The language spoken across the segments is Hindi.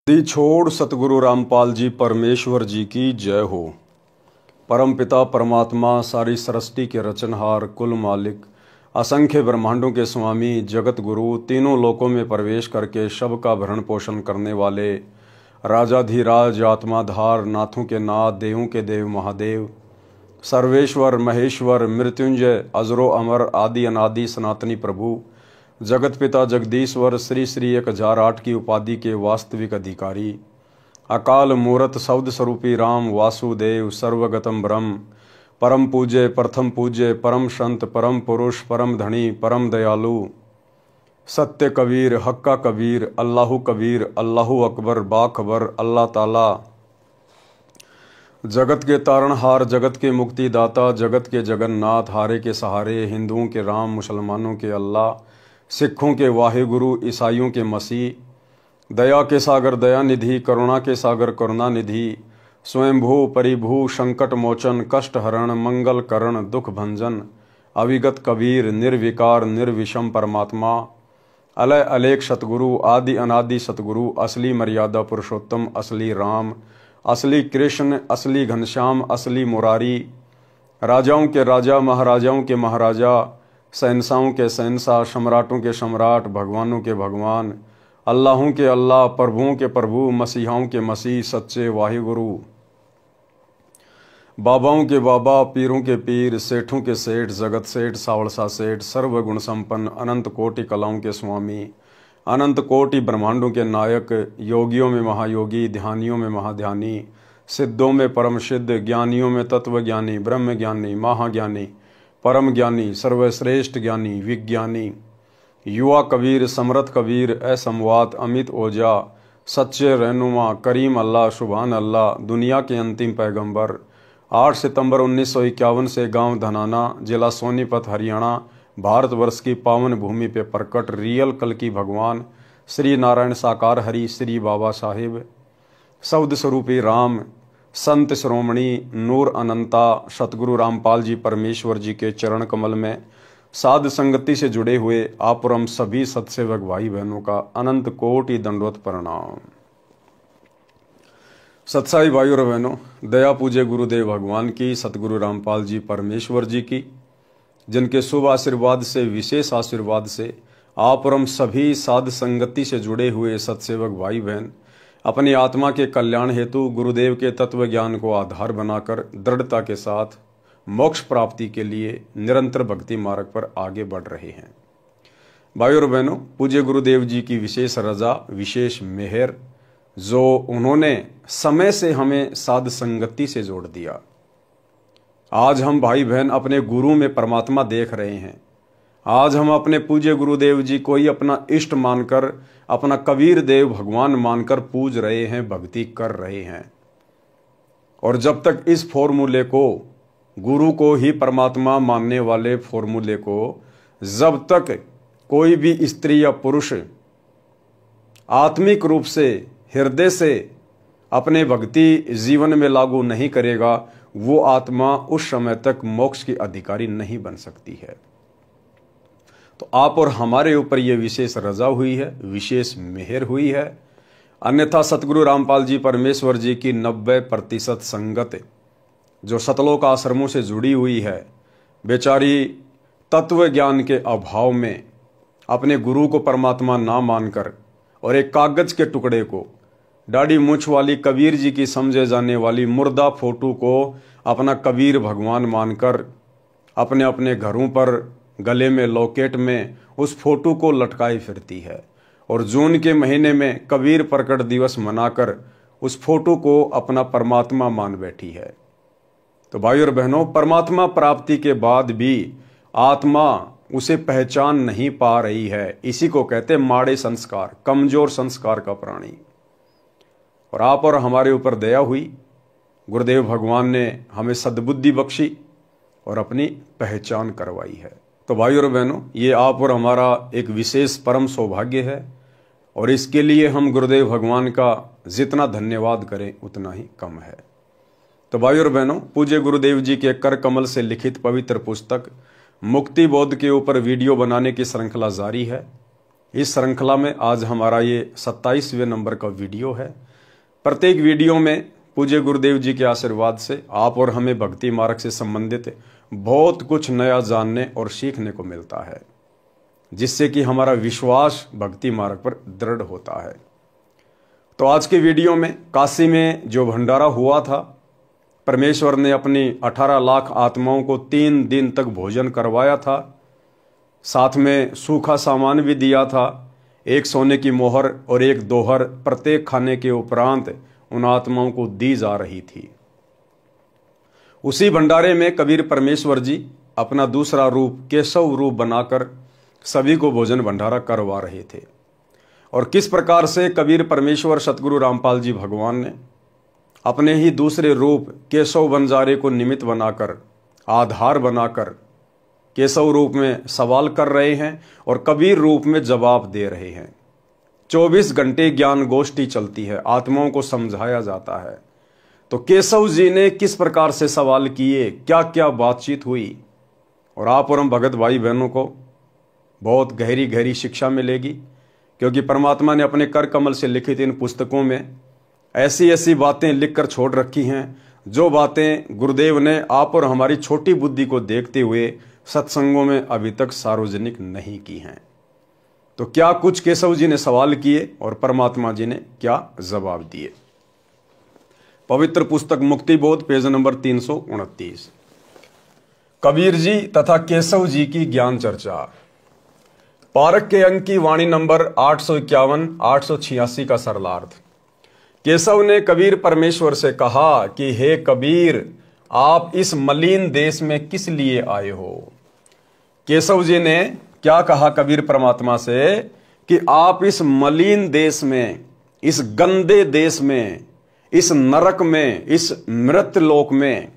दी छोड़ सतगुरु रामपाल जी परमेश्वर जी की जय हो। परम पिता परमात्मा सारी सृष्टि के रचनहार कुल मालिक असंख्य ब्रह्मांडों के स्वामी जगत गुरु तीनों लोकों में प्रवेश करके शब का भरण पोषण करने वाले राजाधिराज आत्माधार नाथों के नाथ देवों के देव महादेव सर्वेश्वर महेश्वर मृत्युंजय अजरो अमर आदि अनादि सनातनी प्रभु जगत पिता जगदीश्वर श्री श्री 1008 की उपाधि के वास्तविक अधिकारी अकाल मूरत शब्द स्वरूपी राम वासुदेव सर्वगतम ब्रह्म परम पूज्य प्रथम पूज्य परम संत परम पुरुष परम धनी परम दयालु सत्य कबीर हक्का कबीर अल्लाहु कबीर अल्लाहु अकबर बाखबर अल्लाह ताला जगत के तारणहार जगत के मुक्तिदाता जगत के जगन्नाथ हारे के सहारे हिंदुओं के राम मुसलमानों के अल्लाह सिखों के वाहिगुरु ईसाइयों के मसीह दया के सागर दया निधि करुणा के सागर करुणा निधि स्वयंभू परिभू संकट मोचन कष्ट हरण मंगल करण दुख भंजन अविगत कबीर निर्विकार निर्विषम परमात्मा अलय अलेख सतगुरु आदि अनादि सतगुरु असली मर्यादा पुरुषोत्तम असली राम असली कृष्ण असली घनश्याम असली मुरारी राजाओं के राजा महाराजाओं के महाराजा शहंशाहों के शहंशाह सम्राटों के सम्राट भगवानों के भगवान अल्लाहों के अल्लाह प्रभुओं के प्रभु मसीहाओं के मसीह सच्चे वाहिगुरु बाबाओं के बाबा पीरों के पीर सेठों के सेठ जगत सेठ सावड़सा सेठ सर्वगुण संपन्न अनंत कोटि कलाओं के स्वामी अनंत कोटि ब्रह्मांडों के नायक योगियों में महायोगी ध्यानियों में महाध्यानी सिद्धों में परम सिद्ध ज्ञानियों में तत्वज्ञानी ब्रह्म ज्ञानी महाज्ञानी परम ज्ञानी सर्वश्रेष्ठ ज्ञानी विज्ञानी युवा कबीर समर्थ कबीर असमवात अमित ओजा सच्चे रहनुमा करीम अल्लाह सुभान अल्लाह दुनिया के अंतिम पैगंबर 8 सितंबर 1951 से गांव धनाना जिला सोनीपत हरियाणा भारतवर्ष की पावन भूमि पे प्रकट रियल कल की भगवान श्री नारायण साकार हरि श्री बाबा साहिब शब्द स्वरूपी राम संत श्रोमणी नूर अनंता सतगुरु रामपाल जी परमेश्वर जी के चरण कमल में साध संगति से जुड़े हुए आप और हम सभी सत्सेवक भाई बहनों का अनंत कोटि दंडवत प्रणाम। सत्साई भाई और बहनों, दया पूज्य गुरुदेव भगवान की सतगुरु रामपाल जी परमेश्वर जी की जिनके शुभ आशीर्वाद से विशेष आशीर्वाद से आप और हम सभी साध संगति से जुड़े हुए सत्सेवक भाई बहन अपनी आत्मा के कल्याण हेतु गुरुदेव के तत्व ज्ञान को आधार बनाकर दृढ़ता के साथ मोक्ष प्राप्ति के लिए निरंतर भक्ति मार्ग पर आगे बढ़ रहे हैं। भाई और बहनों, पूज्य गुरुदेव जी की विशेष रजा विशेष मेहर जो उन्होंने समय से हमें साध संगति से जोड़ दिया। आज हम भाई बहन अपने गुरु में परमात्मा देख रहे हैं। आज हम अपने पूज्य गुरुदेव जी को ही अपना इष्ट मानकर अपना कबीर देव भगवान मानकर पूज रहे हैं, भक्ति कर रहे हैं। और जब तक इस फॉर्मूले को गुरु को ही परमात्मा मानने वाले फॉर्मूले को जब तक कोई भी स्त्री या पुरुष आत्मिक रूप से हृदय से अपने भक्ति जीवन में लागू नहीं करेगा, वो आत्मा उस समय तक मोक्ष की अधिकारी नहीं बन सकती है। तो आप और हमारे ऊपर ये विशेष रजा हुई है, विशेष मेहर हुई है। अन्यथा सतगुरु रामपाल जी परमेश्वर जी की 90% संगत जो सतलोक आश्रमों से जुड़ी हुई है, बेचारी तत्व ज्ञान के अभाव में अपने गुरु को परमात्मा ना मानकर और एक कागज के टुकड़े को दाढ़ी मूछ वाली कबीर जी की समझे जाने वाली मुर्दा फोटो को अपना कबीर भगवान मानकर अपने अपने घरों पर गले में लॉकेट में उस फोटो को लटकाई फिरती है। और जून के महीने में कबीर प्रकट दिवस मनाकर उस फोटो को अपना परमात्मा मान बैठी है। तो भाई और बहनों, परमात्मा प्राप्ति के बाद भी आत्मा उसे पहचान नहीं पा रही है। इसी को कहते माड़े संस्कार, कमजोर संस्कार का प्राणी। और आप और हमारे ऊपर दया हुई, गुरुदेव भगवान ने हमें सद्बुद्धि बख्शी और अपनी पहचान करवाई है। तो भाई और बहनों, ये आप और हमारा एक विशेष परम सौभाग्य है और इसके लिए हम गुरुदेव भगवान का जितना धन्यवाद करें उतना ही कम है। तो भाई और बहनों, पूज्य गुरुदेव जी के कर कमल से लिखित पवित्र पुस्तक मुक्ति बोध के ऊपर वीडियो बनाने की श्रृंखला जारी है। इस श्रृंखला में आज हमारा ये 27वें नंबर का वीडियो है। प्रत्येक वीडियो में पूज्य गुरुदेव जी के आशीर्वाद से आप और हमें भक्ति मार्ग से संबंधित बहुत कुछ नया जानने और सीखने को मिलता है, जिससे कि हमारा विश्वास भक्ति मार्ग पर दृढ़ होता है। तो आज के वीडियो में काशी में जो भंडारा हुआ था, परमेश्वर ने अपनी 18 लाख आत्माओं को 3 दिन तक भोजन करवाया था, साथ में सूखा सामान भी दिया था, एक सोने की मोहर और एक दोहर प्रत्येक खाने के उपरांत उन आत्माओं को दी जा रही थी। उसी भंडारे में कबीर परमेश्वर जी अपना दूसरा रूप केशव रूप बनाकर सभी को भोजन भंडारा करवा रहे थे। और किस प्रकार से कबीर परमेश्वर सतगुरु रामपाल जी भगवान ने अपने ही दूसरे रूप केशव बंजारे को निमित्त बनाकर, आधार बनाकर केशव रूप में सवाल कर रहे हैं और कबीर रूप में जवाब दे रहे हैं। 24 घंटे ज्ञान गोष्ठी चलती है, आत्माओं को समझाया जाता है। तो केशव जी ने किस प्रकार से सवाल किए, क्या क्या बातचीत हुई, और आप और हम भगत भाई बहनों को बहुत गहरी गहरी शिक्षा मिलेगी, क्योंकि परमात्मा ने अपने कर कमल से लिखित इन पुस्तकों में ऐसी ऐसी बातें लिखकर छोड़ रखी हैं, जो बातें गुरुदेव ने आप और हमारी छोटी बुद्धि को देखते हुए सत्संगों में अभी तक सार्वजनिक नहीं की हैं। तो क्या कुछ केशव जी ने सवाल किए और परमात्मा जी ने क्या जवाब दिए। पवित्र पुस्तक मुक्ति बोध, पेज नंबर 329। कबीर जी तथा केशव जी की ज्ञान चर्चा। पारक के अंक की वाणी नंबर 851 886 का सरलार्थ। केशव ने कबीर परमेश्वर से कहा कि हे कबीर, आप इस मलिन देश में किस लिए आए हो। केशव जी ने क्या कहा कबीर परमात्मा से कि आप इस मलिन देश में, इस गंदे देश में, इस नरक में, इस मृत लोक में,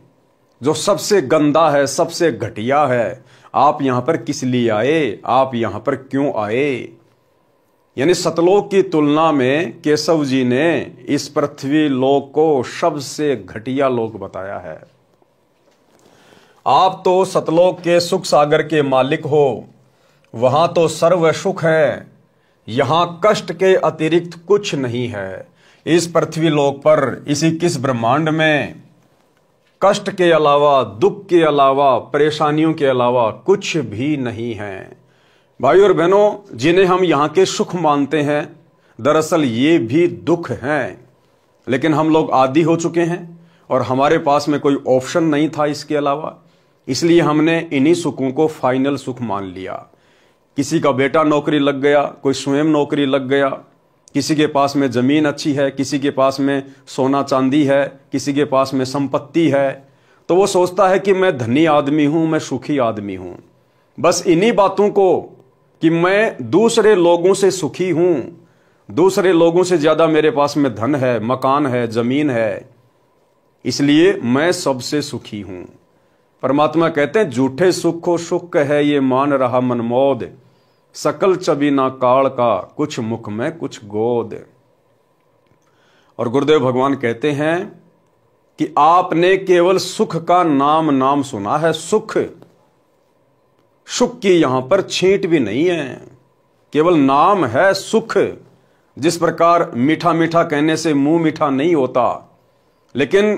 जो सबसे गंदा है, सबसे घटिया है, आप यहां पर किस लिए आए, आप यहां पर क्यों आए। यानी सतलोक की तुलना में केशव जी ने इस पृथ्वी लोक को सबसे घटिया लोक बताया है। आप तो सतलोक के सुख सागर के मालिक हो, वहां तो सर्व सुख है, यहां कष्ट के अतिरिक्त कुछ नहीं है। इस पृथ्वी लोक पर, इसी किस ब्रह्मांड में कष्ट के अलावा, दुख के अलावा, परेशानियों के अलावा कुछ भी नहीं है। भाई और बहनों, जिन्हें हम यहाँ के सुख मानते हैं, दरअसल ये भी दुख हैं। लेकिन हम लोग आदी हो चुके हैं और हमारे पास में कोई ऑप्शन नहीं था इसके अलावा, इसलिए हमने इन्हीं सुखों को फाइनल सुख मान लिया। किसी का बेटा नौकरी लग गया, कोई स्वयं नौकरी लग गया, किसी के पास में जमीन अच्छी है, किसी के पास में सोना चांदी है, किसी के पास में संपत्ति है, तो वो सोचता है कि मैं धनी आदमी हूं, मैं सुखी आदमी हूं। बस इन्हीं बातों को कि मैं दूसरे लोगों से सुखी हूं, दूसरे लोगों से ज्यादा मेरे पास में धन है, मकान है, जमीन है, इसलिए मैं सबसे सुखी हूं। परमात्मा कहते हैं, झूठे सुख को सुख है ये मान रहा मनमोद, सकल चबीना काल का, कुछ मुख में कुछ गोद। और गुरुदेव भगवान कहते हैं कि आपने केवल सुख का नाम सुना है। सुख की यहां पर छींट भी नहीं है, केवल नाम है सुख। जिस प्रकार मीठा मीठा कहने से मुंह मीठा नहीं होता, लेकिन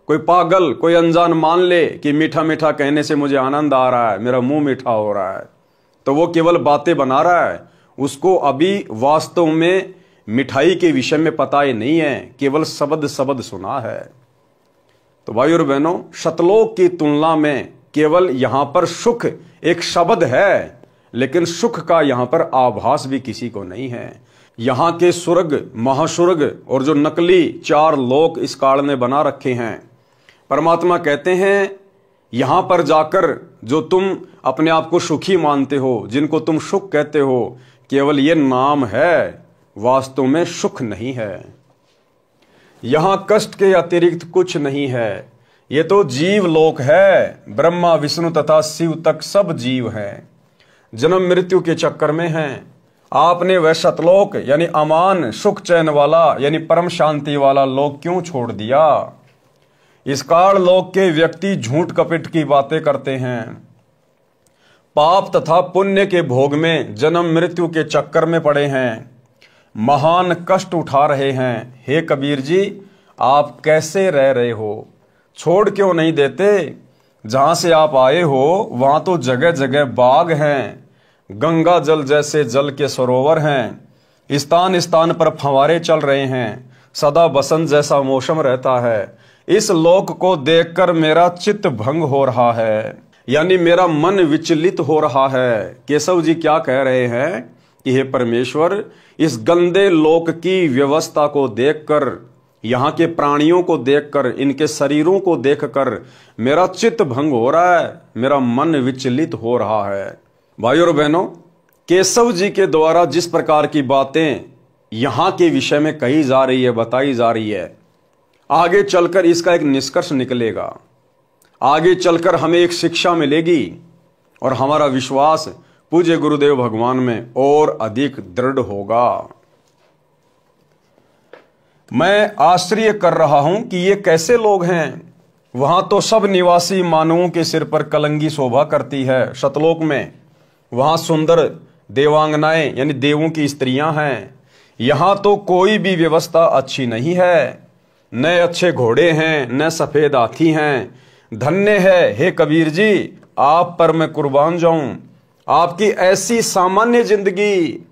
कोई पागल, कोई अनजान मान ले कि मीठा मीठा कहने से मुझे आनंद आ रहा है, मेरा मुंह मीठा हो रहा है, तो वो केवल बातें बना रहा है। उसको अभी वास्तव में मिठाई के विषय में पता ही नहीं है, केवल शब्द सुना है। तो भाई और बहनों, सतलोक की तुलना में केवल यहां पर सुख एक शब्द है, लेकिन सुख का यहां पर आभास भी किसी को नहीं है। यहां के स्वर्ग, महास्वर्ग और जो नकली 4 लोक इस काल ने बना रखे हैं, परमात्मा कहते हैं यहां पर जाकर जो तुम अपने आप को सुखी मानते हो, जिनको तुम सुख कहते हो, केवल ये नाम है, वास्तव में सुख नहीं है। यहां कष्ट के अतिरिक्त कुछ नहीं है। ये तो जीव लोक है, ब्रह्मा विष्णु तथा शिव तक सब जीव हैं, जन्म मृत्यु के चक्कर में हैं। आपने वह सतलोक यानी अमान सुख चैन वाला यानी परम शांति वाला लोक क्यों छोड़ दिया। इस काल लोक के व्यक्ति झूठ कपट की बातें करते हैं, पाप तथा पुण्य के भोग में जन्म मृत्यु के चक्कर में पड़े हैं, महान कष्ट उठा रहे हैं। हे कबीर जी, आप कैसे रह रहे हो? छोड़ क्यों नहीं देते? जहां से आप आए हो वहां तो जगह जगह बाग हैं, गंगा जल जैसे जल के सरोवर हैं, स्थान स्थान पर फंवारे चल रहे हैं, सदा बसंत जैसा मौसम रहता है। इस लोक को देखकर मेरा चित्त भंग हो रहा है, यानी मेरा मन विचलित हो रहा है। केशव जी क्या कह रहे हैं कि हे परमेश्वर, इस गंदे लोक की व्यवस्था को देखकर, यहाँ के प्राणियों को देखकर, इनके शरीरों को देखकर मेरा चित्त भंग हो रहा है, मेरा मन विचलित हो रहा है। भाइयों और बहनों, केशव जी के द्वारा जिस प्रकार की बातें यहाँ के विषय में कही जा रही है, बताई जा रही है, आगे चलकर इसका एक निष्कर्ष निकलेगा, आगे चलकर हमें एक शिक्षा मिलेगी और हमारा विश्वास पूज्य गुरुदेव भगवान में और अधिक दृढ़ होगा। मैं आश्चर्य कर रहा हूं कि ये कैसे लोग हैं। वहां तो सब निवासी मानवों के सिर पर कलंगी शोभा करती है। सतलोक में वहां सुंदर देवांगनाएं यानी देवों की स्त्रियां हैं। यहां तो कोई भी व्यवस्था अच्छी नहीं है, न अच्छे घोड़े हैं, न सफेद हाथी हैं। धन्य है हे कबीर जी, आप पर मैं कुर्बान जाऊं। आपकी ऐसी सामान्य जिंदगी,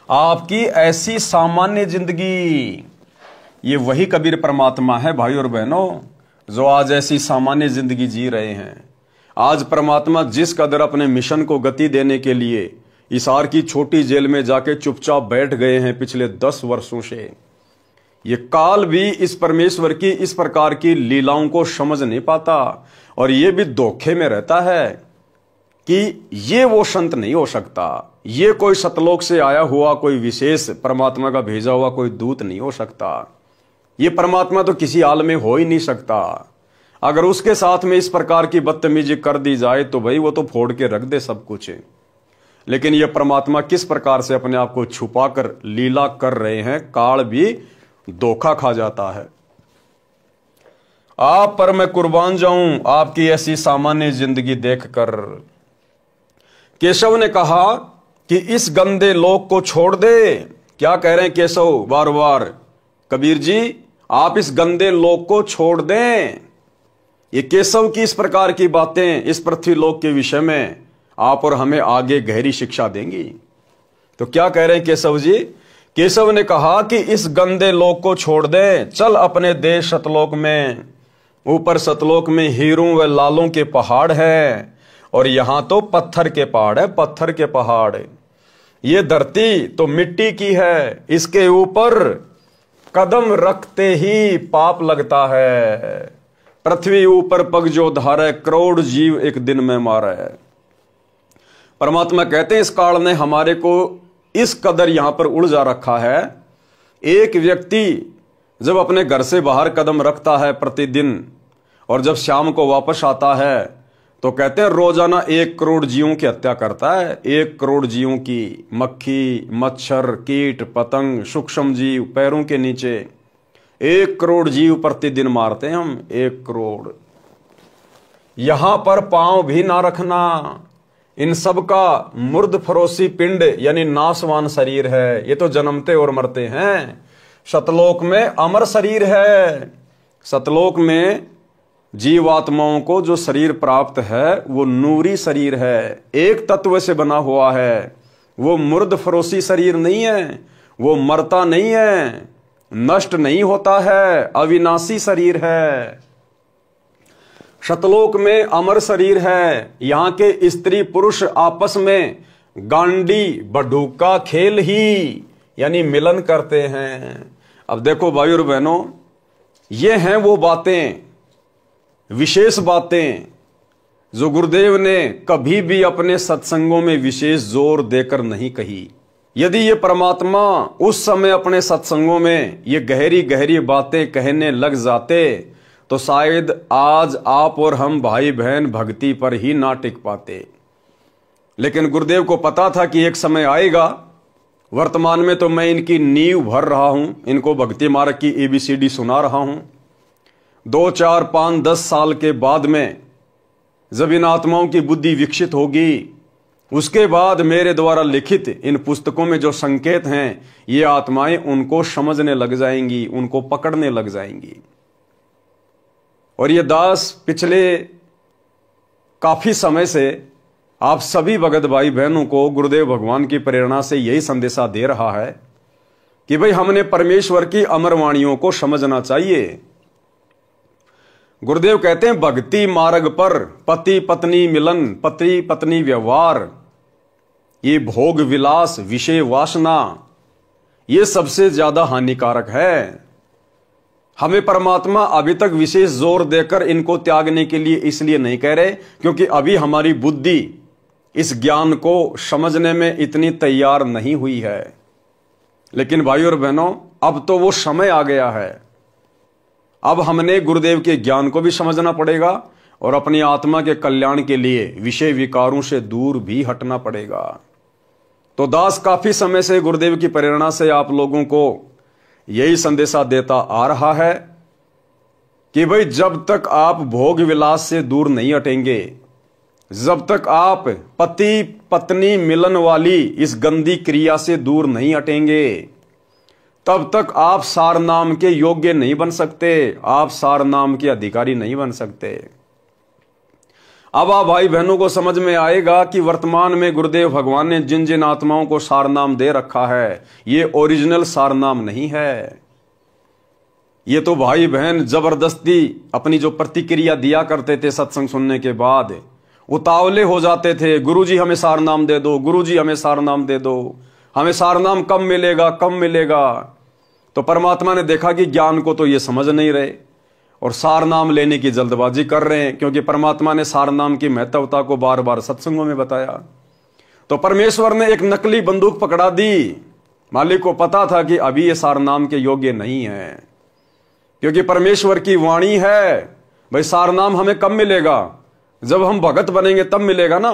आपकी ऐसी सामान्य जिंदगी, ये वही कबीर परमात्मा है भाई और बहनों, जो आज ऐसी सामान्य जिंदगी जी रहे हैं। आज परमात्मा जिस कदर अपने मिशन को गति देने के लिए हिसार की छोटी जेल में जाके चुपचाप बैठ गए हैं पिछले 10 वर्षों से, ये काल भी इस परमेश्वर की इस प्रकार की लीलाओं को समझ नहीं पाता और ये भी धोखे में रहता है कि ये वो संत नहीं हो सकता, ये कोई सतलोक से आया हुआ कोई विशेष परमात्मा का भेजा हुआ कोई दूत नहीं हो सकता, ये परमात्मा तो किसी हाल में हो ही नहीं सकता। अगर उसके साथ में इस प्रकार की बदतमीजी कर दी जाए तो भाई वो तो फोड़ के रख दे सब कुछ। लेकिन ये परमात्मा किस प्रकार से अपने आप को छुपा कर लीला कर रहे हैं, काल भी धोखा खा जाता है। आप पर मैं कुर्बान जाऊं आपकी ऐसी सामान्य जिंदगी देखकर। केशव ने कहा कि इस गंदे लोक को छोड़ दे। क्या कह रहे हैं केशव बार बार? कबीर जी, आप इस गंदे लोक को छोड़ दें। ये केशव की इस प्रकार की बातें इस पृथ्वी लोक के विषय में आप और हमें आगे गहरी शिक्षा देंगी। तो क्या कह रहे हैं केशव जी? केशव ने कहा कि इस गंदे लोक को छोड़ दे, चल अपने देश सतलोक में। ऊपर सतलोक में हीरों व लालों के पहाड़ है और यहां तो पत्थर के पहाड़ है, पत्थर के पहाड़। ये धरती तो मिट्टी की है, इसके ऊपर कदम रखते ही पाप लगता है। पृथ्वी ऊपर पग जो धारे, करोड़ जीव एक दिन में मारे। परमात्मा कहते हैं इस काल ने हमारे को इस कदर यहां पर उलझा रखा है। एक व्यक्ति जब अपने घर से बाहर कदम रखता है प्रतिदिन और जब शाम को वापस आता है तो कहते हैं रोजाना 1 करोड़ जीवों की हत्या करता है। 1 करोड़ जीवों की, मक्खी, मच्छर, कीट, पतंग, सूक्ष्म जीव, पैरों के नीचे 1 करोड़ जीव प्रतिदिन मारते हैं हम। 1 करोड़। यहां पर पांव भी ना रखना। इन सब का मुर्द फरोसी पिंड यानी नाशवान शरीर है। ये तो जन्मते और मरते हैं। सतलोक में अमर शरीर है। सतलोक में जीवात्माओं को जो शरीर प्राप्त है वो नूरी शरीर है, एक तत्व से बना हुआ है। वो मुर्द फरोसी शरीर नहीं है, वो मरता नहीं है, नष्ट नहीं होता है, अविनाशी शरीर है। सतलोक में अमर शरीर है। यहां के स्त्री पुरुष आपस में गांडी बडूका खेल ही यानी मिलन करते हैं। अब देखो भाई और बहनों, ये हैं वो बातें, विशेष बातें जो गुरुदेव ने कभी भी अपने सत्संगों में विशेष जोर देकर नहीं कही। यदि ये परमात्मा उस समय अपने सत्संगों में ये गहरी गहरी बातें कहने लग जाते तो शायद आज आप और हम भाई बहन भक्ति पर ही ना टिक पाते। लेकिन गुरुदेव को पता था कि एक समय आएगा। वर्तमान में तो मैं इनकी नींव भर रहा हूं, इनको भक्ति मार्ग की ABCD सुना रहा हूं। 2, 4, 5, 10 साल के बाद में जब इन आत्माओं की बुद्धि विकसित होगी, उसके बाद मेरे द्वारा लिखित इन पुस्तकों में जो संकेत हैं, ये आत्माएं उनको समझने लग जाएंगी, उनको पकड़ने लग जाएंगी। और ये दास पिछले काफी समय से आप सभी भगत भाई बहनों को गुरुदेव भगवान की प्रेरणा से यही संदेशा दे रहा है कि भाई हमने परमेश्वर की अमर वाणियों को समझना चाहिए। गुरुदेव कहते हैं भक्ति मार्ग पर पति पत्नी मिलन, पति पत्नी व्यवहार, ये भोग विलास, विषय वासना, ये सबसे ज्यादा हानिकारक है। हमें परमात्मा अभी तक विशेष जोर देकर इनको त्यागने के लिए इसलिए नहीं कह रहे क्योंकि अभी हमारी बुद्धि इस ज्ञान को समझने में इतनी तैयार नहीं हुई है। लेकिन भाई और बहनों, अब तो वो समय आ गया है। अब हमने गुरुदेव के ज्ञान को भी समझना पड़ेगा और अपनी आत्मा के कल्याण के लिए विषय विकारों से दूर भी हटना पड़ेगा। तो दास काफी समय से गुरुदेव की प्रेरणा से आप लोगों को यही संदेशा देता आ रहा है कि भाई जब तक आप भोग विलास से दूर नहीं हटेंगे, जब तक आप पति पत्नी मिलन वाली इस गंदी क्रिया से दूर नहीं हटेंगे, तब तक आप सार नाम के योग्य नहीं बन सकते, आप सार नाम के अधिकारी नहीं बन सकते। अब आप भाई बहनों को समझ में आएगा कि वर्तमान में गुरुदेव भगवान ने जिन जिन आत्माओं को सार नाम दे रखा है, ये ओरिजिनल सार नाम नहीं है। ये तो भाई बहन जबरदस्ती अपनी जो प्रतिक्रिया दिया करते थे सत्संग सुनने के बाद, उतावले हो जाते थे, गुरुजी हमें सार नाम दे दो, गुरुजी हमें सार नाम दे दो, हमें सार नाम कम मिलेगा, कम मिलेगा। तो परमात्मा ने देखा कि ज्ञान को तो ये समझ नहीं रहे और सार नाम लेने की जल्दबाजी कर रहे हैं, क्योंकि परमात्मा ने सार नाम की महत्वता को बार बार सत्संगों में बताया। तो परमेश्वर ने एक नकली बंदूक पकड़ा दी। मालिक को पता था कि अभी ये सार नाम के योग्य नहीं है, क्योंकि परमेश्वर की वाणी है भाई सार नाम हमें कब मिलेगा, जब हम भगत बनेंगे तब मिलेगा ना।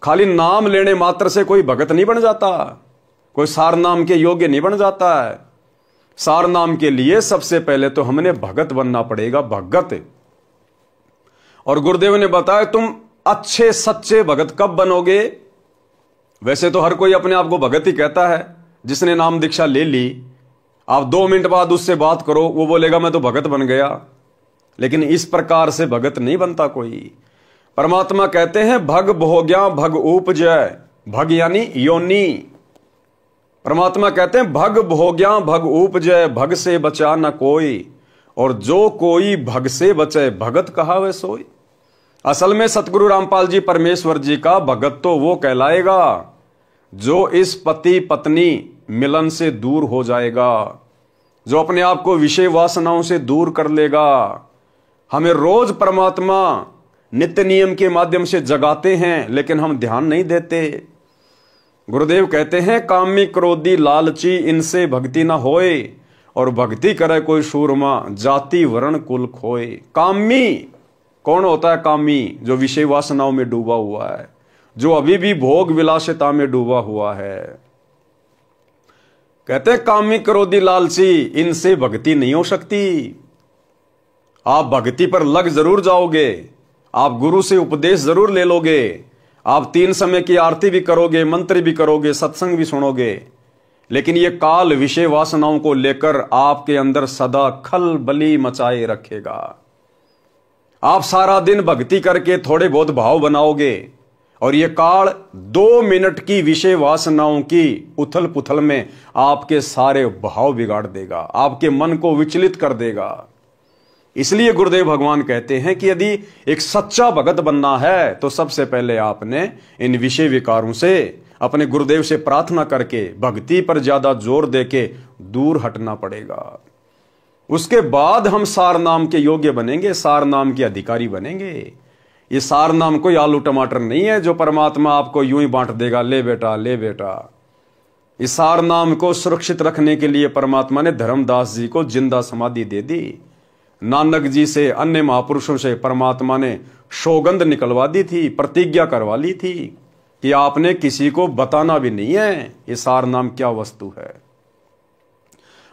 खाली नाम लेने मात्र से कोई भगत नहीं बन जाता, कोई सार नाम के योग्य नहीं बन जाता है। सार नाम के लिए सबसे पहले तो हमने भगत बनना पड़ेगा, भगत। और गुरुदेव ने बताया तुम अच्छे सच्चे भगत कब बनोगे। वैसे तो हर कोई अपने आप को भगत ही कहता है, जिसने नाम दीक्षा ले ली, आप 2 मिनट बाद उससे बात करो, वो बोलेगा मैं तो भगत बन गया। लेकिन इस प्रकार से भगत नहीं बनता कोई। परमात्मा कहते हैं भग भोग्या भग उपजय, भग यानी योनि। परमात्मा कहते हैं भग भोग्या भग उपजय, भग से बचा न कोई, और जो कोई भग से बचे भगत कहावे सोई। असल में सतगुरु रामपाल जी परमेश्वर जी का भगत तो वो कहलाएगा जो इस पति पत्नी मिलन से दूर हो जाएगा, जो अपने आप को विषय वासनाओं से दूर कर लेगा। हमें रोज परमात्मा नित्य नियम के माध्यम से जगाते हैं, लेकिन हम ध्यान नहीं देते। गुरुदेव कहते हैं कामी क्रोधी लालची इनसे भक्ति ना होए, और भक्ति करे कोई सूरमा जाति वर्ण कुल खोए। कामी कौन होता है? कामी जो विषय वासनाओं में डूबा हुआ है, जो अभी भी भोग विलासिता में डूबा हुआ है। कहते हैं कामी क्रोधी लालची इनसे भक्ति नहीं हो सकती। आप भक्ति पर लग जरूर जाओगे, आप गुरु से उपदेश जरूर ले लोगे, आप 3 समय की आरती भी करोगे, मंत्र भी करोगे, सत्संग भी सुनोगे, लेकिन यह काल विषय वासनाओं को लेकर आपके अंदर सदा खलबली मचाए रखेगा। आप सारा दिन भक्ति करके थोड़े बहुत भाव बनाओगे, और यह काल 2 मिनट की विषय वासनाओं की उथल पुथल में आपके सारे भाव बिगाड़ देगा, आपके मन को विचलित कर देगा। इसलिए गुरुदेव भगवान कहते हैं कि यदि एक सच्चा भगत बनना है तो सबसे पहले आपने इन विषय विकारों से अपने गुरुदेव से प्रार्थना करके भक्ति पर ज्यादा जोर देके दूर हटना पड़ेगा। उसके बाद हम सार नाम के योग्य बनेंगे, सार नाम के अधिकारी बनेंगे। ये सार नाम कोई आलू टमाटर नहीं है जो परमात्मा आपको यूं ही बांट देगा, ले बेटा ले बेटा। इस सार नाम को सुरक्षित रखने के लिए परमात्मा ने धर्मदास जी को जिंदा समाधि दे दी। नानक जी से, अन्य महापुरुषों से परमात्मा ने सौगंध निकलवा दी थी, प्रतिज्ञा करवा ली थी कि आपने किसी को बताना भी नहीं है ये सार नाम क्या वस्तु है।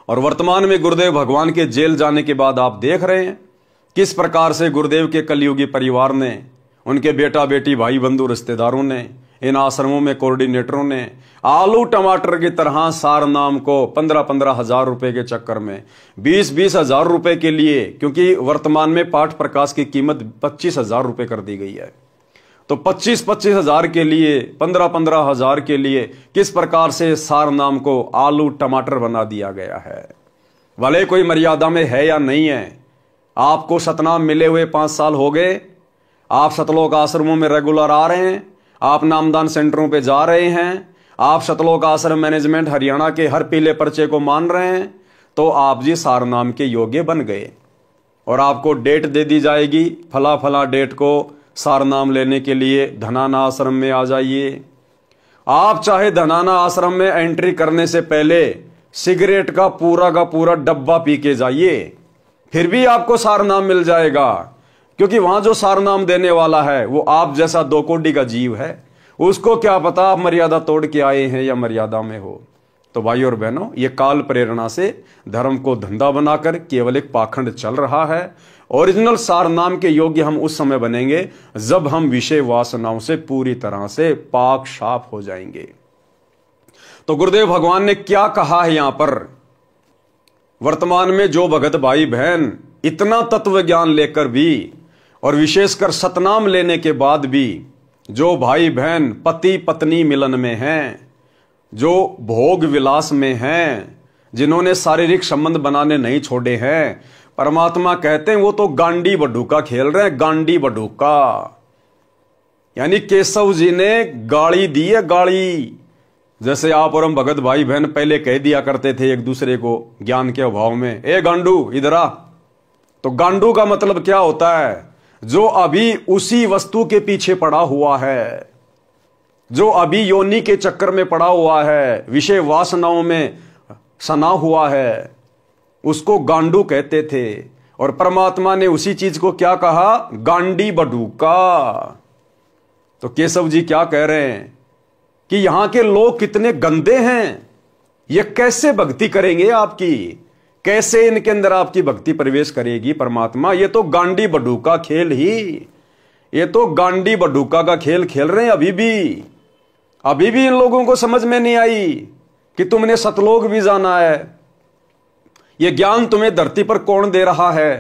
और वर्तमान में गुरुदेव भगवान के जेल जाने के बाद आप देख रहे हैं किस प्रकार से गुरुदेव के कलयुगी परिवार ने उनके बेटा बेटी भाई बंधु रिश्तेदारों ने, इन आश्रमों में कोऑर्डिनेटरों ने आलू टमाटर की तरह सार नाम को 15-15 हजार रुपए के चक्कर में 20-20 हजार रुपए के लिए, क्योंकि वर्तमान में पाठ प्रकाश की कीमत 25 हजार रुपए कर दी गई है, तो 25-25 हजार के लिए, 15-15 हजार के लिए किस प्रकार से सार नाम को आलू टमाटर बना दिया गया है। भले कोई मर्यादा में है या नहीं है, आपको सतनाम मिले हुए 5 साल हो गए, आप सतलोक आश्रमों में रेगुलर आ रहे हैं, आप नामदान सेंटरों पे जा रहे हैं, आप सतलोक आश्रम मैनेजमेंट हरियाणा के हर पीले पर्चे को मान रहे हैं, तो आप जी सार नाम के योग्य बन गए। और आपको डेट दे दी जाएगी, फला फला डेट को सार नाम लेने के लिए धनाना आश्रम में आ जाइए। आप चाहे धनाना आश्रम में एंट्री करने से पहले सिगरेट का पूरा डब्बा पी के जाइए, फिर भी आपको सार नाम मिल जाएगा, क्योंकि वहां जो सार नाम देने वाला है वो आप जैसा 2 कोड़ी का जीव है। उसको क्या पता आप मर्यादा तोड़ के आए हैं या मर्यादा में हो। तो भाई और बहनों, ये काल प्रेरणा से धर्म को धंधा बनाकर केवल एक पाखंड चल रहा है। ओरिजिनल सार नाम के योग्य हम उस समय बनेंगे जब हम विषय वासनाओं से पूरी तरह से पाक साफ हो जाएंगे। तो गुरुदेव भगवान ने क्या कहा है यहां पर, वर्तमान में जो भगत भाई बहन इतना तत्व ज्ञान लेकर भी और विशेषकर सतनाम लेने के बाद भी जो भाई बहन पति पत्नी मिलन में हैं, जो भोग विलास में हैं, जिन्होंने शारीरिक संबंध बनाने नहीं छोड़े हैं, परमात्मा कहते हैं वो तो गांडी बडूका खेल रहे हैं, गांडी बडूका। यानी केशव जी ने गाड़ी दी है, गाड़ी। जैसे आप और हम भगत भाई बहन पहले कह दिया करते थे एक दूसरे को ज्ञान के अभाव में, ए गांडू इधर आ। तो गांडू का मतलब क्या होता है, जो अभी उसी वस्तु के पीछे पड़ा हुआ है, जो अभी योनि के चक्कर में पड़ा हुआ है, विषय वासनाओं में सना हुआ है, उसको गांडू कहते थे। और परमात्मा ने उसी चीज को क्या कहा, गांडी बडूका। तो केशव जी क्या कह रहे हैं कि यहां के लोग कितने गंदे हैं, ये कैसे भक्ति करेंगे आपकी, कैसे इनके अंदर आपकी भक्ति प्रवेश करेगी परमात्मा। ये तो गांडी बडूका खेल ही, ये तो गांडी बडूका का खेल खेल रहे हैं। अभी भी इन लोगों को समझ में नहीं आई कि तुमने सतलोक भी जाना है। ये ज्ञान तुम्हें धरती पर कौन दे रहा है,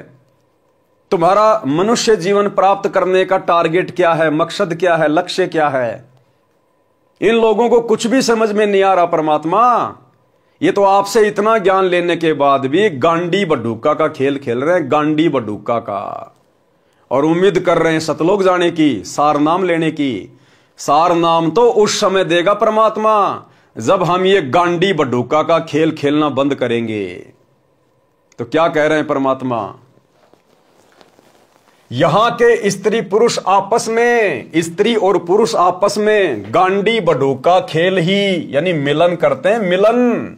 तुम्हारा मनुष्य जीवन प्राप्त करने का टारगेट क्या है, मकसद क्या है, लक्ष्य क्या है। इन लोगों को कुछ भी समझ में नहीं आ रहा परमात्मा। ये तो आपसे इतना ज्ञान लेने के बाद भी गांडी बडूका का खेल खेल रहे हैं, गांडी बडूका का। और उम्मीद कर रहे हैं सतलोक जाने की, सार नाम लेने की। सार नाम तो उस समय देगा परमात्मा जब हम ये गांडी बडूका का खेल खेलना बंद करेंगे। तो क्या कह रहे हैं परमात्मा, यहां के स्त्री पुरुष आपस में, स्त्री और पुरुष आपस में गांडी बडूका खेल ही यानी मिलन करते हैं, मिलन।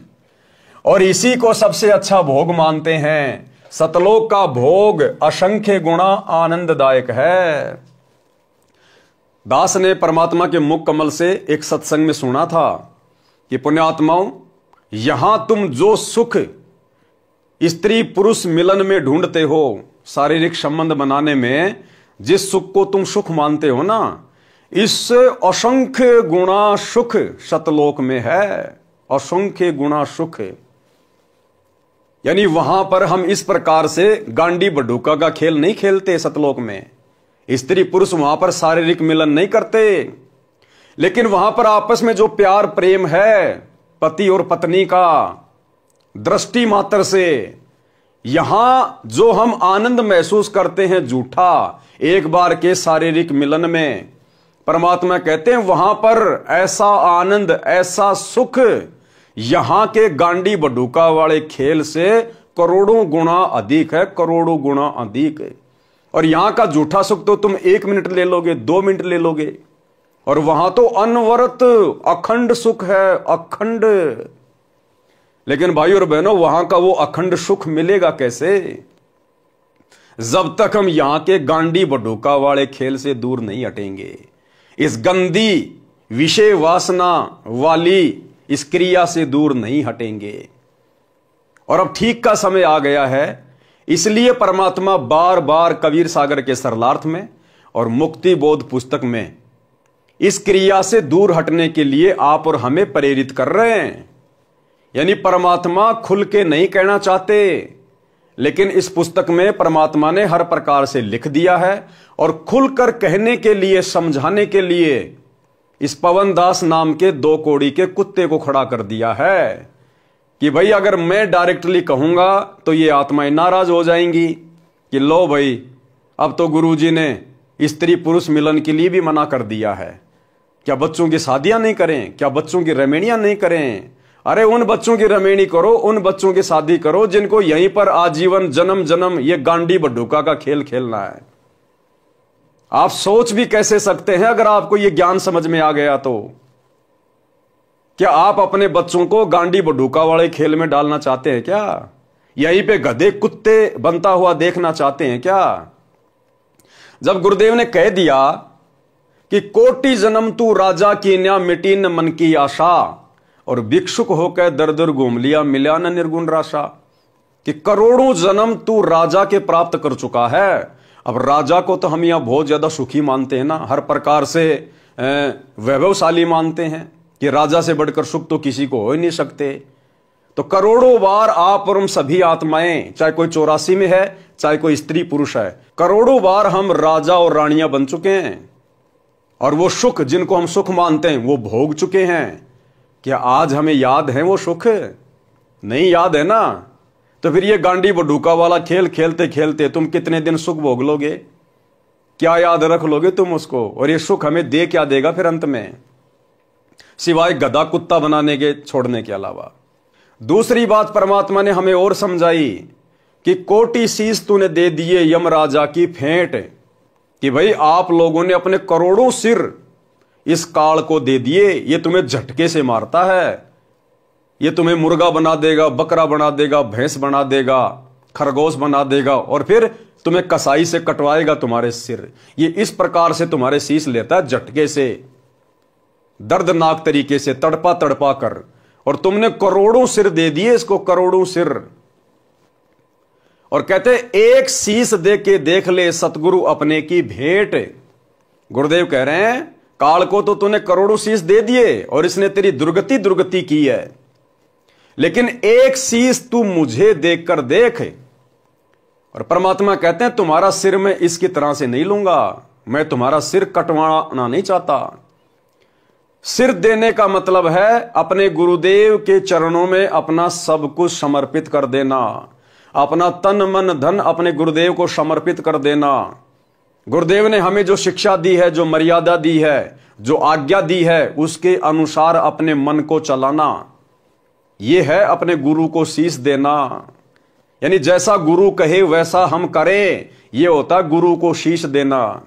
और इसी को सबसे अच्छा भोग मानते हैं। सतलोक का भोग असंख्य गुणा आनंददायक है। दास ने परमात्मा के मुख कमल से एक सत्संग में सुना था कि पुण्यात्माओं, यहां तुम जो सुख स्त्री पुरुष मिलन में ढूंढते हो, शारीरिक संबंध बनाने में जिस सुख को तुम सुख मानते हो ना, इससे असंख्य गुणा सुख सतलोक में है, असंख्य गुणा सुख। यानी वहां पर हम इस प्रकार से गांडी बडूका का खेल नहीं खेलते सतलोक में। स्त्री पुरुष वहां पर शारीरिक मिलन नहीं करते, लेकिन वहां पर आपस में जो प्यार प्रेम है पति और पत्नी का, दृष्टि मात्र से, यहां जो हम आनंद महसूस करते हैं झूठा एक बार के शारीरिक मिलन में, परमात्मा कहते हैं वहां पर ऐसा आनंद, ऐसा सुख यहां के गांडी बडूका वाले खेल से करोड़ों गुना अधिक है, करोड़ों गुना अधिक है। और यहां का झूठा सुख तो तुम 1 मिनट ले लोगे, 2 मिनट ले लोगे, और वहां तो अनवरत अखंड सुख है, अखंड। लेकिन भाई और बहनों, वहां का वो अखंड सुख मिलेगा कैसे, जब तक हम यहां के गांडी बडूका वाले खेल से दूर नहीं हटेंगे, इस गंदी विषय वासना वाली इस क्रिया से दूर नहीं हटेंगे। और अब ठीक का समय आ गया है, इसलिए परमात्मा बार बार कबीर सागर के सरलार्थ में और मुक्ति बोध पुस्तक में इस क्रिया से दूर हटने के लिए आप और हमें प्रेरित कर रहे हैं। यानी परमात्मा खुल के नहीं कहना चाहते, लेकिन इस पुस्तक में परमात्मा ने हर प्रकार से लिख दिया है और खुलकर कहने के लिए, समझाने के लिए इस पवन दास नाम के 2 कौड़ी के कुत्ते को खड़ा कर दिया है कि भाई अगर मैं डायरेक्टली कहूंगा तो ये आत्माएं नाराज हो जाएंगी कि लो भाई, अब तो गुरुजी ने स्त्री पुरुष मिलन के लिए भी मना कर दिया है। क्या बच्चों की शादियां नहीं करें? क्या बच्चों की रमेणियां नहीं करें? अरे उन बच्चों की रमेणी करो, उन बच्चों की शादी करो जिनको यहीं पर आजीवन जन्म जन्म ये गांडी बड्ढूका का खेल खेलना है। आप सोच भी कैसे सकते हैं अगर आपको ये ज्ञान समझ में आ गया तो? क्या आप अपने बच्चों को गांडी बड्ढूका वाले खेल में डालना चाहते हैं क्या? यहीं पे गधे कुत्ते बनता हुआ देखना चाहते हैं क्या? जब गुरुदेव ने कह दिया कि कोटि जन्म तू राजा की न्या मिटी न मन की आशा, और भिक्षुक होकर दर दर घूम लिया मिला न निर्गुण राशा, कि करोड़ों जन्म तू राजा के प्राप्त कर चुका है। अब राजा को तो हम यहां बहुत ज्यादा सुखी मानते हैं ना, हर प्रकार से वैभवशाली मानते हैं कि राजा से बढ़कर सुख तो किसी को हो ही नहीं सकते। तो करोड़ों बार आप और हम सभी आत्माएं, चाहे कोई 84 में है, चाहे कोई स्त्री पुरुष है, करोड़ों बार हम राजा और रानियां बन चुके हैं और वो सुख जिनको हम सुख मानते हैं वो भोग चुके हैं। क्या आज हमें याद है वो सुख? नहीं याद है ना। तो फिर ये गांडी बड्ढूका वाला खेल खेलते खेलते तुम कितने दिन सुख भोग लोगे? क्या याद रख लोगे तुम उसको? और ये सुख हमें दे क्या देगा फिर अंत में, सिवाय गधा कुत्ता बनाने के छोड़ने के अलावा? दूसरी बात परमात्मा ने हमें और समझाई कि कोटि शीश तूने दे दिए यमराजा की फेंट, कि भाई आप लोगों ने अपने करोड़ों सिर इस काल को दे दिए। ये तुम्हें झटके से मारता है, ये तुम्हें मुर्गा बना देगा, बकरा बना देगा, भैंस बना देगा, खरगोश बना देगा और फिर तुम्हें कसाई से कटवाएगा तुम्हारे सिर। ये इस प्रकार से तुम्हारे शीश लेता है झटके से, दर्दनाक तरीके से, तड़पा तड़पा कर, और तुमने करोड़ों सिर दे दिए इसको, करोड़ों सिर। और कहते एक शीश दे के देख ले सतगुरु अपने की भेंट। गुरुदेव कह रहे हैं काल को तो तूने करोड़ों शीश दे दिए और इसने तेरी दुर्गति की है, लेकिन एक शीश तू मुझे देखकर देख। और परमात्मा कहते हैं तुम्हारा सिर मैं इसकी तरह से नहीं लूंगा, मैं तुम्हारा सिर कटवाना नहीं चाहता। सिर देने का मतलब है अपने गुरुदेव के चरणों में अपना सब कुछ समर्पित कर देना, अपना तन मन धन अपने गुरुदेव को समर्पित कर देना। गुरुदेव ने हमें जो शिक्षा दी है, जो मर्यादा दी है, जो आज्ञा दी है, उसके अनुसार अपने मन को चलाना, यह है अपने गुरु को शीश देना। यानी जैसा गुरु कहे वैसा हम करें, यह होता गुरु को शीश देना।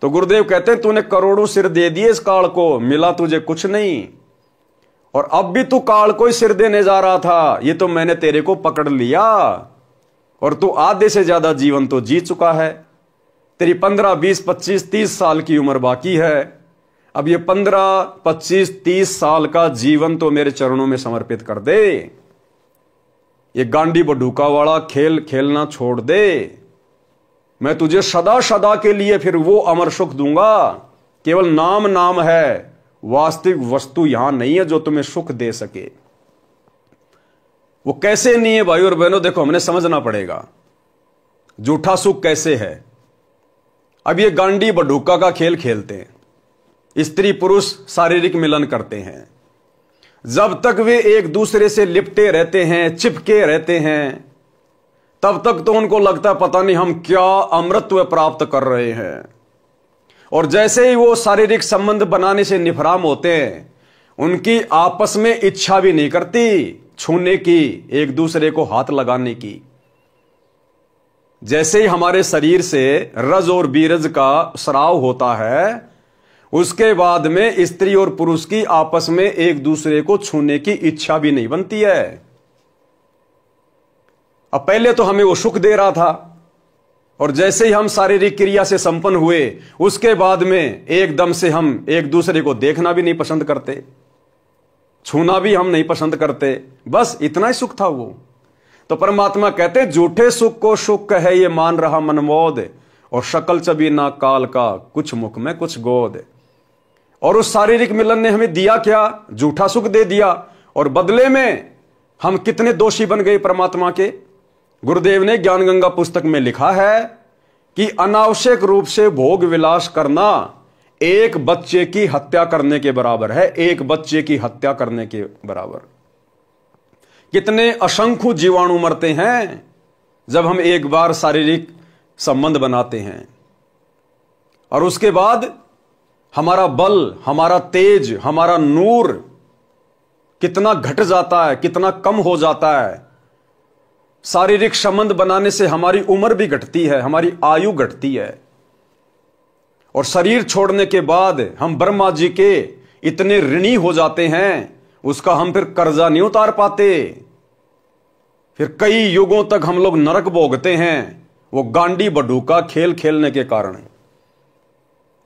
तो गुरुदेव कहते हैं तूने करोड़ों सिर दे दिए इस काल को, मिला तुझे कुछ नहीं, और अब भी तू काल को ही सिर देने जा रहा था। ये तो मैंने तेरे को पकड़ लिया और तू आधे से ज्यादा जीवन तो जी चुका है। तेरी 15, 20, 25, 30 साल की उम्र बाकी है। अब ये 15, 25, 30 साल का जीवन तो मेरे चरणों में समर्पित कर दे। ये गांडी बड्ढूका वाला खेल खेलना छोड़ दे। मैं तुझे सदा सदा के लिए फिर वो अमर सुख दूंगा। केवल नाम नाम है, वास्तविक वस्तु यहां नहीं है जो तुम्हें सुख दे सके। वो कैसे नहीं है भाई और बहनों, देखो हमने समझना पड़ेगा झूठा सुख कैसे है। अब ये गांडी बड्ढूका का खेल खेलते हैं, स्त्री पुरुष शारीरिक मिलन करते हैं, जब तक वे एक दूसरे से लिपटे रहते हैं, चिपके रहते हैं, तब तक तो उनको लगता पता नहीं हम क्या अमृतत्व प्राप्त कर रहे हैं। और जैसे ही वो शारीरिक संबंध बनाने से निफराम होते हैं, उनकी आपस में इच्छा भी नहीं करती छूने की, एक दूसरे को हाथ लगाने की। जैसे ही हमारे शरीर से रज और बीरज का स्राव होता है, उसके बाद में स्त्री और पुरुष की आपस में एक दूसरे को छूने की इच्छा भी नहीं बनती है। अब पहले तो हमें वो सुख दे रहा था, और जैसे ही हम शारीरिक क्रिया से संपन्न हुए, उसके बाद में एकदम से हम एक दूसरे को देखना भी नहीं पसंद करते, छूना भी हम नहीं पसंद करते, बस इतना ही सुख था वो। तो परमात्मा कहते झूठे सुख को सुख है ये मान रहा मनमोद, और शकल चबी ना काल का, कुछ मुख में कुछ गोद। और उस शारीरिक मिलन ने हमें दिया क्या? झूठा सुख दे दिया, और बदले में हम कितने दोषी बन गए परमात्मा के। गुरुदेव ने ज्ञान गंगा पुस्तक में लिखा है कि अनावश्यक रूप से भोग विलास करना एक बच्चे की हत्या करने के बराबर है, एक बच्चे की हत्या करने के बराबर। कितने असंख्य जीवाणु मरते हैं जब हम एक बार शारीरिक संबंध बनाते हैं, और उसके बाद हमारा बल, हमारा तेज, हमारा नूर कितना घट जाता है, कितना कम हो जाता है। शारीरिक संबंध बनाने से हमारी उम्र भी घटती है, हमारी आयु घटती है, और शरीर छोड़ने के बाद हम ब्रह्मा जी के इतने ऋणी हो जाते हैं, उसका हम फिर कर्जा नहीं उतार पाते। फिर कई युगों तक हम लोग नरक भोगते हैं, वो गांडी बडूका खेल खेलने के कारण।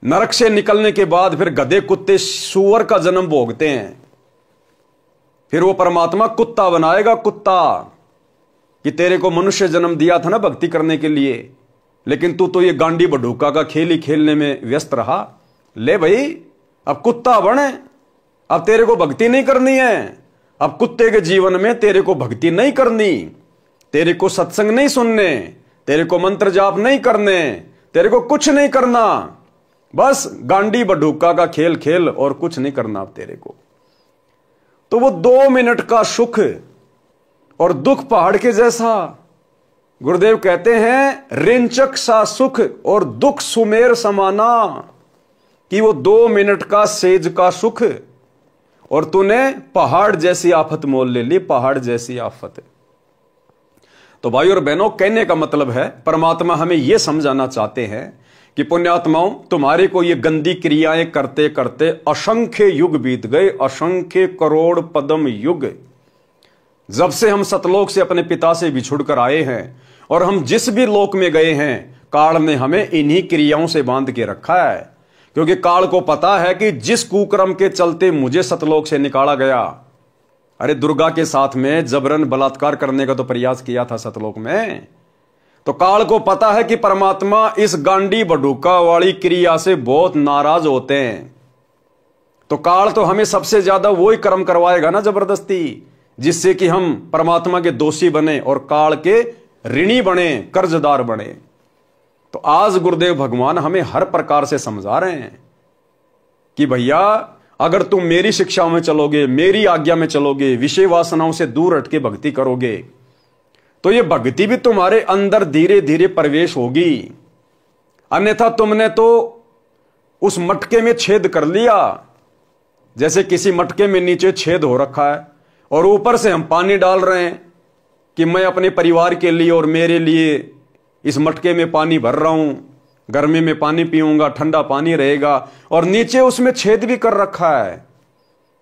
नरक से निकलने के बाद फिर गधे कुत्ते सूअर का जन्म भोगते हैं। फिर वो परमात्मा कुत्ता बनाएगा, कुत्ता, कि तेरे को मनुष्य जन्म दिया था ना भक्ति करने के लिए, लेकिन तू तो ये गांडी बडूका का खेल ही खेलने में व्यस्त रहा। ले भाई, अब कुत्ता बने, अब तेरे को भक्ति नहीं करनी है। अब कुत्ते के जीवन में तेरे को भक्ति नहीं करनी, तेरे को सत्संग नहीं सुनने, तेरे को मंत्र जाप नहीं करने, तेरे को कुछ नहीं करना, बस गांडी बडूका का खेल खेल और कुछ नहीं करना अब तेरे को। तो वो 2 मिनट का सुख और दुख पहाड़ के जैसा। गुरुदेव कहते हैं रिंचक सा सुख और दुख सुमेर समाना, कि वो 2 मिनट का सेज का सुख और तूने पहाड़ जैसी आफत मोल ले ली, पहाड़ जैसी आफत। तो भाई और बहनों, कहने का मतलब है परमात्मा हमें यह समझाना चाहते हैं कि पुण्यात्माओं, तुम्हारे को ये गंदी क्रियाएं करते करते असंख्य युग बीत गए, असंख्य करोड़ पदम युग। जब से हम सतलोक से अपने पिता से बिछुड़ कर आए हैं, और हम जिस भी लोक में गए हैं, काल ने हमें इन्हीं क्रियाओं से बांध के रखा है। क्योंकि काल को पता है कि जिस कुक्रम के चलते मुझे सतलोक से निकाला गया, अरे दुर्गा के साथ में जबरन बलात्कार करने का तो प्रयास किया था सतलोक में, तो काल को पता है कि परमात्मा इस गांडी बडूका वाली क्रिया से बहुत नाराज होते हैं। तो काल तो हमें सबसे ज्यादा वही कर्म करवाएगा ना जबरदस्ती, जिससे कि हम परमात्मा के दोषी बने और काल के ऋणी बने, कर्जदार बने। तो आज गुरुदेव भगवान हमें हर प्रकार से समझा रहे हैं कि भैया, अगर तुम मेरी शिक्षाओं में चलोगे, मेरी आज्ञा में चलोगे, विषय वासनाओं से दूर हट के भक्ति करोगे, तो ये भक्ति भी तुम्हारे अंदर धीरे धीरे प्रवेश होगी। अन्यथा तुमने तो उस मटके में छेद कर लिया, जैसे किसी मटके में नीचे छेद हो रखा है और ऊपर से हम पानी डाल रहे हैं कि मैं अपने परिवार के लिए और मेरे लिए इस मटके में पानी भर रहा हूं, गर्मी में पानी पीऊंगा, ठंडा पानी रहेगा, और नीचे उसमें छेद भी कर रखा है।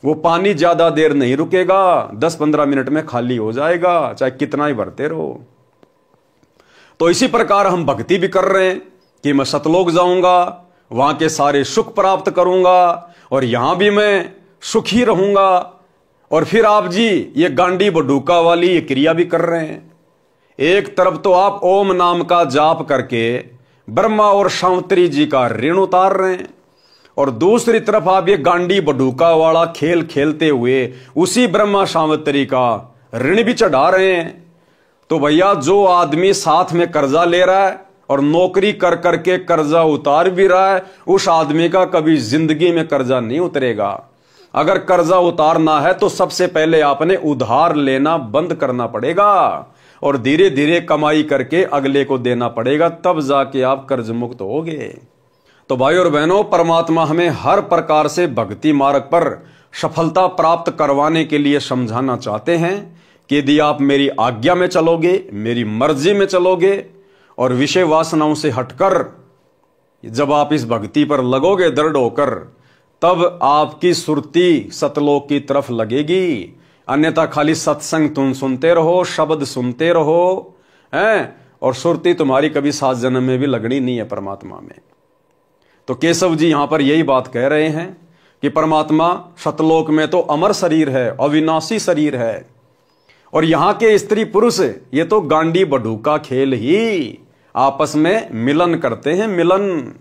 वो पानी ज्यादा देर नहीं रुकेगा, 10-15 मिनट में खाली हो जाएगा, चाहे कितना ही भरते रहो। तो इसी प्रकार हम भक्ति भी कर रहे हैं कि मैं सतलोक जाऊंगा, वहां के सारे सुख प्राप्त करूंगा, और यहां भी मैं सुखी रहूंगा। और फिर आप जी ये गांडी बडूका वाली ये क्रिया भी कर रहे हैं। एक तरफ तो आप ओम नाम का जाप करके ब्रह्मा और शांवत्री जी का ऋण उतार रहे हैं, और दूसरी तरफ आप ये गांडी बडूका वाला खेल खेलते हुए उसी ब्रह्मा शांवत्री का ऋण भी चढ़ा रहे हैं। तो भैया, जो आदमी साथ में कर्जा ले रहा है और नौकरी कर करके कर्जा उतार भी रहा है, उस आदमी का कभी जिंदगी में कर्जा नहीं उतरेगा। अगर कर्जा उतारना है तो सबसे पहले आपने उधार लेना बंद करना पड़ेगा, और धीरे धीरे कमाई करके अगले को देना पड़ेगा, तब जाके आप कर्ज मुक्त होगे। तो भाई और बहनों, परमात्मा हमें हर प्रकार से भक्ति मार्ग पर सफलता प्राप्त करवाने के लिए समझाना चाहते हैं कि यदि आप मेरी आज्ञा में चलोगे, मेरी मर्जी में चलोगे, और विषय वासनाओं से हटकर जब आप इस भक्ति पर लगोगे दृढ़ होकर, तब आपकी सुरती सतलोक की तरफ लगेगी। अन्यथा खाली सत्संग तुम सुनते रहो, शब्द सुनते रहो हैं, और सुरती तुम्हारी कभी 7 जन्म में भी लगनी नहीं है परमात्मा में। तो केशव जी यहां पर यही बात कह रहे हैं कि परमात्मा सतलोक में तो अमर शरीर है, अविनाशी शरीर है, और यहां के स्त्री पुरुष ये तो गांडी बडूका खेल ही आपस में मिलन करते हैं, मिलन।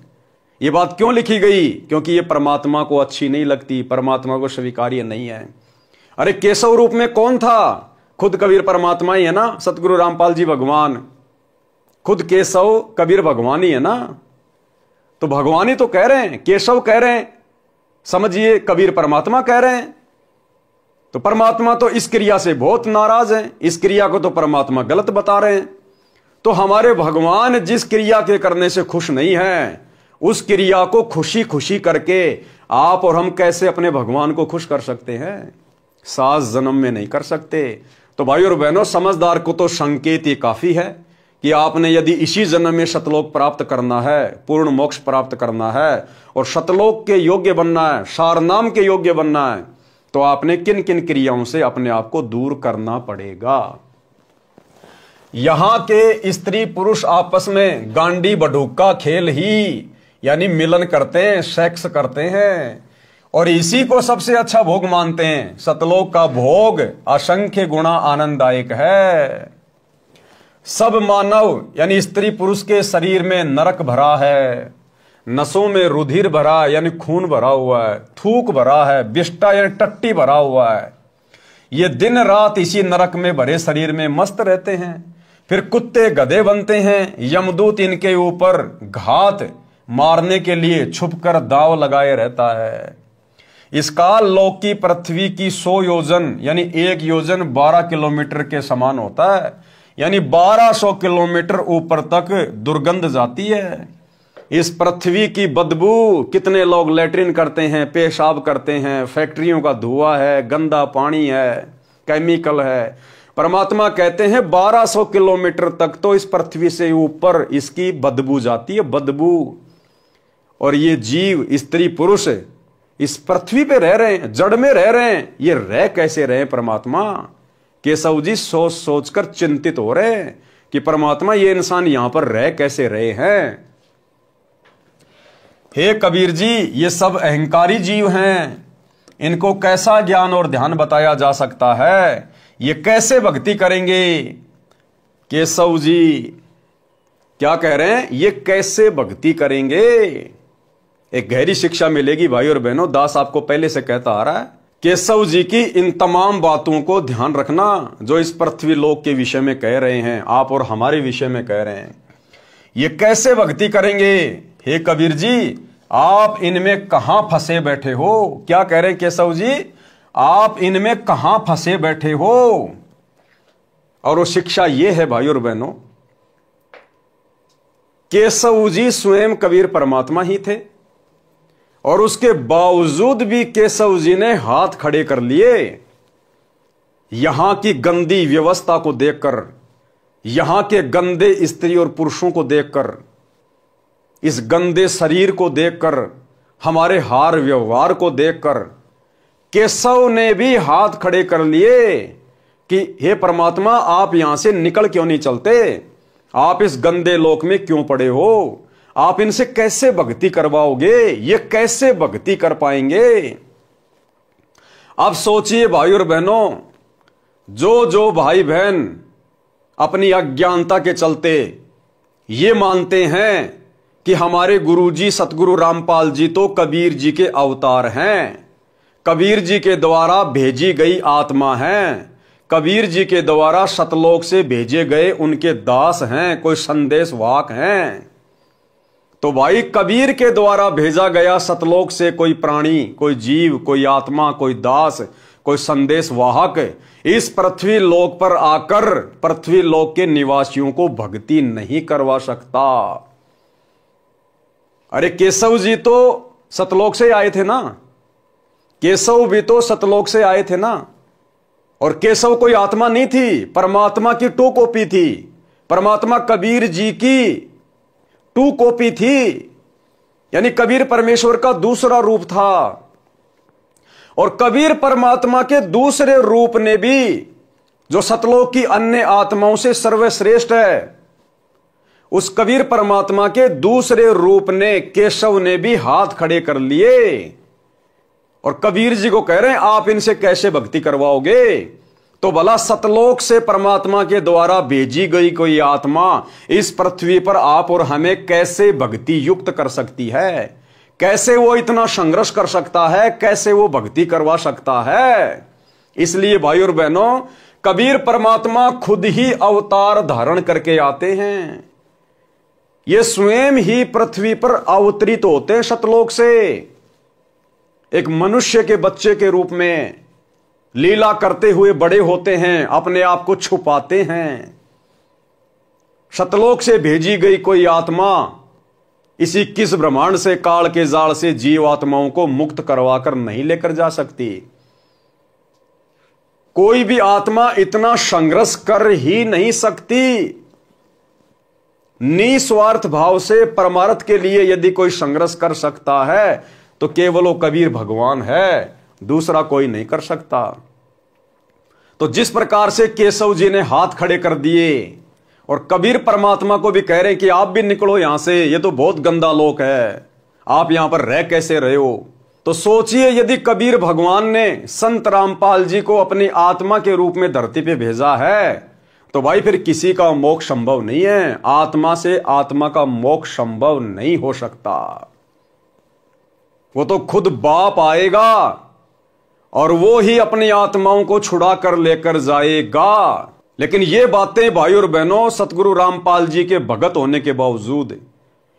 ये बात क्यों लिखी गई? क्योंकि ये परमात्मा को अच्छी नहीं लगती, परमात्मा को स्वीकार्य नहीं है। अरे केशव रूप में कौन था? खुद कबीर परमात्मा ही है ना, सतगुरु रामपाल जी भगवान, खुद केशव कबीर भगवान ही है ना। तो भगवान ही तो कह रहे हैं, केशव कह रहे हैं, समझिए कबीर परमात्मा कह रहे हैं। तो परमात्मा तो इस क्रिया से बहुत नाराज हैं, इस क्रिया को तो परमात्मा गलत बता रहे हैं। तो हमारे भगवान जिस क्रिया के करने से खुश नहीं है, उस क्रिया को खुशी खुशी करके आप और हम कैसे अपने भगवान को खुश कर सकते हैं? 7 जन्म में नहीं कर सकते। तो भाई और बहनों, समझदार को तो संकेत ये काफी है कि आपने यदि इसी जन्म में शतलोक प्राप्त करना है, पूर्ण मोक्ष प्राप्त करना है और शतलोक के योग्य बनना है, सारनाम के योग्य बनना है, तो आपने किन किन क्रियाओं से अपने आप को दूर करना पड़ेगा। यहां के स्त्री पुरुष आपस में गांडी बडूका खेल ही यानी मिलन करते हैं, सेक्स करते हैं और इसी को सबसे अच्छा भोग मानते हैं। सतलोक का भोग असंख्य गुणा आनंददायक है। सब मानव यानी स्त्री पुरुष के शरीर में नरक भरा है, नसों में रुधिर भरा यानी खून भरा हुआ है, थूक भरा है, विष्टा यानी टट्टी भरा हुआ है। ये दिन रात इसी नरक में भरे शरीर में मस्त रहते हैं। फिर कुत्ते गधे बनते हैं, यमदूत इनके ऊपर घात मारने के लिए छुपकर दाव लगाए रहता है। इस काल लोक की पृथ्वी की 100 योजन यानी 1 योजन 12 किलोमीटर के समान होता है, यानी 1200 किलोमीटर ऊपर तक दुर्गंध जाती है। इस पृथ्वी की बदबू, कितने लोग लैट्रिन करते हैं, पेशाब करते हैं, फैक्ट्रियों का धुआं है, गंदा पानी है, केमिकल है। परमात्मा कहते हैं 1200 किलोमीटर तक तो इस पृथ्वी से ऊपर इसकी बदबू जाती है, बदबू। और ये जीव स्त्री पुरुष इस पृथ्वी पे रह रहे हैं, जड़ में रह रहे हैं। ये रह कैसे रहे परमात्मा? केशव जी सोच सोचकर चिंतित हो रहे हैं कि परमात्मा ये इंसान यहां पर रह कैसे रहे हैं। हे कबीर जी, ये सब अहंकारी जीव हैं, इनको कैसा ज्ञान और ध्यान बताया जा सकता है? ये कैसे भक्ति करेंगे? केशव जी क्या कह रहे हैं? ये कैसे भक्ति करेंगे? एक गहरी शिक्षा मिलेगी भाई और बहनों। दास आपको पहले से कहता आ रहा है, केशव जी की इन तमाम बातों को ध्यान रखना जो इस पृथ्वी लोक के विषय में कह रहे हैं, आप और हमारे विषय में कह रहे हैं। ये कैसे भक्ति करेंगे? हे कबीर जी, आप इनमें कहां फंसे बैठे हो? क्या कह रहे हैं केशव जी? आप इनमें कहां फंसे बैठे हो? और वो शिक्षा ये है भाई और बहनों, केशव जी स्वयं कबीर परमात्मा ही थे और उसके बावजूद भी केशव जी ने हाथ खड़े कर लिए। यहां की गंदी व्यवस्था को देखकर, यहां के गंदे स्त्री और पुरुषों को देखकर, इस गंदे शरीर को देखकर, हमारे हार व्यवहार को देखकर केशव ने भी हाथ खड़े कर लिए कि हे परमात्मा, आप यहां से निकल क्यों नहीं चलते? आप इस गंदे लोक में क्यों पड़े हो? आप इनसे कैसे भक्ति करवाओगे? ये कैसे भक्ति कर पाएंगे? अब सोचिए भाई और बहनों, जो भाई बहन अपनी अज्ञानता के चलते ये मानते हैं कि हमारे गुरुजी सतगुरु रामपाल जी तो कबीर जी के अवतार हैं, कबीर जी के द्वारा भेजी गई आत्मा हैं, कबीर जी के द्वारा सतलोक से भेजे गए उनके दास हैं, कोई संदेश वाहक हैं। तो भाई कबीर के द्वारा भेजा गया सतलोक से कोई प्राणी, कोई जीव, कोई आत्मा, कोई दास, कोई संदेश वाहक इस पृथ्वी लोक पर आकर पृथ्वी लोक के निवासियों को भक्ति नहीं करवा सकता। अरे केशव जी तो सतलोक से आए थे ना, केशव भी तो सतलोक से आए थे ना। और केशव कोई आत्मा नहीं थी, परमात्मा की टू कॉपी थी, परमात्मा कबीर जी की टू कॉपी थी, यानी कबीर परमेश्वर का दूसरा रूप था। और कबीर परमात्मा के दूसरे रूप ने भी, जो सतलोक की अन्य आत्माओं से सर्वश्रेष्ठ है, उस कबीर परमात्मा के दूसरे रूप ने, केशव ने भी हाथ खड़े कर लिए और कबीर जी को कह रहे हैं आप इनसे कैसे भक्ति करवाओगे? तो भला सतलोक से परमात्मा के द्वारा भेजी गई कोई आत्मा इस पृथ्वी पर आप और हमें कैसे भक्ति युक्त कर सकती है? कैसे वो इतना संघर्ष कर सकता है? कैसे वो भक्ति करवा सकता है? इसलिए भाई और बहनों, कबीर परमात्मा खुद ही अवतार धारण करके आते हैं। ये स्वयं ही पृथ्वी पर अवतरित होते हैं सतलोक से, एक मनुष्य के बच्चे के रूप में लीला करते हुए बड़े होते हैं, अपने आप को छुपाते हैं। सतलोक से भेजी गई कोई आत्मा इस 21 ब्रह्मांड से, काल के जाल से जीव आत्माओं को मुक्त करवाकर नहीं लेकर जा सकती। कोई भी आत्मा इतना संघर्ष कर ही नहीं सकती। निस्वार्थ भाव से परमार्थ के लिए यदि कोई संघर्ष कर सकता है तो केवल वो कबीर भगवान है, दूसरा कोई नहीं कर सकता। तो जिस प्रकार से केशव जी ने हाथ खड़े कर दिए और कबीर परमात्मा को भी कह रहे हैं कि आप भी निकलो यहां से, ये तो बहुत गंदा लोक है, आप यहां पर रह कैसे रहे हो। तो सोचिए, यदि कबीर भगवान ने संत रामपाल जी को अपनी आत्मा के रूप में धरती पे भेजा है तो भाई फिर किसी का मोक्ष संभव नहीं है। आत्मा से आत्मा का मोक्ष संभव नहीं हो सकता। वो तो खुद बाप आएगा और वो ही अपनी आत्माओं को छुड़ा कर लेकर जाएगा। लेकिन ये बातें भाई और बहनों, सतगुरु रामपाल जी के भगत होने के बावजूद,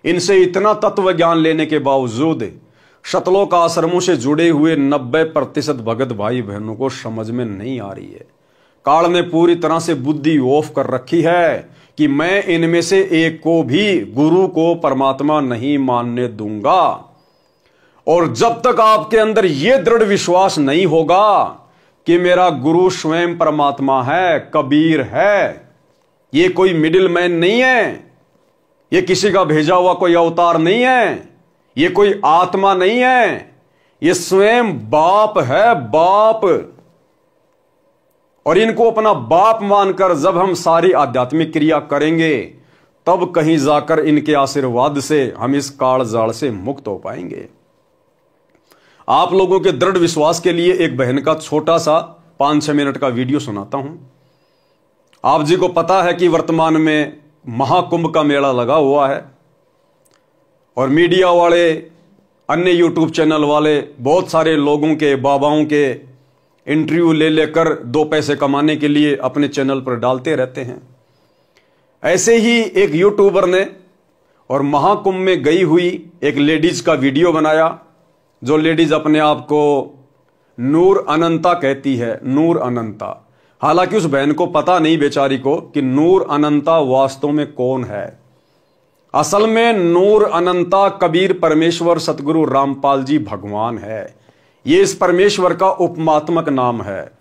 इनसे इतना तत्व ज्ञान लेने के बावजूद, सतलोक आश्रमों से जुड़े हुए 90% भगत भाई बहनों को समझ में नहीं आ रही है। काल ने पूरी तरह से बुद्धि ऑफ कर रखी है कि मैं इनमें से एक को भी गुरु को परमात्मा नहीं मानने दूंगा। और जब तक आपके अंदर यह दृढ़ विश्वास नहीं होगा कि मेरा गुरु स्वयं परमात्मा है, कबीर है, ये कोई मिडिल मैन नहीं है, ये किसी का भेजा हुआ कोई अवतार नहीं है, ये कोई आत्मा नहीं है, ये स्वयं बाप है, बाप। और इनको अपना बाप मानकर जब हम सारी आध्यात्मिक क्रिया करेंगे तब कहीं जाकर इनके आशीर्वाद से हम इस काल जाल से मुक्त हो पाएंगे। आप लोगों के दृढ़ विश्वास के लिए एक बहन का छोटा सा 5-6 मिनट का वीडियो सुनाता हूं। आप जी को पता है कि वर्तमान में महाकुंभ का मेला लगा हुआ है और मीडिया वाले, अन्य यूट्यूब चैनल वाले बहुत सारे लोगों के, बाबाओं के इंटरव्यू ले लेकर 2 पैसे कमाने के लिए अपने चैनल पर डालते रहते हैं। ऐसे ही एक यूट्यूबर ने और महाकुंभ में गई हुई एक लेडीज का वीडियो बनाया, जो लेडीज अपने आप को नूर अनंता कहती है, नूर अनंता। हालांकि उस बहन को पता नहीं बेचारी को कि नूर अनंता वास्तव में कौन है। असल में नूर अनंता कबीर परमेश्वर सतगुरु रामपाल जी भगवान है। ये इस परमेश्वर का उपमात्मक नाम है।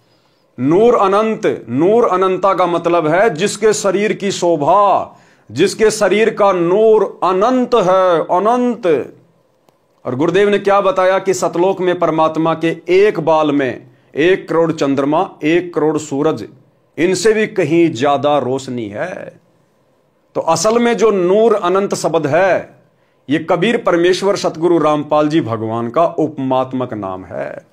नूर अनंत, नूर अनंता का मतलब है जिसके शरीर की शोभा, जिसके शरीर का नूर अनंत है, अनंत। और गुरुदेव ने क्या बताया कि सतलोक में परमात्मा के एक बाल में 1 करोड़ चंद्रमा, 1 करोड़ सूरज, इनसे भी कहीं ज्यादा रोशनी है। तो असल में जो नूर अनंत शब्द है, ये कबीर परमेश्वर सतगुरु रामपाल जी भगवान का उपमात्मक नाम है।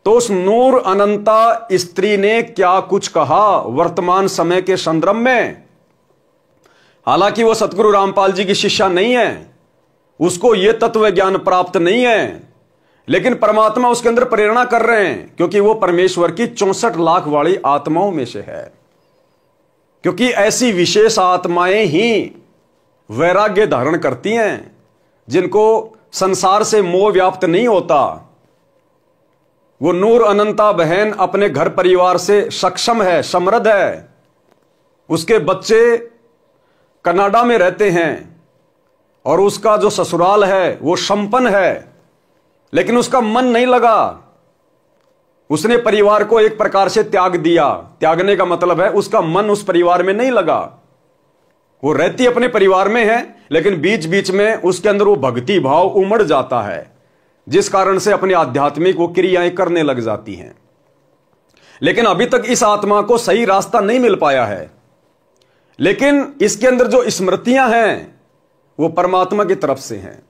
तो उस नूर अनंता स्त्री ने क्या कुछ कहा वर्तमान समय के संदर्भ में। हालांकि वो सतगुरु रामपाल जी की शिष्या नहीं है, उसको यह तत्व ज्ञान प्राप्त नहीं है, लेकिन परमात्मा उसके अंदर प्रेरणा कर रहे हैं क्योंकि वो परमेश्वर की 64 लाख वाली आत्माओं में से है। क्योंकि ऐसी विशेष आत्माएं ही वैराग्य धारण करती हैं, जिनको संसार से मोह व्याप्त नहीं होता। वो नूर अनंता बहन अपने घर परिवार से सक्षम है, समृद्ध है। उसके बच्चे कनाडा में रहते हैं और उसका जो ससुराल है वो संपन्न है, लेकिन उसका मन नहीं लगा। उसने परिवार को एक प्रकार से त्याग दिया। त्यागने का मतलब है उसका मन उस परिवार में नहीं लगा। वो रहती अपने परिवार में है, लेकिन बीच बीच में उसके अंदर वो भक्ति भाव उमड़ जाता है, जिस कारण से अपनी आध्यात्मिक वो क्रियाएं करने लग जाती हैं। लेकिन अभी तक इस आत्मा को सही रास्ता नहीं मिल पाया है। लेकिन इसके अंदर जो स्मृतियां हैं वो परमात्मा की तरफ से हैं।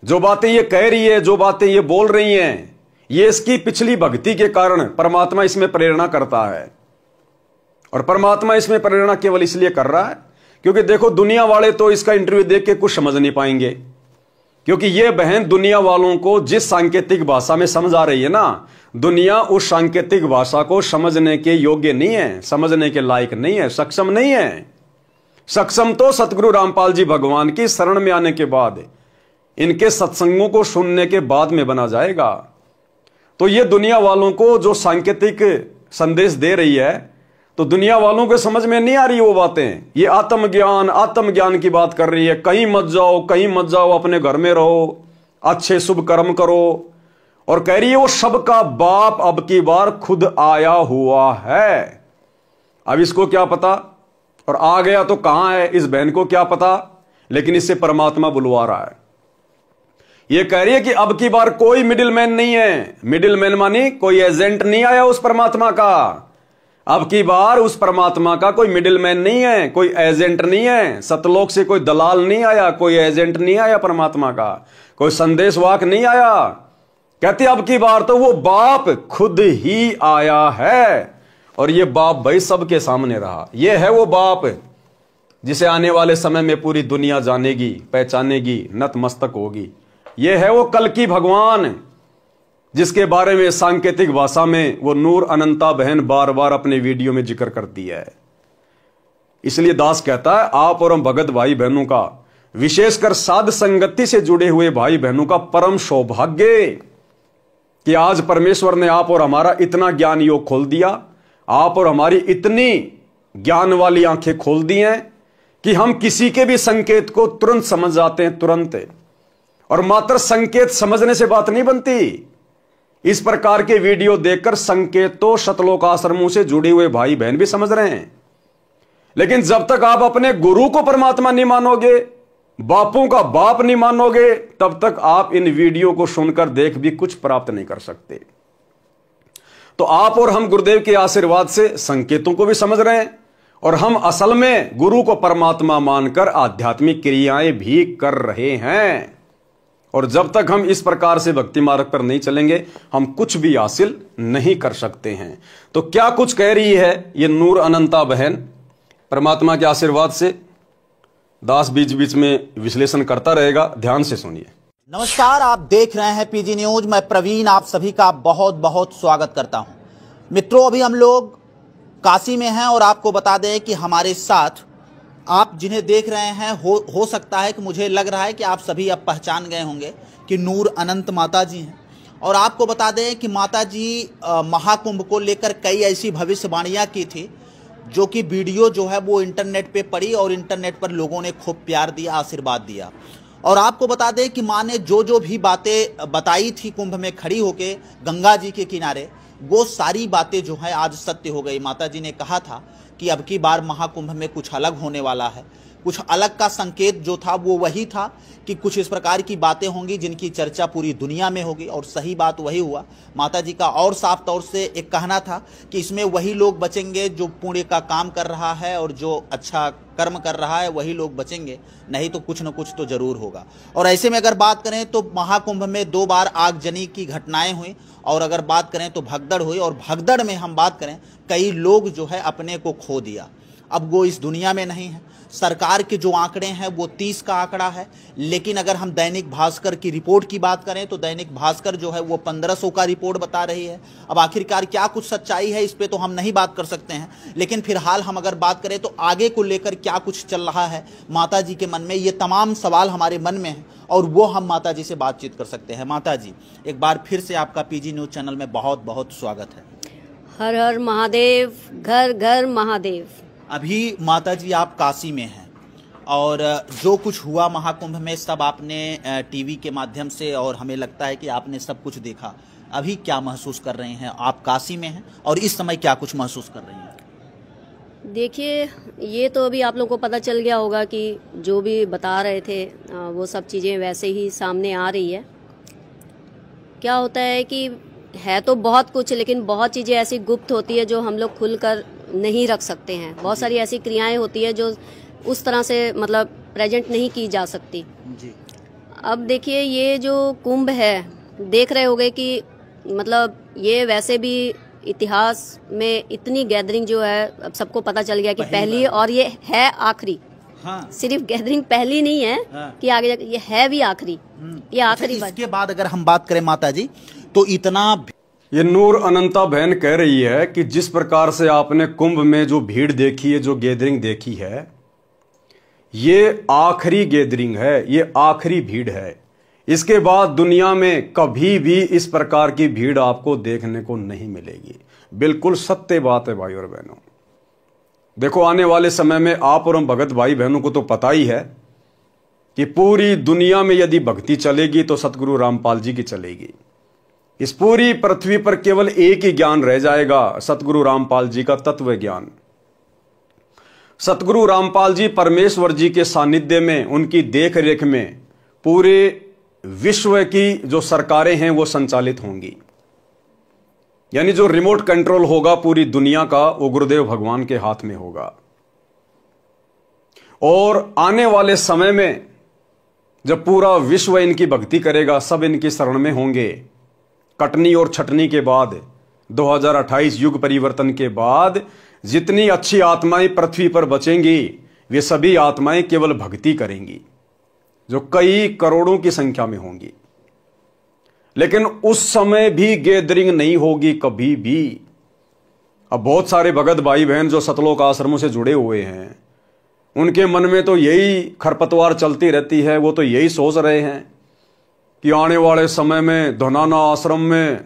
जो बातें ये कह रही है, जो बातें ये बोल रही हैं, ये इसकी पिछली भक्ति के कारण परमात्मा इसमें प्रेरणा करता है। और परमात्मा इसमें प्रेरणा केवल इसलिए कर रहा है क्योंकि देखो, दुनिया वाले तो इसका इंटरव्यू देख के कुछ समझ नहीं पाएंगे, क्योंकि ये बहन दुनिया वालों को जिस सांकेतिक भाषा में समझ आ रही है ना, दुनिया उस सांकेतिक भाषा को समझने के योग्य नहीं है, समझने के लायक नहीं है, सक्षम नहीं है। सक्षम तो सतगुरु रामपाल जी भगवान की शरण में आने के बाद, इनके सत्संगों को सुनने के बाद में बना जाएगा। तो ये दुनिया वालों को जो सांकेतिक संदेश दे रही है, तो दुनिया वालों को समझ में नहीं आ रही वो बातें। ये आत्मज्ञान की बात कर रही है। कहीं मत जाओ, कहीं मत जाओ, अपने घर में रहो, अच्छे शुभ कर्म करो। और कह रही है वो सबका बाप अब की बार खुद आया हुआ है। अब इसको क्या पता, और आ गया तो कहां है, इस बहन को क्या पता, लेकिन इससे परमात्मा बुलवा रहा है। ये कह रही है कि अब की बार कोई मिडिलमैन नहीं है। मिडिलमैन मानी कोई एजेंट नहीं आया उस परमात्मा का। अब की बार उस परमात्मा का कोई मिडिलमैन नहीं है, कोई एजेंट नहीं है। सतलोक से कोई दलाल नहीं आया, कोई एजेंट नहीं आया परमात्मा का, कोई संदेशवाहक नहीं आया। कहते अब की बार तो वो बाप खुद ही आया है। और ये बाप भाई सबके सामने रहा। ये है वो बाप जिसे आने वाले समय में पूरी दुनिया जानेगी, पहचानेगी, नतमस्तक होगी। ये है वो कल की भगवान, जिसके बारे में सांकेतिक भाषा में वो नूर अनंता बहन बार बार अपने वीडियो में जिक्र करती है। इसलिए दास कहता है, आप और हम भगत भाई बहनों का, विशेषकर साध संगति से जुड़े हुए भाई बहनों का परम सौभाग्य कि आज परमेश्वर ने आप और हमारा इतना ज्ञान योग खोल दिया, आप और हमारी इतनी ज्ञान वाली आंखें खोल दी हैं कि हम किसी के भी संकेत को तुरंत समझ जाते हैं, तुरंत। और मात्र संकेत समझने से बात नहीं बनती। इस प्रकार के वीडियो देखकर संकेत तो सतलोक आश्रमों से जुड़े हुए भाई बहन भी समझ रहे हैं, लेकिन जब तक आप अपने गुरु को परमात्मा नहीं मानोगे, बापों का बाप नहीं मानोगे, तब तक आप इन वीडियो को सुनकर देख भी कुछ प्राप्त नहीं कर सकते। तो आप और हम गुरुदेव के आशीर्वाद से संकेतों को भी समझ रहे हैं, और हम असल में गुरु को परमात्मा मानकर आध्यात्मिक क्रियाएं भी कर रहे हैं। और जब तक हम इस प्रकार से भक्ति मार्ग पर नहीं चलेंगे, हम कुछ भी हासिल नहीं कर सकते हैं। तो क्या कुछ कह रही है ये नूर अनंता बहन, परमात्मा के आशीर्वाद से। दास बीच बीच में विश्लेषण करता रहेगा, ध्यान से सुनिए। नमस्कार, आप देख रहे हैं पीजी न्यूज। मैं प्रवीण आप सभी का बहुत बहुत स्वागत करता हूं। मित्रों, अभी हम लोग काशी में हैं और आपको बता दें कि हमारे साथ आप जिन्हें देख रहे हैं, हो सकता है कि मुझे लग रहा है कि आप सभी अब पहचान गए होंगे कि नूर अनंत माता जी हैं। और आपको बता दें कि माता जी महाकुंभ को लेकर कई ऐसी भविष्यवाणियां की थी, जो कि वीडियो जो है वो इंटरनेट पे पड़ी और इंटरनेट पर लोगों ने खूब प्यार दिया, आशीर्वाद दिया। और आपको बता दें कि माँ ने जो भी बातें बताई थी कुंभ में खड़ी होके गंगा जी के किनारे, वो सारी बातें जो है आज सत्य हो गई। माता जी ने कहा था कि अब की बार महाकुंभ में कुछ अलग होने वाला है। कुछ अलग का संकेत जो था वो वही था कि कुछ इस प्रकार की बातें होंगी जिनकी चर्चा पूरी दुनिया में होगी, और सही बात वही हुआ। माता जी का और साफ तौर से एक कहना था कि इसमें वही लोग बचेंगे जो पुण्य का काम कर रहा है और जो अच्छा कर्म कर रहा है, वही लोग बचेंगे, नहीं तो कुछ न कुछ तो जरूर होगा। और ऐसे में अगर बात करें तो महाकुंभ में 2 बार आगजनी की घटनाएं हुई, और अगर बात करें तो भगदड़ हुई, और भगदड़ में हम बात करें कई लोग जो है अपने को खो दिया। अब वो इस दुनिया में नहीं है। सरकार के जो आंकड़े हैं वो 30 का आंकड़ा है, लेकिन अगर हम दैनिक भास्कर की रिपोर्ट की बात करें तो दैनिक भास्कर जो है वो 1500 का रिपोर्ट बता रही है। अब आखिरकार क्या कुछ सच्चाई है इस पे तो हम नहीं बात कर सकते हैं, लेकिन फिलहाल हम अगर बात करें तो आगे को लेकर क्या कुछ चल रहा है माता जी के मन में, ये तमाम सवाल हमारे मन में हैं और वो हम माता जी से बातचीत कर सकते हैं। माता जी, एक बार फिर से आपका पीजी न्यूज चैनल में बहुत बहुत स्वागत है। हर हर महादेव, घर घर महादेव। अभी माता जी आप काशी में हैं और जो कुछ हुआ महाकुंभ में सब आपने टीवी के माध्यम से, और हमें लगता है कि आपने सब कुछ देखा। अभी क्या महसूस कर रहे हैं? आप काशी में हैं और इस समय क्या कुछ महसूस कर रही हैं? देखिए, ये तो अभी आप लोगों को पता चल गया होगा कि जो भी बता रहे थे वो सब चीज़ें वैसे ही सामने आ रही है। क्या होता है कि है तो बहुत कुछ, लेकिन बहुत चीज़ें ऐसी गुप्त होती है जो हम लोग खुलकर नहीं रख सकते हैं। बहुत सारी ऐसी क्रियाएं होती है जो उस तरह से मतलब प्रेजेंट नहीं की जा सकती जी। अब देखिए, ये जो कुंभ है, देख रहे होंगे कि मतलब ये वैसे भी इतिहास में इतनी गैदरिंग जो है अब सबको पता चल गया कि पहली और ये है आखिरी। हाँ। सिर्फ गैदरिंग पहली नहीं है। हाँ। कि आगे ये है भी आखिरी, ये आखिरी। अच्छा, इसके बाद अगर हम बात करें माता जी तो इतना ये नूर अनंता बहन कह रही है कि जिस प्रकार से आपने कुंभ में जो भीड़ देखी है, जो गैदरिंग देखी है, ये आखिरी गैदरिंग है, ये आखिरी भीड़ है। इसके बाद दुनिया में कभी भी इस प्रकार की भीड़ आपको देखने को नहीं मिलेगी। बिल्कुल सत्य बात है भाई और बहनों। देखो आने वाले समय में आप और हम भगत भाई बहनों को तो पता ही है कि पूरी दुनिया में यदि भक्ति चलेगी तो सतगुरु रामपाल जी की चलेगी। इस पूरी पृथ्वी पर केवल एक ही ज्ञान रह जाएगा, सतगुरु रामपाल जी का तत्व ज्ञान। सतगुरु रामपाल जी परमेश्वर जी के सानिध्य में, उनकी देख रेख में पूरे विश्व की जो सरकारें हैं वो संचालित होंगी। यानी जो रिमोट कंट्रोल होगा पूरी दुनिया का, वो गुरुदेव भगवान के हाथ में होगा। और आने वाले समय में जब पूरा विश्व इनकी भक्ति करेगा, सब इनकी शरण में होंगे। कटनी और छटनी के बाद 2028 युग परिवर्तन के बाद जितनी अच्छी आत्माएं पृथ्वी पर बचेंगी, वे सभी आत्माएं केवल भक्ति करेंगी, जो कई करोड़ों की संख्या में होंगी। लेकिन उस समय भी गैदरिंग नहीं होगी कभी भी। अब बहुत सारे भगत भाई बहन जो सतलोक आश्रमों से जुड़े हुए हैं, उनके मन में तो यही खरपतवार चलती रहती है। वो तो यही सोच रहे हैं कि आने वाले समय में धनाना आश्रम में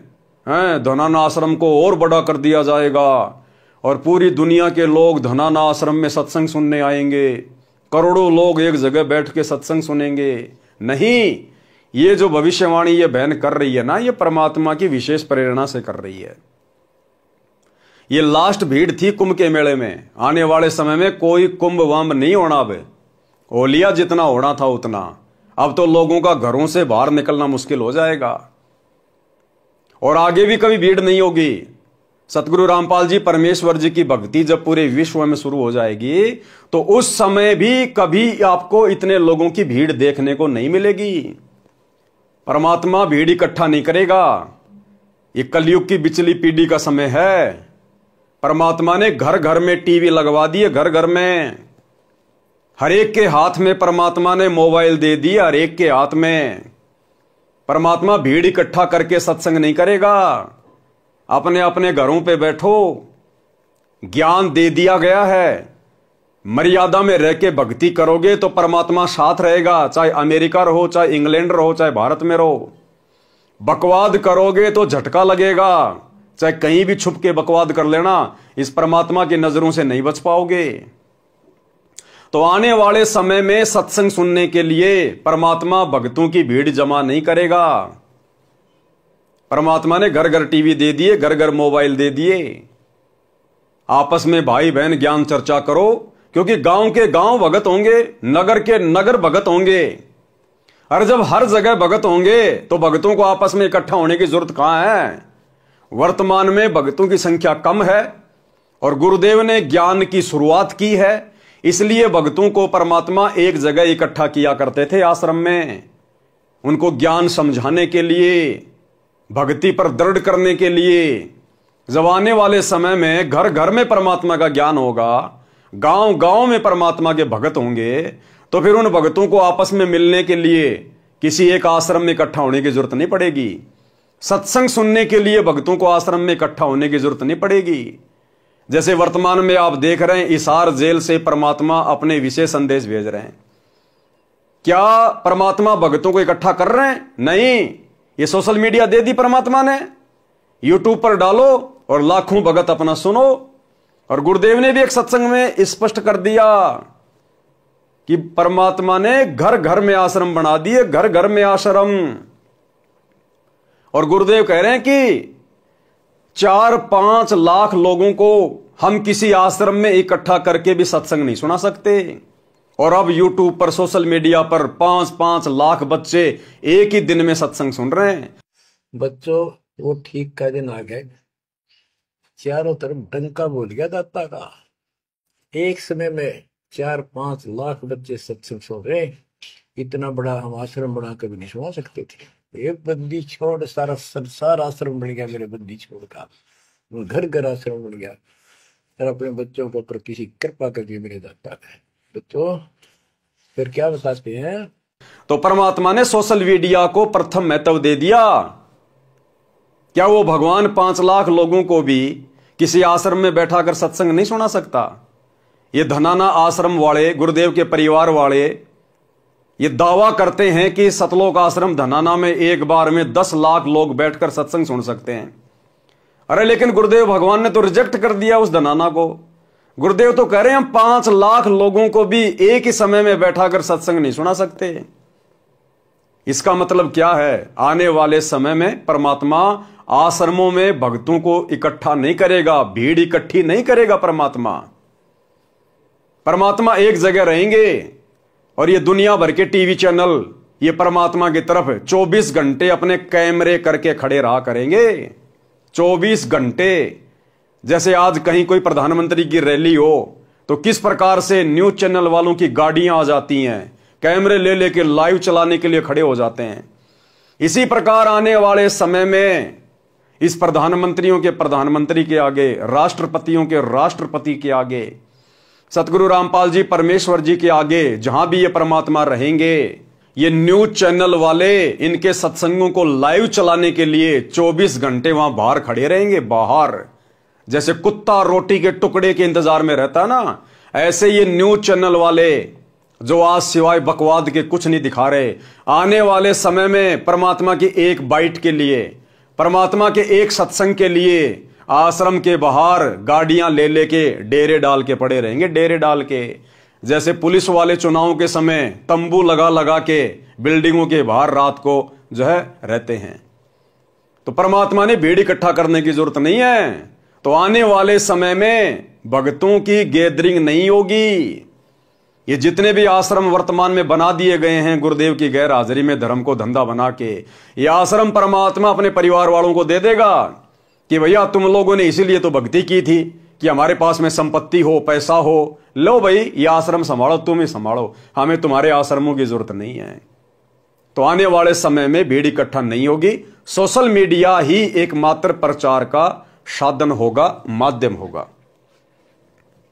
धनाना आश्रम को और बड़ा कर दिया जाएगा और पूरी दुनिया के लोग धनाना आश्रम में सत्संग सुनने आएंगे, करोड़ों लोग एक जगह बैठ के सत्संग सुनेंगे। नहीं, ये जो भविष्यवाणी ये बहन कर रही है ना, ये परमात्मा की विशेष प्रेरणा से कर रही है। ये लास्ट भीड़ थी कुंभ के मेले में। आने वाले समय में कोई कुंभ वाम्भ नहीं होना। अब ओलिया जितना होना था उतना। अब तो लोगों का घरों से बाहर निकलना मुश्किल हो जाएगा और आगे भी कभी भीड़ नहीं होगी। सतगुरु रामपाल जी परमेश्वर जी की भक्ति जब पूरे विश्व में शुरू हो जाएगी तो उस समय भी कभी आपको इतने लोगों की भीड़ देखने को नहीं मिलेगी। परमात्मा भीड़ इकट्ठा नहीं करेगा। ये कलयुग की बिचली पीढ़ी का समय है। परमात्मा ने घर घर में टीवी लगवा दिए, घर घर में हर एक के हाथ में परमात्मा ने मोबाइल दे दिया, हर एक के हाथ में। परमात्मा भीड़ इकट्ठा करके सत्संग नहीं करेगा। अपने अपने घरों पे बैठो, ज्ञान दे दिया गया है। मर्यादा में रह के भक्ति करोगे तो परमात्मा साथ रहेगा, चाहे अमेरिका रहो, चाहे इंग्लैंड रहो, चाहे भारत में रहो। बकवाद करोगे तो झटका लगेगा, चाहे कहीं भी छुप के बकवाद कर लेना, इस परमात्मा की नजरों से नहीं बच पाओगे। तो आने वाले समय में सत्संग सुनने के लिए परमात्मा भक्तों की भीड़ जमा नहीं करेगा। परमात्मा ने घर घर टीवी दे दिए, घर घर मोबाइल दे दिए। आपस में भाई बहन ज्ञान चर्चा करो, क्योंकि गांव के गांव भगत होंगे, नगर के नगर भगत होंगे। और जब हर जगह भगत होंगे तो भगतों को आपस में इकट्ठा होने की जरूरत कहां है। वर्तमान में भगतों की संख्या कम है और गुरुदेव ने ज्ञान की शुरुआत की है, इसलिए भक्तों को परमात्मा एक जगह इकट्ठा किया करते थे आश्रम में, उनको ज्ञान समझाने के लिए, भक्ति पर दृढ़ करने के लिए। जब आने वाले समय में घर घर में परमात्मा का ज्ञान होगा, गांव गांव में परमात्मा के भगत होंगे, तो फिर उन भगतों को आपस में मिलने के लिए किसी एक आश्रम में इकट्ठा होने की जरूरत नहीं पड़ेगी। सत्संग सुनने के लिए भक्तों को आश्रम में इकट्ठा होने की जरूरत नहीं पड़ेगी। जैसे वर्तमान में आप देख रहे हैं, हिसार जेल से परमात्मा अपने विशेष संदेश भेज रहे हैं। क्या परमात्मा भक्तों को इकट्ठा कर रहे हैं? नहीं, ये सोशल मीडिया दे दी परमात्मा ने। यूट्यूब पर डालो और लाखों भगत अपना सुनो। और गुरुदेव ने भी एक सत्संग में स्पष्ट कर दिया कि परमात्मा ने घर घर में आश्रम बना दिए, घर घर में आश्रम। और गुरुदेव कह रहे हैं कि 4-5 लाख लोगों को हम किसी आश्रम में इकट्ठा करके भी सत्संग नहीं सुना सकते। और अब यूट्यूब पर, सोशल मीडिया पर 5-5 लाख बच्चे एक ही दिन में सत्संग सुन रहे हैं। बच्चों, वो ठीक का दिन आ गए। चारों तरफ डंका बोल गया दाता का। एक समय में 4-5 लाख बच्चे सत्संग सुन रहे। इतना बड़ा हम आश्रम बना कभी नहीं सुना सकते थे। ये बंदी छोड़ सारा संसार आश्रम बन गया मेरे बंदी छोड़ का, घर घर आश्रम बन गया। और अपने बच्चों के ऊपर किसी कृपा करके मेरे दाता है। बच्चों फिर क्या बताते हैं, तो परमात्मा ने सोशल मीडिया को प्रथम महत्व दे दिया। क्या वो भगवान 5 लाख लोगों को भी किसी आश्रम में बैठा कर सत्संग नहीं सुना सकता? ये धनाना आश्रम वाले, गुरुदेव के परिवार वाले ये दावा करते हैं कि सतलोक आश्रम धनाना में एक बार में 10 लाख लोग बैठकर सत्संग सुन सकते हैं। अरे लेकिन गुरुदेव भगवान ने तो रिजेक्ट कर दिया उस धनाना को। गुरुदेव तो कह रहे हैं हम 5 लाख लोगों को भी एक ही समय में बैठाकर सत्संग नहीं सुना सकते। इसका मतलब क्या है? आने वाले समय में परमात्मा आश्रमों में भक्तों को इकट्ठा नहीं करेगा, भीड़ इकट्ठी नहीं करेगा। परमात्मा एक जगह रहेंगे और ये दुनिया भर के टीवी चैनल ये परमात्मा की तरफ 24 घंटे अपने कैमरे करके खड़े रहा करेंगे। 24 घंटे। जैसे आज कहीं कोई प्रधानमंत्री की रैली हो तो किस प्रकार से न्यूज चैनल वालों की गाड़ियां आ जाती हैं, कैमरे ले लेके लाइव चलाने के लिए खड़े हो जाते हैं। इसी प्रकार आने वाले समय में इस प्रधानमंत्रियों के प्रधानमंत्री के आगे, राष्ट्रपतियों के राष्ट्रपति के आगे, सतगुरु रामपाल जी परमेश्वर जी के आगे, जहां भी ये परमात्मा रहेंगे, ये न्यूज चैनल वाले इनके सत्संगों को लाइव चलाने के लिए 24 घंटे वहां बाहर खड़े रहेंगे। बाहर जैसे कुत्ता रोटी के टुकड़े के इंतजार में रहता ना, ऐसे ये न्यूज चैनल वाले जो आज सिवाय बकवाद के कुछ नहीं दिखा रहे, आने वाले समय में परमात्मा की एक बाइट के लिए, परमात्मा के एक सत्संग के लिए आश्रम के बाहर गाड़ियां ले लेके डेरे डाल के पड़े रहेंगे। डेरे डाल के, जैसे पुलिस वाले चुनाव के समय तंबू लगा लगा के बिल्डिंगों के बाहर रात को जो है रहते हैं। तो परमात्मा ने भीड़ इकट्ठा करने की जरूरत नहीं है। तो आने वाले समय में भक्तों की गैदरिंग नहीं होगी। ये जितने भी आश्रम वर्तमान में बना दिए गए हैं गुरुदेव की गैर हाजिरी में धर्म को धंधा बना के, ये आश्रम परमात्मा अपने परिवार वालों को दे देगा कि भैया तुम लोगों ने इसीलिए तो भक्ति की थी कि हमारे पास में संपत्ति हो, पैसा हो, लो भाई ये आश्रम संभालो, तुम ही संभालो, हमें तुम्हारे आश्रमों की जरूरत नहीं है। तो आने वाले समय में भीड़ इकट्ठा नहीं होगी। सोशल मीडिया ही एकमात्र प्रचार का साधन होगा, माध्यम होगा।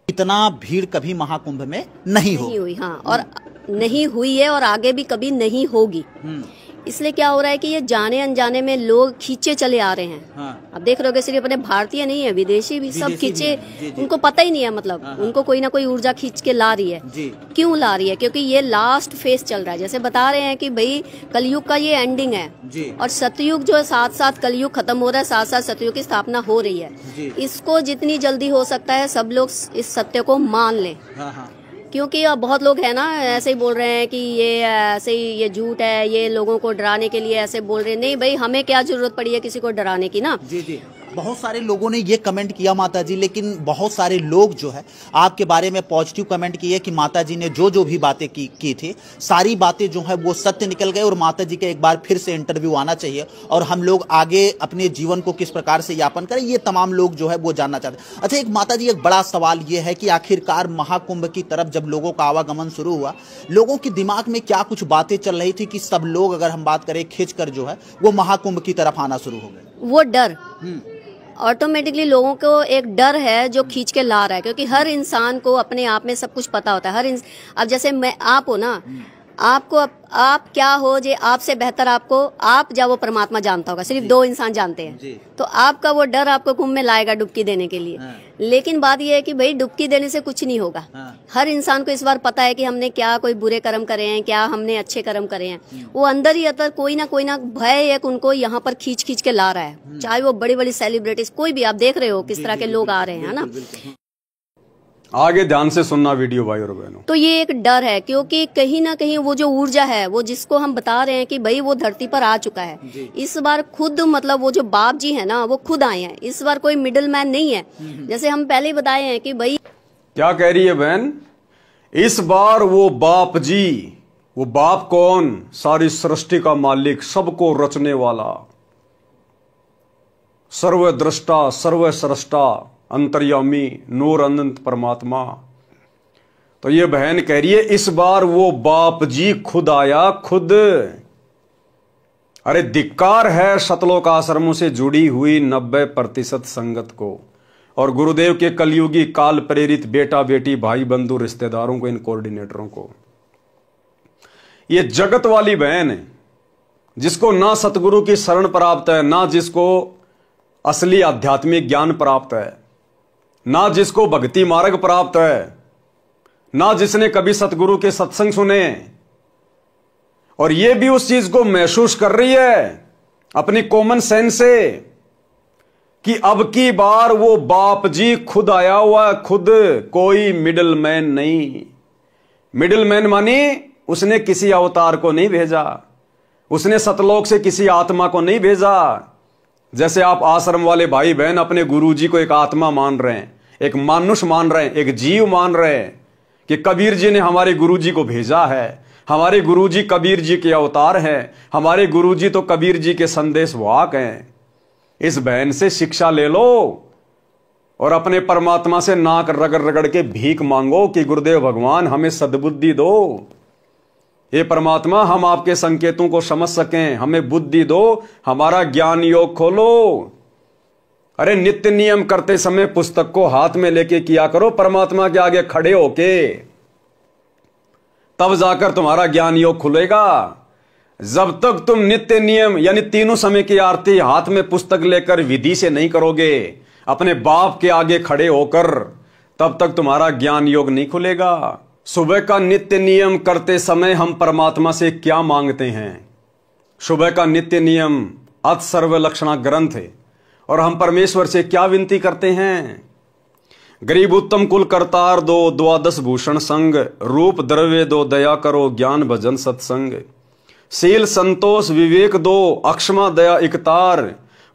इतना भीड़ कभी महाकुंभ में नहीं हुई। हाँ, और नहीं हुई है और आगे भी कभी नहीं होगी। इसलिए क्या हो रहा है कि ये जाने अनजाने में लोग खींचे चले आ रहे हैं। हाँ। अब देख रहे हो सिर्फ अपने भारतीय नहीं है, विदेशी भी सब खींचे। उनको पता ही नहीं है, मतलब हाँ। उनको कोई ना कोई ऊर्जा खींच के ला रही है। क्यों ला रही है? क्योंकि ये लास्ट फेज चल रहा है। जैसे बता रहे हैं कि भाई कलयुग का ये एंडिंग है और सतयुग जो है, साथ साथ कलयुग खत्म हो रहा है, साथ साथ सतयुग की स्थापना हो रही है। इसको जितनी जल्दी हो सकता है सब लोग इस सत्य को मान लें। क्योंकि अब बहुत लोग है ना ऐसे ही बोल रहे हैं कि ये ऐसे ही ये झूठ है, ये लोगों को डराने के लिए ऐसे बोल रहे हैं। नहीं भाई, हमें क्या जरूरत पड़ी है किसी को डराने की ना। जी। बहुत सारे लोगों ने ये कमेंट किया माता जी, लेकिन बहुत सारे लोग जो है आपके बारे में पॉजिटिव कमेंट किए कि माता जी ने जो भी बातें की थी सारी बातें जो है वो सत्य निकल गए और माता जी का एक बार फिर से इंटरव्यू आना चाहिए और हम लोग आगे अपने जीवन को किस प्रकार से यापन करें, ये तमाम लोग जो है वो जानना चाहते हैं। अच्छा, एक माता जी एक बड़ा सवाल ये है कि आखिरकार महाकुंभ की तरफ जब लोगों का आवागमन शुरू हुआ, लोगों के दिमाग में क्या कुछ बातें चल रही थी कि सब लोग, अगर हम बात करें खींच कर जो है वो महाकुंभ की तरफ आना शुरू हो गए? वो डर ऑटोमेटिकली लोगों को एक डर है जो खींच के ला रहा है। क्योंकि हर इंसान को अपने आप में सब कुछ पता होता है। अब जैसे मैं, आप हो ना, आपको आप क्या हो जे आपसे बेहतर आप वो परमात्मा जानता होगा। सिर्फ 2 इंसान जानते हैं। तो आपका वो डर आपको कुंभ में लाएगा डुबकी देने के लिए। लेकिन बात ये है कि भाई डुबकी देने से कुछ नहीं होगा। हर इंसान को इस बार पता है कि हमने क्या कोई बुरे कर्म करे हैं, क्या हमने अच्छे कर्म करे हैं। वो अंदर ही अंदर कोई ना भय एक उनको यहाँ पर खींच के ला रहा है। चाहे वो बड़ी बड़ी सेलिब्रिटीज, कोई भी, आप देख रहे हो किस तरह के लोग आ रहे हैं ना। आगे ध्यान से सुनना वीडियो भाई और बहनों। तो ये एक डर है क्योंकि कहीं ना कहीं वो जो ऊर्जा है, वो जिसको हम बता रहे हैं कि भाई वो धरती पर आ चुका है। इस बार खुद, मतलब वो जो बाप जी है ना, वो खुद आए हैं। इस बार कोई मिडिल मैन नहीं है। जैसे हम पहले ही बताए हैं कि भाई, क्या कह रही है बहन? इस बार वो बाप जी, वो बाप कौन? सारी सृष्टि का मालिक, सबको रचने वाला, सर्वद्रष्टा, सर्वसृष्टा, अंतर्यामी, नूर अनंत परमात्मा। तो ये बहन कह रही है इस बार वो बाप जी खुद आया, खुद। अरे धिक्कार है शतलोक आश्रमों से जुड़ी हुई 90% संगत को और गुरुदेव के कलयुगी काल प्रेरित बेटा बेटी भाई बंधु रिश्तेदारों को, इन कोऑर्डिनेटरों को। ये जगत वाली बहन है जिसको ना सतगुरु की शरण प्राप्त है, ना जिसको असली आध्यात्मिक ज्ञान प्राप्त है, ना जिसको भक्ति मार्ग प्राप्त है, ना जिसने कभी सतगुरु के सत्संग सुने, और ये भी उस चीज को महसूस कर रही है अपनी कॉमन सेंस से कि अब की बार वो बाप जी खुद आया हुआ, खुद कोई मिडिल मैन नहीं। मिडिल मैन मानी उसने किसी अवतार को नहीं भेजा, उसने सतलोक से किसी आत्मा को नहीं भेजा। जैसे आप आश्रम वाले भाई बहन अपने गुरुजी को एक आत्मा मान रहे हैं, एक मानुष मान रहे हैं, एक जीव मान रहे हैं कि कबीर जी ने हमारे गुरुजी को भेजा है, हमारे गुरुजी कबीर जी के अवतार हैं, हमारे गुरुजी तो कबीर जी के संदेश वाहक हैं। इस बहन से शिक्षा ले लो और अपने परमात्मा से नाक रगड़ रगड़ के भीख मांगो कि गुरुदेव भगवान हमें सद्बुद्धि दो, हे परमात्मा हम आपके संकेतों को समझ सकें, हमें बुद्धि दो, हमारा ज्ञान योग खोलो। अरे नित्य नियम करते समय पुस्तक को हाथ में लेके किया करो, परमात्मा के आगे खड़े होके, तब जाकर तुम्हारा ज्ञान योग खुलेगा। जब तक तुम नित्य नियम यानी तीनों समय की आरती हाथ में पुस्तक लेकर विधि से नहीं करोगे, अपने बाप के आगे खड़े होकर, तब तक तुम्हारा ज्ञान योग नहीं खुलेगा। सुबह का नित्य नियम करते समय हम परमात्मा से क्या मांगते हैं? सुबह का नित्य नियम अत सर्व लक्षणा ग्रंथ है और हम परमेश्वर से क्या विनती करते हैं? गरीब उत्तम कुल करतार दो, द्वादश भूषण संग, रूप द्रव्य दो, दया करो, ज्ञान भजन सत्संग, शील संतोष विवेक दो, अक्षमा दया इकतार,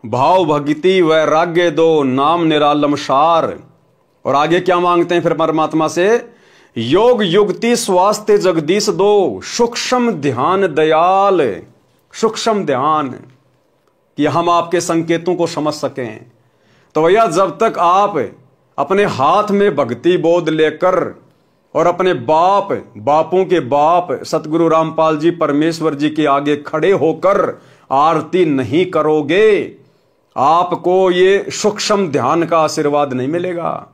भाव भक्ति वैराग्य दो, नाम निरालम सार। और आगे क्या मांगते हैं फिर परमात्मा से? योग युक्ति स्वास्थ्य जगदीश दो, सूक्ष्म ध्यान दयाल, सूक्ष्म ध्यान, कि हम आपके संकेतों को समझ सकें। तो भैया जब तक आप अपने हाथ में भक्ति बोध लेकर और अपने बापों के बाप सतगुरु रामपाल जी परमेश्वर जी के आगे खड़े होकर आरती नहीं करोगे, आपको ये सूक्ष्म ध्यान का आशीर्वाद नहीं मिलेगा,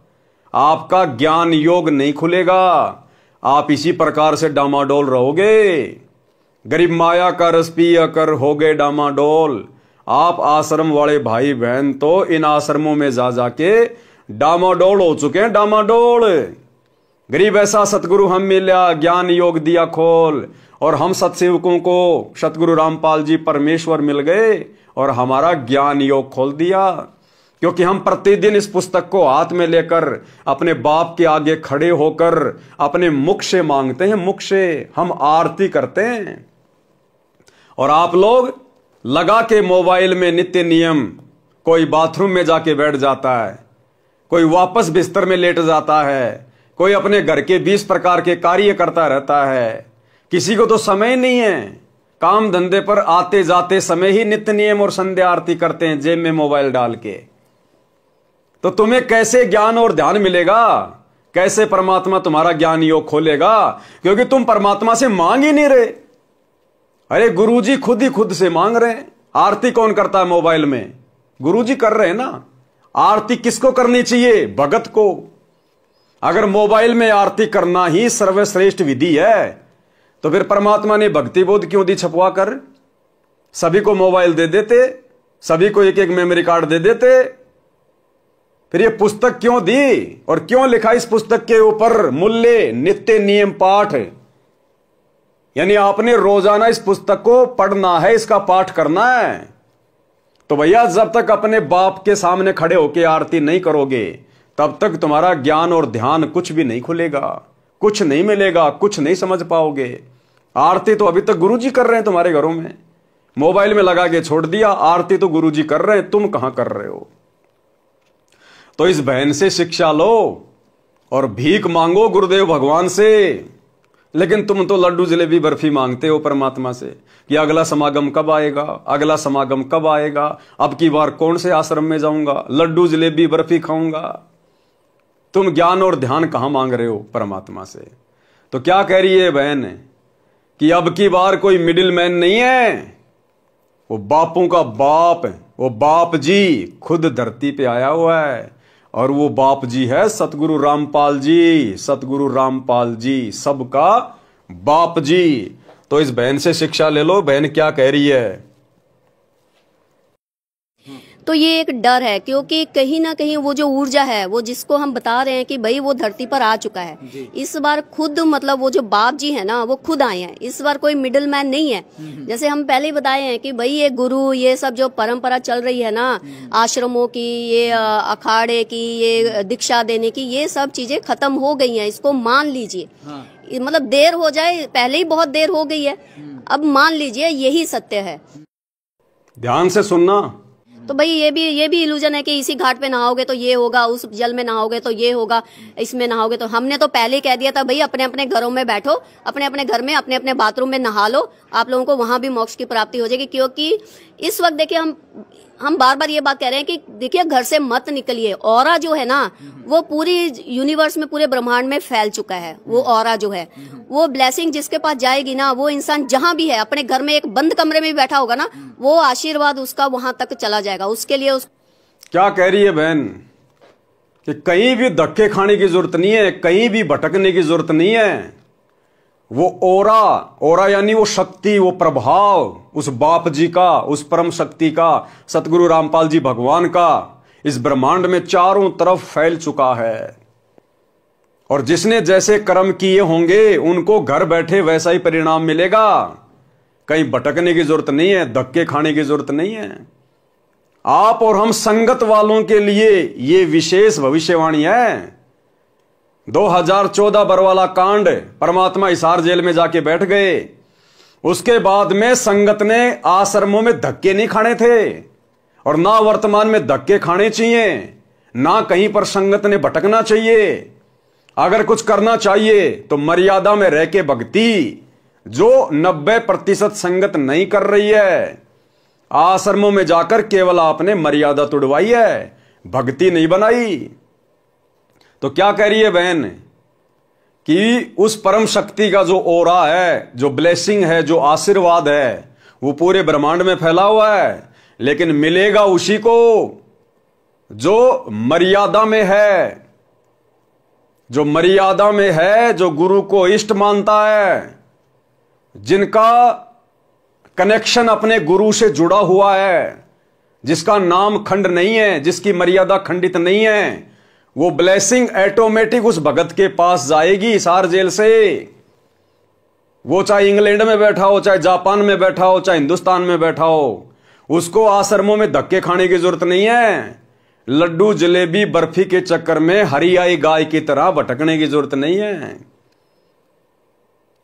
आपका ज्ञान योग नहीं खुलेगा, आप इसी प्रकार से डामाडोल रहोगे। गरीब माया का रस पिया कर हो गए डामाडोल। आप आश्रम वाले भाई बहन तो इन आश्रमों में जा जाके डामाडोल हो चुके हैं, डामाडोल। गरीब ऐसा सतगुरु हम मिला, ज्ञान योग दिया खोल, और हम सत्सेवकों को सतगुरु रामपाल जी परमेश्वर मिल गए और हमारा ज्ञान योग खोल दिया, क्योंकि हम प्रतिदिन इस पुस्तक को हाथ में लेकर अपने बाप के आगे खड़े होकर अपने मुख से मांगते हैं, मुख से हम आरती करते हैं। और आप लोग लगा के मोबाइल में नित्य नियम, कोई बाथरूम में जाके बैठ जाता है, कोई वापस बिस्तर में लेट जाता है, कोई अपने घर के 20 प्रकार के कार्य करता रहता है। किसी को तो समय नहीं है, काम धंधे पर आते जाते समय ही नित्य नियम और संध्या आरती करते हैं जेब में मोबाइल डाल के। तो तुम्हें कैसे ज्ञान और ध्यान मिलेगा? कैसे परमात्मा तुम्हारा ज्ञान योग खोलेगा? क्योंकि तुम परमात्मा से मांग ही नहीं रहे। अरे गुरुजी खुद ही खुद से मांग रहे हैं। आरती कौन करता है मोबाइल में? गुरुजी कर रहे हैं ना। आरती किसको करनी चाहिए? भगत को। अगर मोबाइल में आरती करना ही सर्वश्रेष्ठ विधि है तो फिर परमात्मा ने भक्ति बोध क्यों दी छपवा कर? सभी को मोबाइल दे देते, सभी को एक एक मेमोरी कार्ड दे देते। फिर ये पुस्तक क्यों दी और क्यों लिखा इस पुस्तक के ऊपर मूल्य नित्य नियम पाठ? यानी आपने रोजाना इस पुस्तक को पढ़ना है, इसका पाठ करना है। तो भैया जब तक अपने बाप के सामने खड़े होकर आरती नहीं करोगे तब तक तुम्हारा ज्ञान और ध्यान कुछ भी नहीं खुलेगा, कुछ नहीं मिलेगा, कुछ नहीं समझ पाओगे। आरती तो अभी तक गुरुजी कर रहे हैं तुम्हारे घरों में, मोबाइल में लगा के छोड़ दिया। आरती तो गुरुजी कर रहे हैं, तुम कहां कर रहे हो? तो इस बहन से शिक्षा लो और भीख मांगो गुरुदेव भगवान से। लेकिन तुम तो लड्डू जलेबी बर्फी मांगते हो परमात्मा से कि अगला समागम कब आएगा, अगला समागम कब आएगा, अब की बार कौन से आश्रम में जाऊंगा, लड्डू जलेबी बर्फी खाऊंगा। तुम ज्ञान और ध्यान कहां मांग रहे हो परमात्मा से? तो क्या कह रही है बहन कि अब की बार कोई मिडिल मैन नहीं है, वो बापों का बाप, वो बाप जी खुद धरती पे आया हुआ है, और वो बाप जी है सतगुरु रामपाल जी। सतगुरु रामपाल जी सबका बाप जी। तो इस बहन से शिक्षा ले लो, बहन क्या कह रही है। तो ये एक डर है, क्योंकि कहीं ना कहीं वो जो ऊर्जा है, वो जिसको हम बता रहे हैं कि भाई वो धरती पर आ चुका है, इस बार खुद मतलब वो जो बाप जी है ना, वो खुद आए हैं। इस बार कोई मिडिल मैन नहीं है। जैसे हम पहले ही बताए हैं कि भाई ये गुरु, ये सब जो परंपरा चल रही है ना, आश्रमों की, ये अखाड़े की, ये दीक्षा देने की, ये सब चीजें खत्म हो गई हैं। इसको मान लीजिए। मतलब देर हो जाए, पहले ही बहुत देर हो गई है, अब मान लीजिए यही सत्य है। ध्यान से सुनना। तो भाई ये भी इल्यूजन है कि इसी घाट पे नहाओगे तो ये होगा, उस जल में नहाओगे तो ये होगा, इसमें नहाओगे तो। हमने तो पहले ही कह दिया था भाई अपने अपने घरों में बैठो, अपने अपने घर में अपने अपने बाथरूम में नहा लो, आप लोगों को वहां भी मोक्ष की प्राप्ति हो जाएगी। क्योंकि इस वक्त देखिए हम बार बार ये बात कह रहे हैं कि देखिए घर से मत निकलिए। ऑरा जो है ना, वो पूरी यूनिवर्स में, पूरे ब्रह्मांड में फैल चुका है। वो ऑरा जो है, वो ब्लेसिंग जिसके पास जाएगी ना, वो इंसान जहां भी है, अपने घर में एक बंद कमरे में भी बैठा होगा ना, वो आशीर्वाद उसका वहां तक चला जाएगा। उसके लिए क्या कह रही है बहन कि कहीं भी धक्के खाने की जरूरत नहीं है, कहीं भी भटकने की जरूरत नहीं है। वो ओरा यानी वो शक्ति, वो प्रभाव उस बाप जी का, उस परम शक्ति का, सतगुरु रामपाल जी भगवान का इस ब्रह्मांड में चारों तरफ फैल चुका है। और जिसने जैसे कर्म किए होंगे उनको घर बैठे वैसा ही परिणाम मिलेगा। कहीं भटकने की जरूरत नहीं है, धक्के खाने की जरूरत नहीं है। आप और हम संगत वालों के लिए ये विशेष भविष्यवाणी है। 2014 बरवाला कांड, परमात्मा हिसार जेल में जाके बैठ गए। उसके बाद में संगत ने आश्रमों में धक्के नहीं खाने थे, और ना वर्तमान में धक्के खाने चाहिए, ना कहीं पर संगत ने भटकना चाहिए। अगर कुछ करना चाहिए तो मर्यादा में रह के भक्ति, जो 90% संगत नहीं कर रही है। आश्रमों में जाकर केवल आपने मर्यादा तोड़वाई है, भक्ति नहीं बनाई। तो क्या कह रही है बहन कि उस परम शक्ति का जो ओरा है, जो ब्लेसिंग है, जो आशीर्वाद है, वो पूरे ब्रह्मांड में फैला हुआ है, लेकिन मिलेगा उसी को जो मर्यादा में है, जो मर्यादा में है, जो गुरु को इष्ट मानता है, जिनका कनेक्शन अपने गुरु से जुड़ा हुआ है, जिसका नाम खंड नहीं है, जिसकी मर्यादा खंडित नहीं है। वो ब्लेसिंग ऑटोमेटिक उस भगत के पास जाएगी हिसार जेल से। वो चाहे इंग्लैंड में बैठा हो, चाहे जापान में बैठा हो, चाहे हिंदुस्तान में बैठा हो, उसको आश्रमों में धक्के खाने की जरूरत नहीं है। लड्डू जलेबी बर्फी के चक्कर में हरियाई गाय की तरह भटकने की जरूरत नहीं है।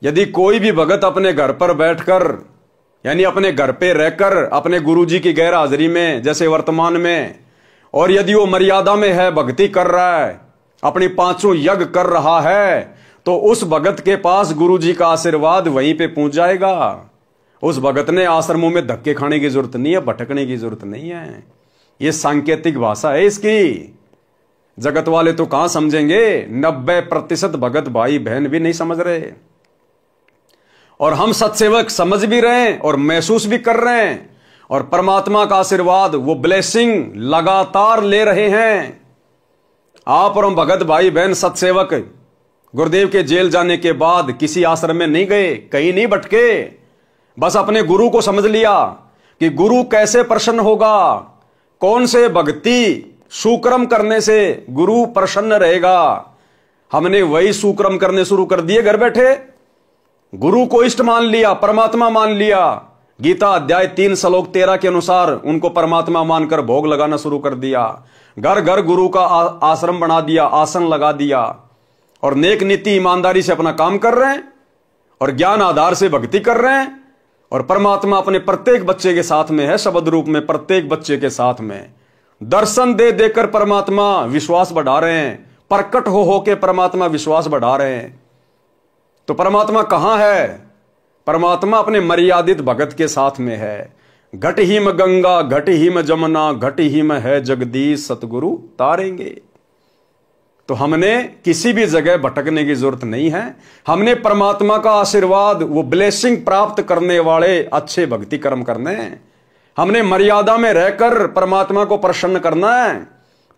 यदि कोई भी भगत अपने घर पर बैठकर, यानी अपने घर पे रहकर, अपने गुरुजी की गैर हाजिरी में, जैसे वर्तमान में, और यदि वो मर्यादा में है, भक्ति कर रहा है, अपनी 5 यज्ञ कर रहा है, तो उस भगत के पास गुरुजी का आशीर्वाद वहीं पे पहुंच जाएगा। उस भगत ने आश्रमों में धक्के खाने की जरूरत नहीं है, भटकने की जरूरत नहीं है। ये सांकेतिक भाषा है इसकी। जगत वाले तो कहां समझेंगे, 90% भगत भाई बहन भी नहीं समझ रहे। और हम सत्सेवक समझ भी रहे हैं और महसूस भी कर रहे हैं, और परमात्मा का आशीर्वाद, वो ब्लेसिंग लगातार ले रहे हैं। आप और हम भगत भाई बहन सत्सेवक गुरुदेव के जेल जाने के बाद किसी आश्रम में नहीं गए, कहीं नहीं भटके, बस अपने गुरु को समझ लिया कि गुरु कैसे प्रसन्न होगा, कौन से भक्ति सुक्रम करने से गुरु प्रसन्न रहेगा। हमने वही सुक्रम करने शुरू कर दिए घर बैठे। गुरु को इष्ट मान लिया, परमात्मा मान लिया। गीता अध्याय 3 श्लोक 13 के अनुसार उनको परमात्मा मानकर भोग लगाना शुरू कर दिया। घर घर गुरु का आश्रम बना दिया, आसन लगा दिया, और नेक नीति ईमानदारी से अपना काम कर रहे हैं, और ज्ञान आधार से भक्ति कर रहे हैं। और परमात्मा अपने प्रत्येक बच्चे के साथ में है, शब्द रूप में प्रत्येक बच्चे के साथ में। दर्शन दे देकर परमात्मा विश्वास बढ़ा रहे हैं, प्रकट हो के परमात्मा विश्वास बढ़ा रहे हैं। तो परमात्मा कहां है? परमात्मा अपने मर्यादित भगत के साथ में है। घट हिम गंगा, घट हिम जमुना, घट हिम है जगदीश, सतगुरु तारेंगे। तो हमने किसी भी जगह भटकने की जरूरत नहीं है। हमने परमात्मा का आशीर्वाद, वो ब्लेसिंग प्राप्त करने वाले अच्छे भक्ति कर्म करने हैं। हमने मर्यादा में रहकर परमात्मा को प्रसन्न करना है,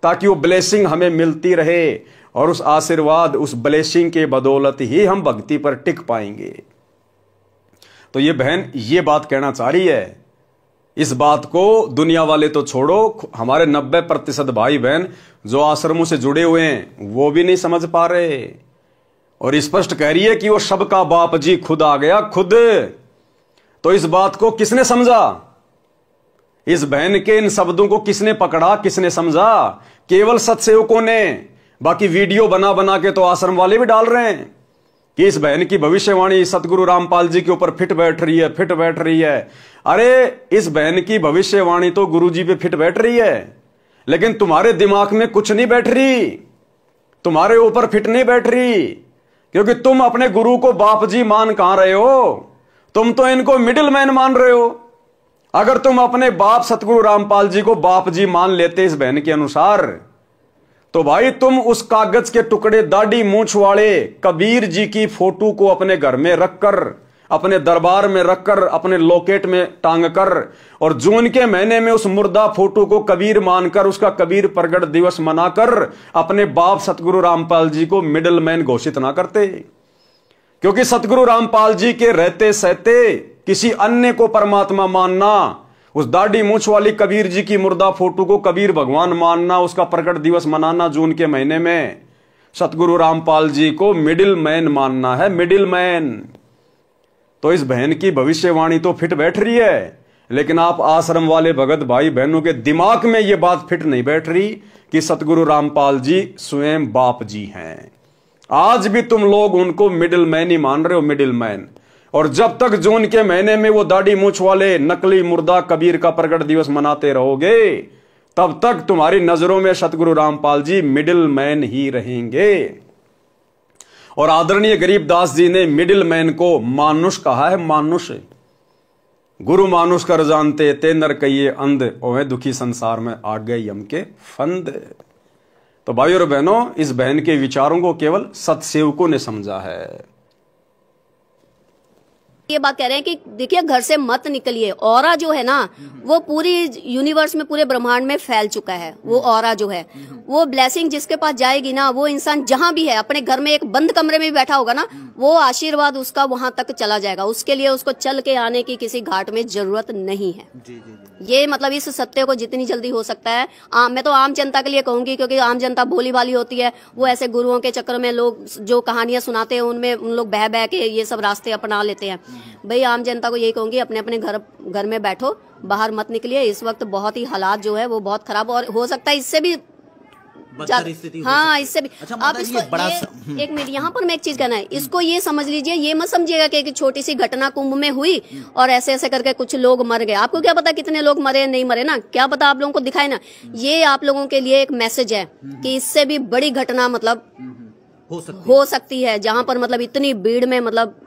ताकि वो ब्लेसिंग हमें मिलती रहे और उस आशीर्वाद, उस ब्लेसिंग के बदौलत ही हम भक्ति पर टिक पाएंगे। तो ये बहन ये बात कहना चाह रही है। इस बात को दुनिया वाले तो छोड़ो, हमारे 90% भाई बहन जो आश्रमों से जुड़े हुए हैं वो भी नहीं समझ पा रहे, और स्पष्ट कह रही है कि वो सबका बाप जी खुद आ गया, खुद। तो इस बात को किसने समझा? इस बहन के इन शब्दों को किसने पकड़ा, किसने समझा? केवल सत्सेवकों ने। बाकी वीडियो बना बना के तो आश्रम वाले भी डाल रहे हैं कि इस बहन की भविष्यवाणी सतगुरु रामपाल जी के ऊपर फिट बैठ रही है, फिट बैठ रही है। अरे इस बहन की भविष्यवाणी तो गुरु जी पे फिट बैठ रही है, लेकिन तुम्हारे दिमाग में कुछ नहीं बैठ रही, तुम्हारे ऊपर फिट नहीं बैठ रही, क्योंकि तुम अपने गुरु को बाप जी मान कहां रहे हो? तुम तो इनको मिडिल मैन मान रहे हो। अगर तुम अपने बाप सतगुरु रामपाल जी को बाप जी मान लेते इस बहन के अनुसार, तो भाई तुम उस कागज के टुकड़े दाढ़ी मूंछ वाले कबीर जी की फोटो को अपने घर में रखकर, अपने दरबार में रखकर, अपने लॉकेट में टांग कर, और जून के महीने में उस मुर्दा फोटो को कबीर मानकर, उसका कबीर प्रगट दिवस मनाकर अपने बाप सतगुरु रामपाल जी को मिडिल मैन घोषित ना करते। क्योंकि सतगुरु रामपाल जी के रहते सहते किसी अन्य को परमात्मा मानना, उस दाढ़ी मूंछ वाली कबीर जी की मुर्दा फोटो को कबीर भगवान मानना, उसका प्रकट दिवस मनाना जून के महीने में, सतगुरु रामपाल जी को मिडिल मैन मानना है, मिडिल मैन। तो इस बहन की भविष्यवाणी तो फिट बैठ रही है, लेकिन आप आश्रम वाले भगत भाई बहनों के दिमाग में यह बात फिट नहीं बैठ रही कि सतगुरु रामपाल जी स्वयं बाप जी हैं। आज भी तुम लोग उनको मिडिल मैन ही मान रहे हो, मिडिल मैन। और जब तक जून के महीने में वो दाढ़ी मूंछ वाले नकली मुर्दा कबीर का प्रकट दिवस मनाते रहोगे, तब तक तुम्हारी नजरों में सतगुरु रामपाल जी मिडिल मैन ही रहेंगे। और आदरणीय गरीबदास जी ने मिडिल मैन को मानुष कहा है, मानुष। गुरु मानुष कर जानते ते नर कहिए अंध, ओहे दुखी संसार में आ गए यम के फंद। तो भाइयों और बहनों, इस बहन के विचारों को केवल सत्सेवकों ने समझा है। ये बात कह रहे हैं कि देखिए घर से मत निकलिए। ऑरा जो है ना वो पूरी यूनिवर्स में, पूरे ब्रह्मांड में फैल चुका है। वो ऑरा जो है, वो ब्लेसिंग जिसके पास जाएगी ना, वो इंसान जहां भी है, अपने घर में एक बंद कमरे में भी बैठा होगा ना, वो आशीर्वाद उसका वहां तक चला जाएगा। उसके लिए उसको चल के आने की किसी घाट में जरूरत नहीं है। ये मतलब इस सत्य को जितनी जल्दी हो सकता है, मैं तो आम जनता के लिए कहूंगी, क्योंकि आम जनता भोली भाली होती है। वो ऐसे गुरुओं के चक्कर में लोग जो कहानियां सुनाते हैं उनमें उन लोग बह बह के ये सब रास्ते अपना लेते हैं। भाई आम जनता को यही कहूंगी, अपने अपने घर में बैठो, बाहर मत निकलिए। इस वक्त बहुत ही हालात जो है वो बहुत खराब, और हो सकता है इससे भी हाँ, इससे भी। आप इसको एक मिनट, यहाँ पर मैं एक चीज कहना है, इसको ये समझ लीजिए, ये मत समझिएगा कि एक छोटी सी घटना कुंभ में हुई और ऐसे ऐसे करके कुछ लोग मर गए। आपको क्या पता कितने लोग मरे नहीं मरे ना, क्या पता आप लोगों को दिखाए ना। ये आप लोगों के लिए एक मैसेज है कि इससे भी बड़ी घटना मतलब हो सकती है, जहां पर मतलब इतनी भीड़ में, मतलब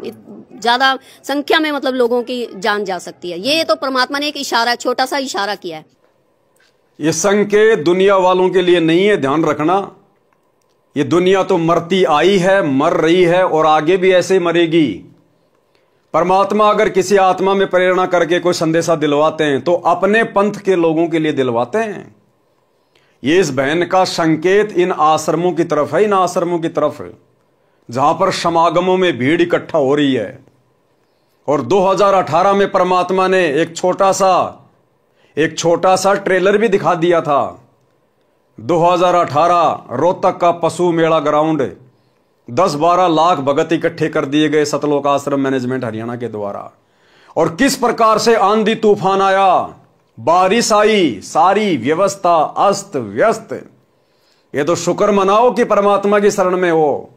ज्यादा संख्या में मतलब लोगों की जान जा सकती है। ये तो परमात्मा ने एक इशारा, छोटा सा इशारा किया है। ये संकेत दुनिया वालों के लिए नहीं है, ध्यान रखना। ये दुनिया तो मरती आई है, मर रही है और आगे भी ऐसे मरेगी। परमात्मा अगर किसी आत्मा में प्रेरणा करके कोई संदेशा दिलवाते हैं तो अपने पंथ के लोगों के लिए दिलवाते हैं। ये इस बहन का संकेत इन आश्रमों की तरफ है, इन आश्रमों की तरफ जहां पर समागमों में भीड़ इकट्ठा हो रही है। और 2018 में परमात्मा ने एक छोटा सा ट्रेलर भी दिखा दिया था। 2018 रोहतक का पशु मेला ग्राउंड, 10-12 लाख भगत इकट्ठे कर दिए गए सतलोक आश्रम मैनेजमेंट हरियाणा के द्वारा। और किस प्रकार से आंधी तूफान आया, बारिश आई, सारी व्यवस्था अस्त व्यस्त। ये तो शुक्र मनाओ कि परमात्मा की शरण में हो,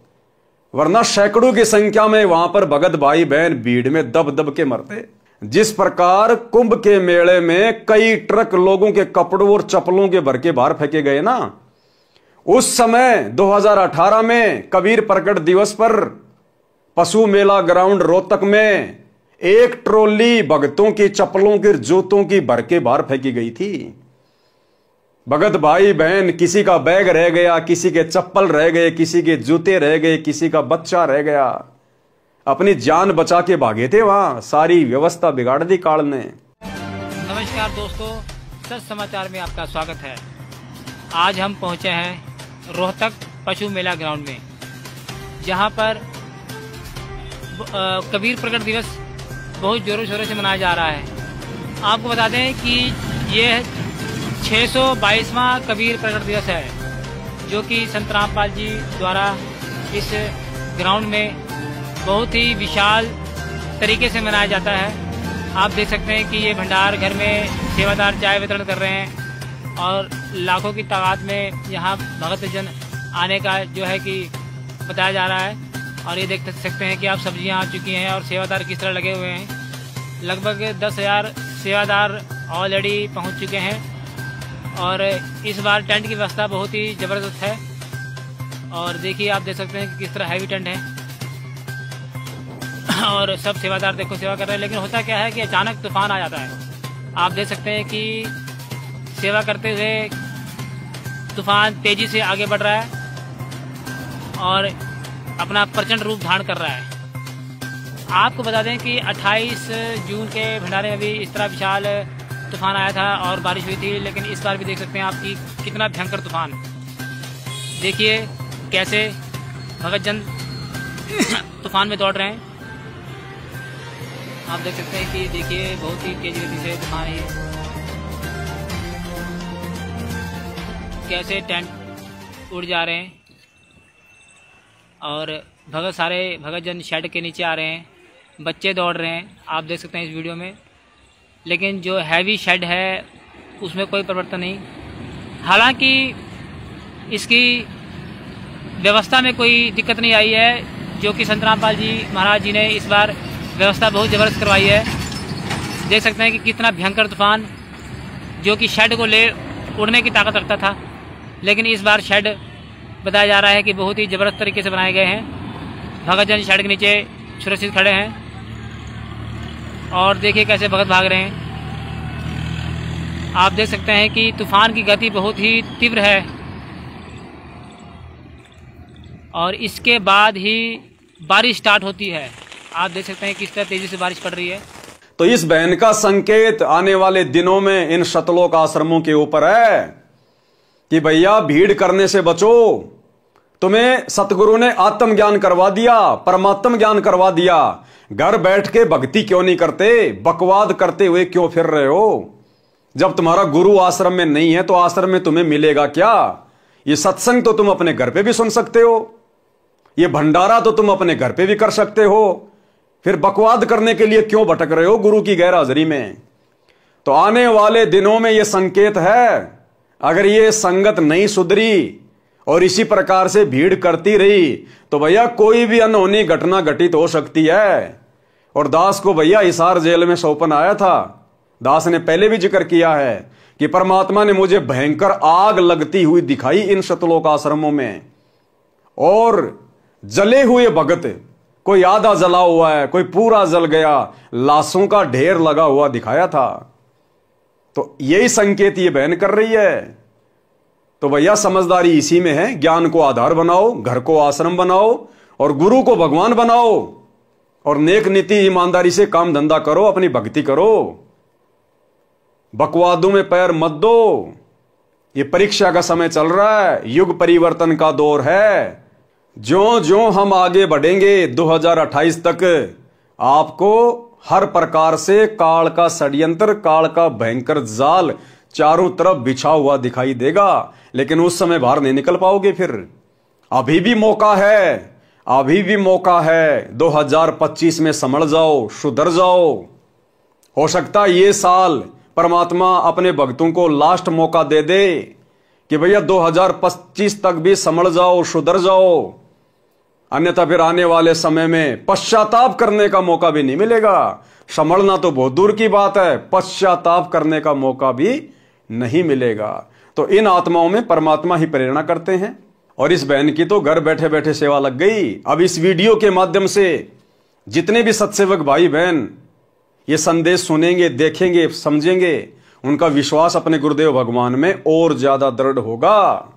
वरना सैकड़ों की संख्या में वहां पर भगत भाई बहन भीड़ में दब दब के मरते। जिस प्रकार कुंभ के मेले में कई ट्रक लोगों के कपड़ों और चप्पलों के भर के बाहर फेंके गए ना, उस समय 2018 में कबीर प्रकट दिवस पर पशु मेला ग्राउंड रोहतक में एक ट्रॉली भगतों की चप्पलों की, जूतों की भर के बाहर फेंकी गई थी। भगत भाई बहन, किसी का बैग रह गया, किसी के चप्पल रह गए, किसी के जूते रह गए, किसी का बच्चा रह गया, अपनी जान बचा के भागे थे। वहां सारी व्यवस्था बिगाड़ दी काल ने। नमस्कार। नमस्कार दोस्तों, सच समाचार में आपका स्वागत है। आज हम पहुंचे हैं रोहतक पशु मेला ग्राउंड में, जहां पर कबीर प्रकट दिवस बहुत जोरों शोरों से मनाया जा रहा है। आपको बता दें कि ये 622वां कबीर प्रकट दिवस है, जो कि संत रामपाल जी द्वारा इस ग्राउंड में बहुत ही विशाल तरीके से मनाया जाता है। आप देख सकते हैं कि ये भंडार घर में सेवादार चाय वितरण कर रहे हैं और लाखों की तादाद में यहाँ भगत जन आने का जो है कि बताया जा रहा है। और ये देख सकते हैं कि आप सब्जियाँ आ चुकी हैं और सेवादार किस तरह लगे हुए हैं। लगभग 10,000 सेवादार ऑलरेडी पहुँच चुके हैं और इस बार टेंट की व्यवस्था बहुत ही ज़बरदस्त है। और देखिए, आप देख सकते हैं कि किस तरह हैवी टेंट है और सब सेवादार देखो सेवा कर रहे हैं। लेकिन होता क्या है कि अचानक तूफान आ जाता है। आप देख सकते हैं कि सेवा करते हुए तूफान तेजी से आगे बढ़ रहा है और अपना प्रचंड रूप धारण कर रहा है। आपको बता दें कि 28 जून के भंडारे में भी इस तरह विशाल तूफान आया था और बारिश हुई थी, लेकिन इस बार भी देख सकते हैं आप कि कितना भयंकर तूफान। देखिए कैसे भगत जन तूफान में दौड़ रहे हैं। आप देख सकते हैं कि देखिए बहुत ही तेज गति से तूफान है, कैसे टेंट उड़ जा रहे हैं और सारे भगत जन शेड के नीचे आ रहे हैं, बच्चे दौड़ रहे हैं। आप देख सकते हैं इस वीडियो में। लेकिन जो हैवी शेड है उसमें कोई परिवर्तन नहीं। हालांकि इसकी व्यवस्था में कोई दिक्कत नहीं आई है, जो कि संत रामपाल जी महाराज जी ने इस बार व्यवस्था बहुत ज़बरदस्त करवाई है। देख सकते हैं कि कितना भयंकर तूफान, जो कि शेड को ले उड़ने की ताकत रखता था, लेकिन इस बार शेड बताया जा रहा है कि बहुत ही ज़बरदस्त तरीके से बनाए गए हैं। भगत जन शेड के नीचे सुरक्षित खड़े हैं और देखिए कैसे भगत भाग रहे हैं। आप देख सकते हैं कि तूफान की गति बहुत ही तीव्र है और इसके बाद ही बारिश स्टार्ट होती है। आप देख सकते हैं किस तरह तेजी से बारिश पड़ रही है। तो इस बहन का संकेत आने वाले दिनों में इन शतलोक आश्रमों के ऊपर है कि भैया भीड़ करने से बचो। तुम्हें सतगुरु ने आत्म ज्ञान करवा दिया, परमात्म ज्ञान करवा दिया, घर बैठ के भक्ति क्यों नहीं करते? बकवाद करते हुए क्यों फिर रहे हो? जब तुम्हारा गुरु आश्रम में नहीं है तो आश्रम में तुम्हें मिलेगा क्या? ये सत्संग तो तुम अपने घर पे भी सुन सकते हो, ये भंडारा तो तुम अपने घर पे भी कर सकते हो, फिर बकवाद करने के लिए क्यों भटक रहे हो गुरु की गैर हाजिरी में? तो आने वाले दिनों में यह संकेत है, अगर ये संगत नहीं सुधरी और इसी प्रकार से भीड़ करती रही तो भैया कोई भी अनहोनी घटना घटित हो सकती है। और दास को भैया हिसार जेल में सौंपन आया था। दास ने पहले भी जिक्र किया है कि परमात्मा ने मुझे भयंकर आग लगती हुई दिखाई इन शतलोक आश्रमों में, और जले हुए भगत, कोई आधा जला हुआ है, कोई पूरा जल गया, लाशों का ढेर लगा हुआ दिखाया था। तो यही संकेत ये बहन कर रही है। तो भैया समझदारी इसी में है, ज्ञान को आधार बनाओ, घर को आश्रम बनाओ और गुरु को भगवान बनाओ और नेक नीति ईमानदारी से काम धंधा करो, अपनी भक्ति करो, बकवादों में पैर मत दो। ये परीक्षा का समय चल रहा है, युग परिवर्तन का दौर है। ज्यों ज्यों हम आगे बढ़ेंगे 2028 तक, आपको हर प्रकार से काल का षड्यंत्र, काल का भयंकर जाल चारों तरफ बिछा हुआ दिखाई देगा, लेकिन उस समय बाहर नहीं निकल पाओगे। फिर अभी भी मौका है, अभी भी मौका है। 2025 में संभल जाओ, सुधर जाओ। हो सकता है ये साल परमात्मा अपने भक्तों को लास्ट मौका दे दे कि भैया 2025 तक भी संभल जाओ, सुधर जाओ, अन्यथा फिर आने वाले समय में पश्चाताप करने का मौका भी नहीं मिलेगा। संभलना तो बहुत दूर की बात है, पश्चाताप करने का मौका भी नहीं मिलेगा। तो इन आत्माओं में परमात्मा ही प्रेरणा करते हैं और इस बहन की तो घर बैठे बैठे सेवा लग गई। अब इस वीडियो के माध्यम से जितने भी सत्सेवक भाई बहन ये संदेश सुनेंगे, देखेंगे, समझेंगे, उनका विश्वास अपने गुरुदेव भगवान में और ज्यादा दृढ़ होगा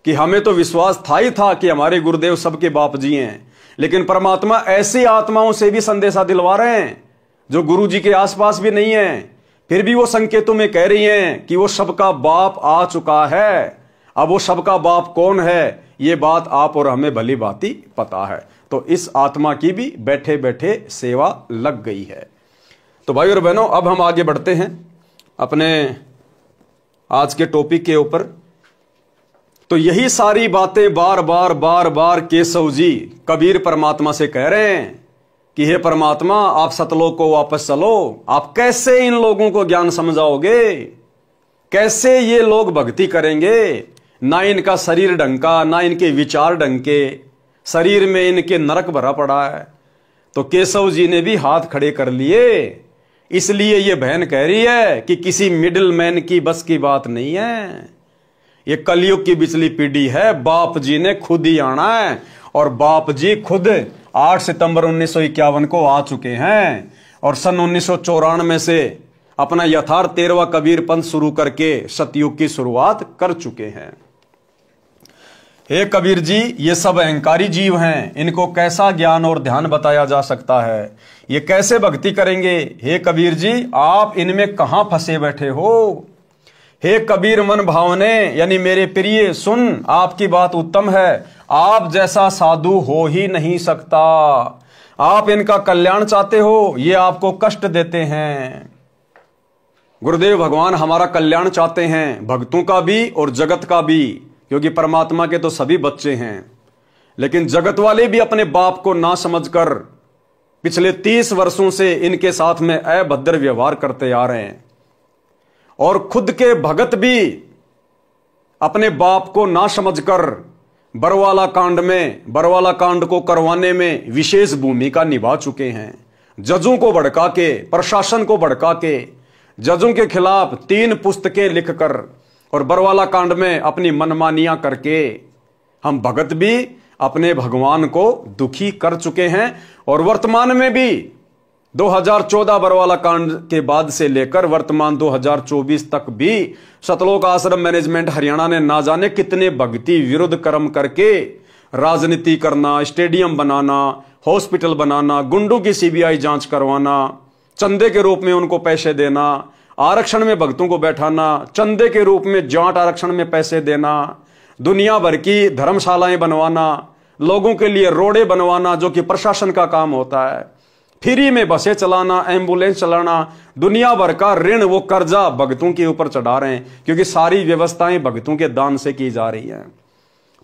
कि हमें तो विश्वास था ही था कि हमारे गुरुदेव सबके बाप जी हैं, लेकिन परमात्मा ऐसी आत्माओं से भी संदेशा दिलवा रहे हैं जो गुरु जी के आसपास भी नहीं है, फिर भी वो संकेतों में कह रही हैं कि वो सबका बाप आ चुका है। अब वो सबका बाप कौन है, ये बात आप और हमें भली भांति पता है। तो इस आत्मा की भी बैठे बैठे सेवा लग गई है। तो भाई और बहनों, अब हम आगे बढ़ते हैं अपने आज के टॉपिक के ऊपर। तो यही सारी बातें बार बार केशव जी कबीर परमात्मा से कह रहे हैं कि हे परमात्मा, आप सतलोक को वापस चलो। आप कैसे इन लोगों को ज्ञान समझाओगे, कैसे ये लोग भक्ति करेंगे? ना इनका शरीर ढंग का, ना इनके विचार ढंग के, शरीर में इनके नरक भरा पड़ा है। तो केशव जी ने भी हाथ खड़े कर लिए। इसलिए ये बहन कह रही है कि किसी मिडिल मैन की बस की बात नहीं है, ये कलयुग की बिचली पीढ़ी है। बाप जी ने खुद ही आना है, और बाप जी खुद 8 सितंबर 1951 को आ चुके हैं, और सन 1994 से अपना यथार्थ 13वां कबीर पंथ शुरू करके सतयुग की शुरुआत कर चुके हैं। हे कबीर जी, ये सब अहंकारी जीव हैं, इनको कैसा ज्ञान और ध्यान बताया जा सकता है? ये कैसे भक्ति करेंगे? हे कबीर जी, आप इनमें कहां फंसे बैठे हो? हे कबीर मन भावने, यानी मेरे प्रिय सुन, आपकी बात उत्तम है, आप जैसा साधु हो ही नहीं सकता। आप इनका कल्याण चाहते हो, ये आपको कष्ट देते हैं। गुरुदेव भगवान हमारा कल्याण चाहते हैं, भक्तों का भी और जगत का भी, क्योंकि परमात्मा के तो सभी बच्चे हैं। लेकिन जगत वाले भी अपने बाप को ना समझकर पिछले 30 वर्षों से इनके साथ में अभद्र व्यवहार करते आ रहे हैं, और खुद के भगत भी अपने बाप को ना समझकर बरवाला कांड को करवाने में विशेष भूमिका निभा चुके हैं। जजों को भड़का के, प्रशासन को भड़का के, जजों के खिलाफ 3 पुस्तकें लिखकर और बरवाला कांड में अपनी मनमानियां करके हम भगत भी अपने भगवान को दुखी कर चुके हैं। और वर्तमान में भी 2014 बरवाला कांड के बाद से लेकर वर्तमान 2024 तक भी सतलोक आश्रम मैनेजमेंट हरियाणा ने ना जाने कितने भक्ति विरुद्ध कर्म करके राजनीति करना, स्टेडियम बनाना, हॉस्पिटल बनाना, गुंडों की सीबीआई जांच करवाना, चंदे के रूप में उनको पैसे देना, आरक्षण में भक्तों को बैठाना, चंदे के रूप में जाट आरक्षण में पैसे देना, दुनिया भर की धर्मशालाएं बनवाना, लोगों के लिए रोडे बनवाना जो कि प्रशासन का काम होता है, फ्री में बसें चलाना, एम्बुलेंस चलाना, दुनिया भर का ऋण वो कर्जा भक्तों के ऊपर चढ़ा रहे हैं, क्योंकि सारी व्यवस्थाएं भक्तों के दान से की जा रही हैं।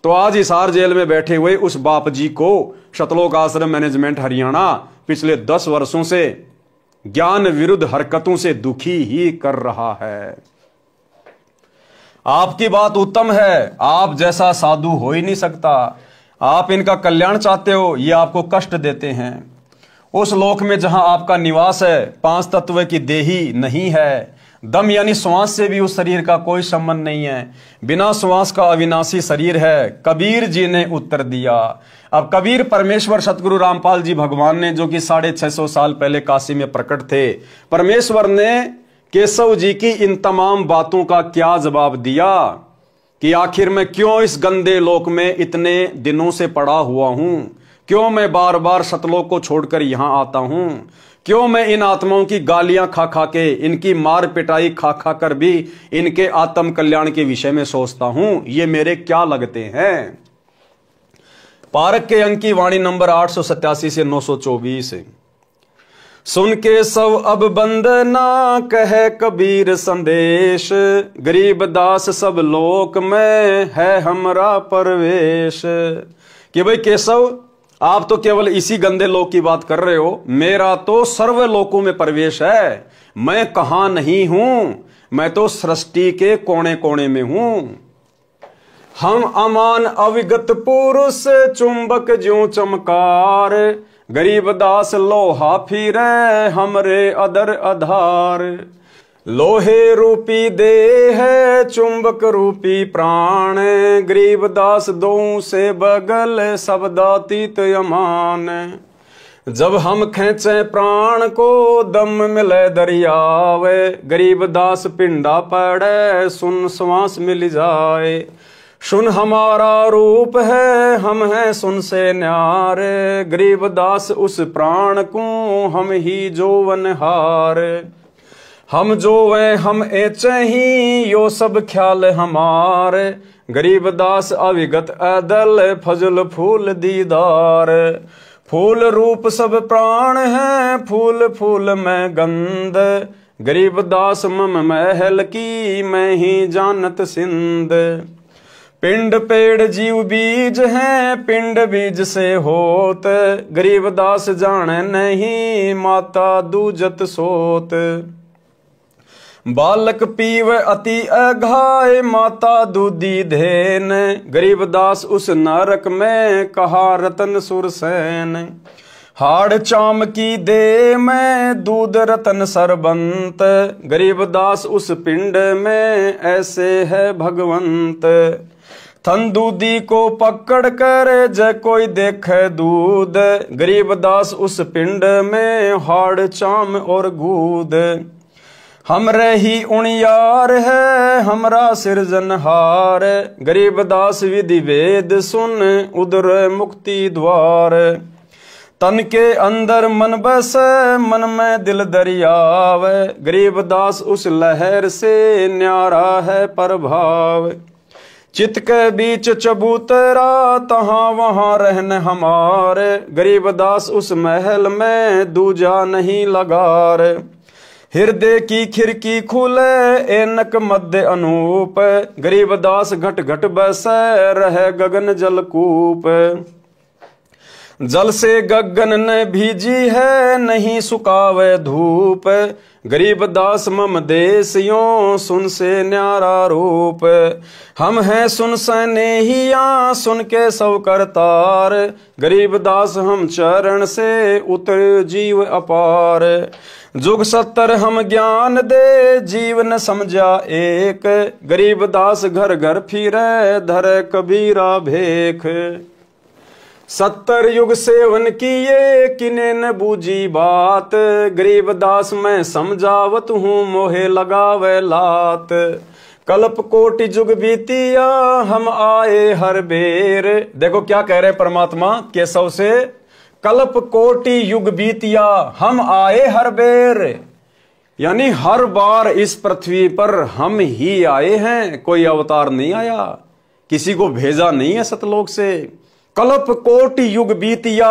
तो आज हिसार जेल में बैठे हुए उस बाप जी को सतलोक आश्रम मैनेजमेंट हरियाणा पिछले 10 वर्षों से ज्ञान विरुद्ध हरकतों से दुखी ही कर रहा है। आपकी बात उत्तम है, आप जैसा साधु हो ही नहीं सकता। आप इनका कल्याण चाहते हो, ये आपको कष्ट देते हैं। उस लोक में जहां आपका निवास है, 5 तत्व की देही नहीं है, दम यानी श्वास से भी उस शरीर का कोई संबंध नहीं है, बिना श्वास का अविनाशी शरीर है। कबीर जी ने उत्तर दिया। अब कबीर परमेश्वर सतगुरु रामपाल जी भगवान ने, जो कि 650 साल पहले काशी में प्रकट थे, परमेश्वर ने केशव जी की इन तमाम बातों का क्या जवाब दिया कि आखिर मैं क्यों इस गंदे लोक में इतने दिनों से पड़ा हुआ हूं, क्यों मैं बार बार सतलोक को छोड़कर यहां आता हूं, क्यों मैं इन आत्माओं की गालियां खा खा के, इनकी मार पिटाई खा खा कर भी इनके आत्म कल्याण के विषय में सोचता हूं, ये मेरे क्या लगते हैं। पारक के अंक की वाणी नंबर 887 से 924। सुन के सब अब बंदना कहे कबीर संदेश, गरीब दास सब लोक में है हमरा परवेश। कि भाई केशव, आप तो केवल इसी गंदे लोक की बात कर रहे हो, मेरा तो सर्व लोकों में प्रवेश है। मैं कहां नहीं हूं, मैं तो सृष्टि के कोने कोने में हूं। हम अमान अविगत पुरुष चुंबक ज्यों चमकार, गरीब दास लोहा फिरे हमरे अदर आधार। लोहे रूपी देह है चुंबक रूपी प्राण, गरीब दास दो से बगल शब्दातीत अमान। जब हम खेचे प्राण को दम मिले दरियावे, गरीब दास पिंडा पड़े सुन श्वास मिल जाए। सुन हमारा रूप है हम हैं सुन से न्यारे, गरीब दास उस प्राण को हम ही जोवन हार। हम जो वे हम एचे ही यो सब ख्याल हमारे, गरीबदास अविगत अदल फजल फूल दीदार। फूल रूप सब प्राण है फूल फूल में गंध, गरीबदास मम महल की मैं ही जानत सिंध। पिंड पेड़ जीव बीज हैं पिंड बीज से होत, गरीबदास जाने नहीं माता दूजत सोत। बालक पीव अति अघाय माता दूधी धेन, गरीबदास उस नरक में कहा रतन सुरसैन। हाड़ चाम की दे में दूध रतन सरबंत, गरीबदास उस पिंड में ऐसे है भगवंत। थन दूधी को पकड़ कर जय कोई देखे दूध, गरीबदास उस पिंड में हाड़ चाम और गूद। हमरे ही उणियार है हमरा सिरजनहार, गरीबदास विधि वेद सुन उदर मुक्ति द्वार। तन के अंदर मन बस मन में दिल दरियाव, गरीबदास उस लहर से न्यारा है प्रभाव। चित के बीच चबूतरा तहाँ वहाँ रहन हमारे, गरीबदास उस महल में दूजा नहीं लगार। हृदय की खिड़की खुले एनक मध्य अनूप, गरीबदास घट घट बस रहे गगन जलकूप। जल से गगन ने भीजी है नहीं सुखावे धूप, गरीबदास मम देश यों सुन से न्यारा रूप। हम हैं सुन सनेहिया सुन के सब करतार, गरीबदास हम चरण से उतर जीव अपार। जुग 70 हम ज्ञान दे जीवन समझा एक, गरीबदास घर घर फिरे धरे कबीरा भेख। 70 युग सेवन किए किने न बूझी बात, गरीबदास मैं समझावत हूँ मोहे लगावे लात। कल्प कोटि जुग बीतिया हम आए हर बेर, देखो क्या कह रहे परमात्मा केशव से, कल्प कोटि युग बीतिया हम आए हर बेर, यानी हर बार इस पृथ्वी पर हम ही आए हैं, कोई अवतार नहीं आया, किसी को भेजा नहीं है सतलोक से। कल्प कोटि युग बीतिया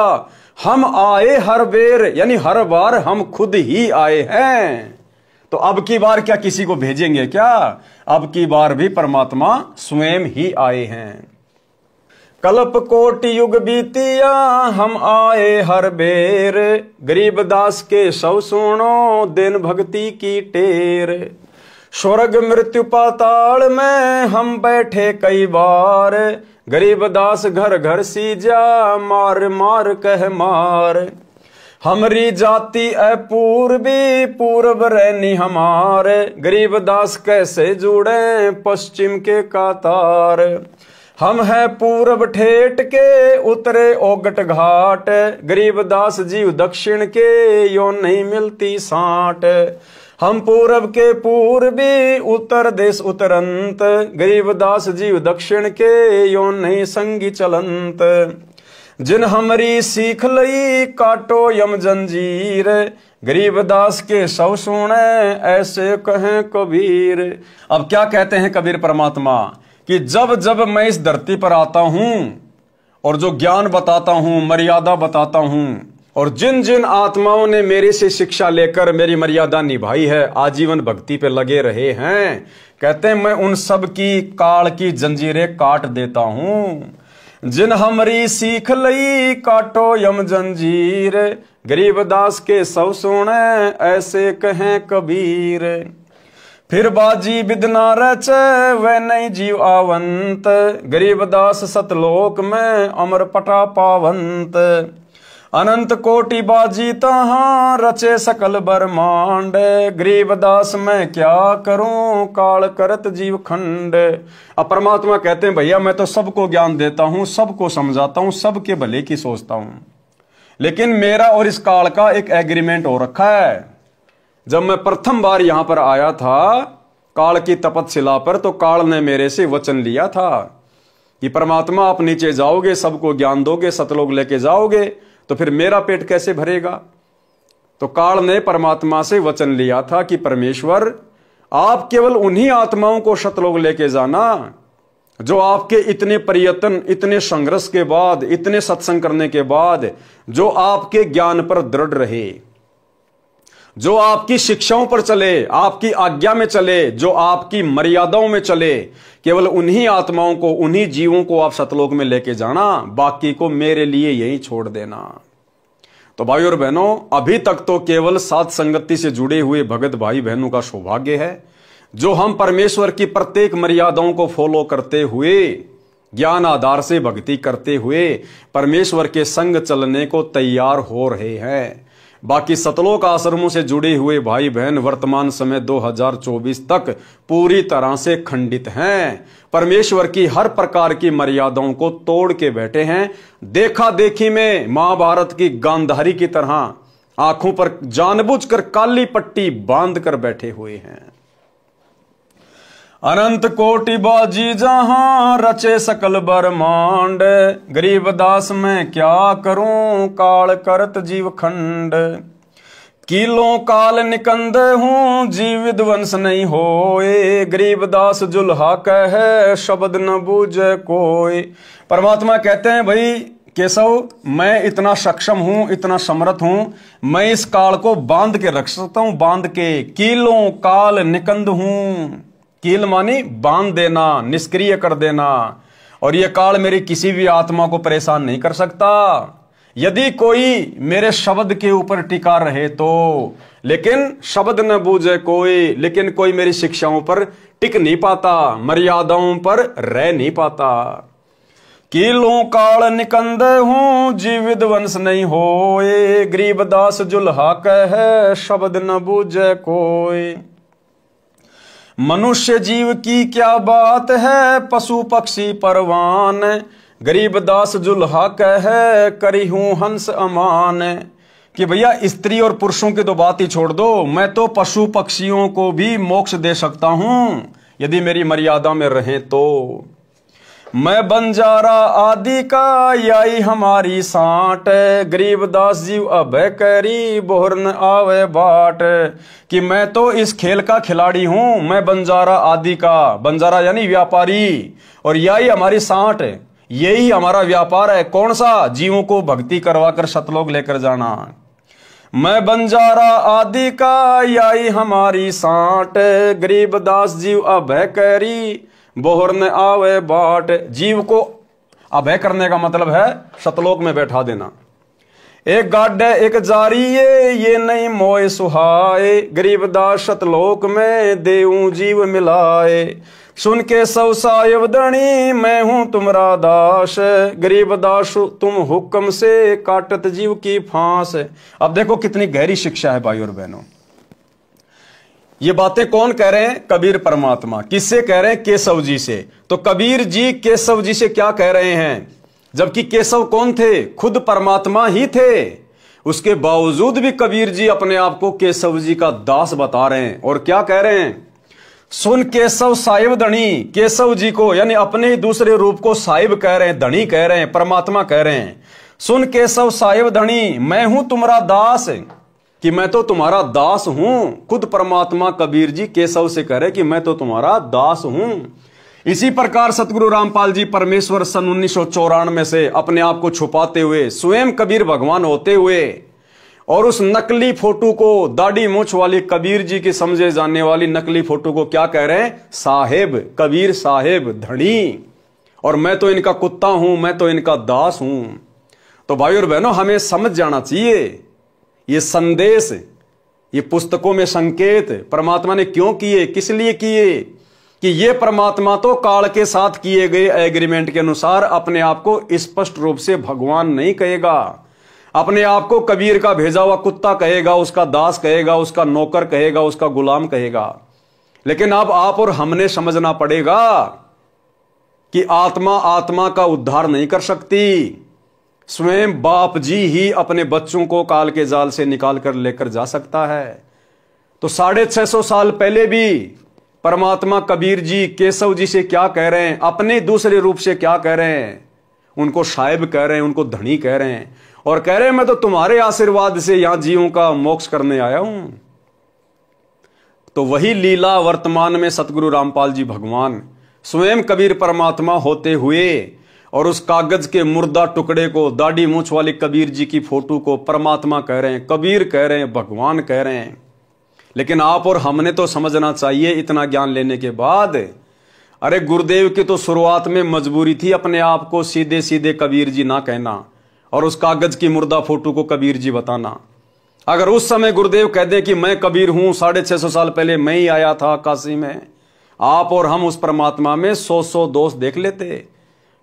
हम आए हर बेर, यानी हर बार हम खुद ही आए हैं। तो अब की बार क्या किसी को भेजेंगे क्या? अब की बार भी परमात्मा स्वयं ही आए हैं। कल्प कोटि युग बीतिया हम आए हर बेर, गरीबदास के सौ सुनो दिन भक्ति की टेर। स्वर्ग मृत्यु पाताल में हम बैठे कई बार, गरीबदास घर घर सीजा मार मार कह मार। हमरी जाति अपूर्वी पूर्व रहनी हमारे, गरीबदास कैसे जुड़े पश्चिम के कातार। हम है पूर्व ठेठ के उतरे ओगट घाट, गरीबदास जीव दक्षिण के यो नहीं मिलती साठ। हम पूरब के पूर्वी उत्तर देश उतरंत, गरीबदास जीव दक्षिण के यो नहीं संगी चलंत। जिन हमरी सीख लई काटो यम जंजीर, गरीबदास के सब सुने ऐसे कहें कबीर। अब क्या कहते हैं कबीर परमात्मा कि जब जब मैं इस धरती पर आता हूं और जो ज्ञान बताता हूं, मर्यादा बताता हूं, और जिन जिन आत्माओं ने मेरे से शिक्षा लेकर मेरी मर्यादा निभाई है, आजीवन भक्ति पे लगे रहे हैं, कहते हैं मैं उन सब की काल की जंजीरें काट देता हूं। जिन हमरी सीख लई काटो यम जंजीर, गरीबदास के सब सुने ऐसे कहें कबीर। फिर बाजी बिदना रचे वह नहीं जीव आवंत, गरीबदास सतलोक में अमर पटा पावंत। अनंत कोटि बाजी तहां रचे सकल ब्रह्मांड, गरीबदास मैं क्या करूं काल करत जीव खंड। अब परमात्मा कहते हैं भैया मैं तो सबको ज्ञान देता हूं, सबको समझाता हूं, सबके भले की सोचता हूं, लेकिन मेरा और इस काल का एक एग्रीमेंट हो रखा है। जब मैं प्रथम बार यहां पर आया था काल की तपतशिला पर, तो काल ने मेरे से वचन लिया था कि परमात्मा आप नीचे जाओगे, सबको ज्ञान दोगे, सतलोक लेके जाओगे, तो फिर मेरा पेट कैसे भरेगा? तो काल ने परमात्मा से वचन लिया था कि परमेश्वर, आप केवल उन्हीं आत्माओं को सतलोक लेके जाना जो आपके इतने प्रयत्न, इतने संघर्ष के बाद, इतने सत्संग करने के बाद जो आपके ज्ञान पर दृढ़ रहे, जो आपकी शिक्षाओं पर चले, आपकी आज्ञा में चले, जो आपकी मर्यादाओं में चले, केवल उन्हीं आत्माओं को, उन्हीं जीवों को आप सतलोक में लेके जाना, बाकी को मेरे लिए यहीं छोड़ देना। तो भाई और बहनों, अभी तक तो केवल साथ संगति से जुड़े हुए भगत भाई बहनों का सौभाग्य है जो हम परमेश्वर की प्रत्येक मर्यादाओं को फॉलो करते हुए, ज्ञान आधार से भक्ति करते हुए परमेश्वर के संग चलने को तैयार हो रहे हैं। बाकी सतलोक आश्रमों से जुड़े हुए भाई बहन वर्तमान समय 2024 तक पूरी तरह से खंडित हैं, परमेश्वर की हर प्रकार की मर्यादाओं को तोड़ के बैठे हैं, देखा देखी में महाभारत की गांधारी की तरह आंखों पर जानबूझकर काली पट्टी बांध कर बैठे हुए हैं। अनंत कोटि बाजी जहां रचे सकल ब्रह्मांड, गरीब दास मैं क्या करूं काल करत जीव खंड। किलों काल निकंद हूं जीव विध्वंस नहीं होए, गरीब दास जुल्हा कहे शब्द न बूझे कोई। परमात्मा कहते हैं, भाई केशव, मैं इतना सक्षम हूं, इतना समर्थ हूं, मैं इस काल को बांध के रख सकता हूं, बांध के। किलों काल निकंद हूं, कील मानी बांध देना, निष्क्रिय कर देना, और यह काल मेरी किसी भी आत्मा को परेशान नहीं कर सकता यदि कोई मेरे शब्द के ऊपर टिका रहे तो। लेकिन शब्द न बूझे कोई, लेकिन कोई मेरी शिक्षाओं पर टिक नहीं पाता, मर्यादाओं पर रह नहीं पाता। कीलों काल निकंद हूं जीव विध्वंस नहीं होए, गरीब दास जुल्हा कहे शब्द न बूझे कोई। मनुष्य जीव की क्या बात है पशु पक्षी परवान, गरीब दास जुल्हा कहे करी हूं हंस अमान। कि भैया स्त्री और पुरुषों की तो बात ही छोड़ दो, मैं तो पशु पक्षियों को भी मोक्ष दे सकता हूं यदि मेरी मर्यादा में रहें तो। मैं बंजारा आदि का याई हमारी साठ, गरीब दास जीव अभय करी बोहर न आवे बाट। कि मैं तो इस खेल का खिलाड़ी हूं, मैं बंजारा आदि का, बंजारा यानी व्यापारी, और याई हमारी साठ, यही हमारा व्यापार है। कौन सा? जीवों को भक्ति करवाकर सतलोक लेकर जाना। मैं बंजारा आदि का याई हमारी साठ, गरीब दास जीव अभय करी बोहर न आवे बाट। जीव को अभय करने का मतलब है सतलोक में बैठा देना। एक गाड्डे एक जारी ये नहीं मोय सुहाए, गरीब दास सतलोक में देऊं जीव मिलाए। सुन के सब सायब दणी मैं हूं तुम्हारा दास, गरीब दास तुम हुक्म से काटत जीव की फांस। अब देखो कितनी गहरी शिक्षा है भाई और बहनों। ये बातें कौन कह रहे हैं? कबीर परमात्मा। किससे कह रहे हैं? केशव जी से। तो कबीर जी केशव जी से क्या कह रहे हैं? जबकि केशव कौन थे? खुद परमात्मा ही थे। उसके बावजूद भी कबीर जी अपने आप को केशव जी का दास बता रहे हैं। और क्या कह रहे हैं? सुन केशव साहिब धनी। केशव जी को यानी अपने ही दूसरे रूप को साहिब कह रहे हैं, धनी कह रहे हैं, परमात्मा कह रहे हैं। सुन केशव साहिब धनी मैं हूं तुम्हारा दास, कि मैं तो तुम्हारा दास हूं। खुद परमात्मा कबीर जी केशव से कह रहे कि मैं तो तुम्हारा दास हूं। इसी प्रकार सतगुरु रामपाल जी परमेश्वर सन 1994 से अपने आप को छुपाते हुए स्वयं कबीर भगवान होते हुए और उस नकली फोटो को, दाढ़ी मूंछ वाली कबीर जी की समझे जाने वाली नकली फोटो को क्या कह रहे हैं? साहेब, कबीर साहेब धनी। और मैं तो इनका कुत्ता हूं, मैं तो इनका दास हूं। तो भाई और बहनों, हमें समझ जाना चाहिए ये संदेश, ये पुस्तकों में संकेत परमात्मा ने क्यों किए, किस लिए किए, कि ये परमात्मा तो काल के साथ किए गए एग्रीमेंट के अनुसार अपने आप को स्पष्ट रूप से भगवान नहीं कहेगा। अपने आप को कबीर का भेजा हुआ कुत्ता कहेगा, उसका दास कहेगा, उसका नौकर कहेगा, उसका गुलाम कहेगा। लेकिन अब आप और हमने समझना पड़ेगा कि आत्मा आत्मा का उद्धार नहीं कर सकती। स्वयं बाप जी ही अपने बच्चों को काल के जाल से निकाल कर लेकर जा सकता है। तो 650 साल पहले भी परमात्मा कबीर जी केशव जी से क्या कह रहे हैं, अपने दूसरे रूप से क्या कह रहे हैं? उनको साहिब कह रहे हैं, उनको धनी कह रहे हैं और कह रहे हैं मैं तो तुम्हारे आशीर्वाद से यहां जीवों का मोक्ष करने आया हूं। तो वही लीला वर्तमान में सतगुरु रामपाल जी भगवान स्वयं कबीर परमात्मा होते हुए और उस कागज के मुर्दा टुकड़े को, दाढ़ी मूंछ वाली कबीर जी की फोटो को परमात्मा कह रहे हैं, कबीर कह रहे हैं, भगवान कह रहे हैं। लेकिन आप और हमने तो समझना चाहिए इतना ज्ञान लेने के बाद, अरे गुरुदेव की तो शुरुआत में मजबूरी थी अपने आप को सीधे सीधे कबीर जी ना कहना और उस कागज की मुर्दा फोटो को कबीर जी बताना। अगर उस समय गुरुदेव कह दें कि मैं कबीर हूं, 650 साल पहले मैं ही आया था काशी में, आप और हम उस परमात्मा में 100 दोष देख लेते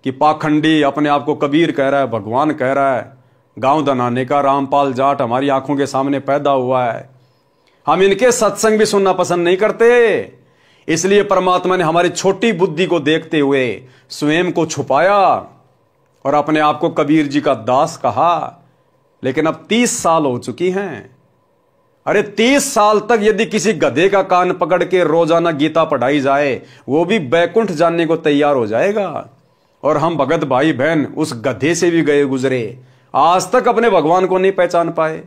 कि पाखंडी अपने आप को कबीर कह रहा है, भगवान कह रहा है, गांव दनाने का रामपाल जाट हमारी आंखों के सामने पैदा हुआ है। हम इनके सत्संग भी सुनना पसंद नहीं करते, इसलिए परमात्मा ने हमारी छोटी बुद्धि को देखते हुए स्वयं को छुपाया और अपने आप को कबीर जी का दास कहा। लेकिन अब 30 साल हो चुकी हैं। अरे 30 साल तक यदि किसी गधे का कान पकड़ के रोजाना गीता पढ़ाई जाए, वो भी बैकुंठ जाने को तैयार हो जाएगा। और हम भगत भाई बहन उस गधे से भी गए गुजरे, आज तक अपने भगवान को नहीं पहचान पाए,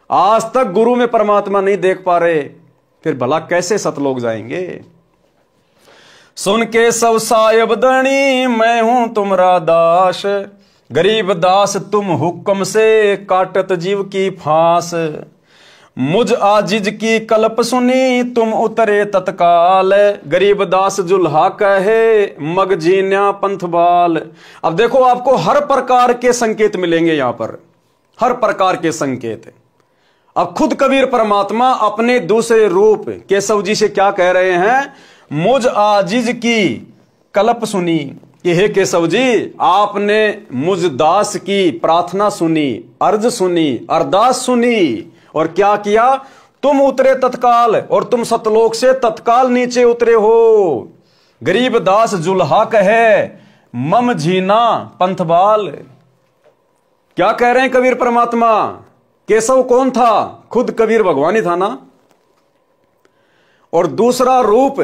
आज तक गुरु में परमात्मा नहीं देख पा रहे, फिर भला कैसे सतलोक जाएंगे। सुन के सब साहिब धनी मैं हूं तुम्हारा दास, गरीब दास तुम हुक्म से काटत जीव की फांस। मुझ आजिज की कल्प सुनी तुम उतरे तत्काल, गरीब दास जुल्हा कहे मग जीन्या पंथ बाल। अब देखो आपको हर प्रकार के संकेत मिलेंगे यहां पर, हर प्रकार के संकेत। अब खुद कबीर परमात्मा अपने दूसरे रूप केशव जी से क्या कह रहे हैं, मुझ आजिज की कल्प सुनी कि हे केशव जी आपने मुझ दास की प्रार्थना सुनी, अर्ज सुनी, अरदास सुनी और क्या किया, तुम उतरे तत्काल और तुम सतलोक से तत्काल नीचे उतरे हो। गरीब दास जुल्हा कहे मम झीना पंथबाल। क्या कह रहे हैं कबीर परमात्मा? केशव कौन था? खुद कबीर भगवान ही था ना। और दूसरा रूप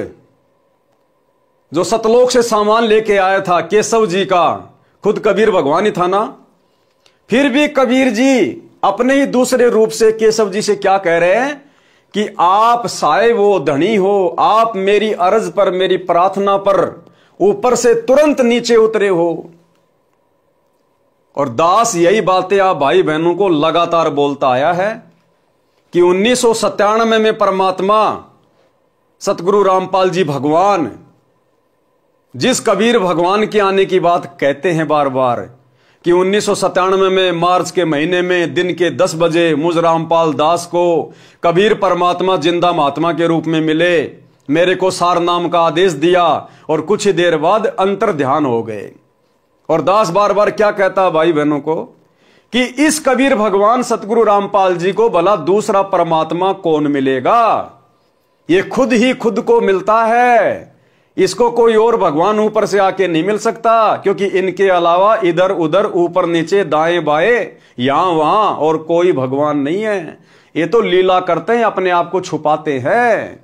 जो सतलोक से सामान लेके आया था केशव जी का, खुद कबीर भगवान ही था ना। फिर भी कबीर जी अपने ही दूसरे रूप से केशव जी से क्या कह रहे हैं कि आप साहिब हो, धनी हो, आप मेरी अर्ज पर, मेरी प्रार्थना पर ऊपर से तुरंत नीचे उतरे हो। और दास यही बातें आप भाई बहनों को लगातार बोलता आया है कि 1997 में परमात्मा सतगुरु रामपाल जी भगवान जिस कबीर भगवान के आने की बात कहते हैं बार बार कि 1997 में मार्च के महीने में दिन के 10 बजे मुझ रामपाल दास को कबीर परमात्मा जिंदा महात्मा के रूप में मिले, मेरे को सार नाम का आदेश दिया और कुछ ही देर बाद अंतर ध्यान हो गए। और दास बार बार क्या कहता भाई बहनों को कि इस कबीर भगवान सतगुरु रामपाल जी को भला दूसरा परमात्मा कौन मिलेगा, ये खुद ही खुद को मिलता है, इसको कोई और भगवान ऊपर से आके नहीं मिल सकता, क्योंकि इनके अलावा इधर उधर ऊपर नीचे दाएं बाएं यहां वहां और कोई भगवान नहीं है। ये तो लीला करते हैं, अपने आप को छुपाते हैं,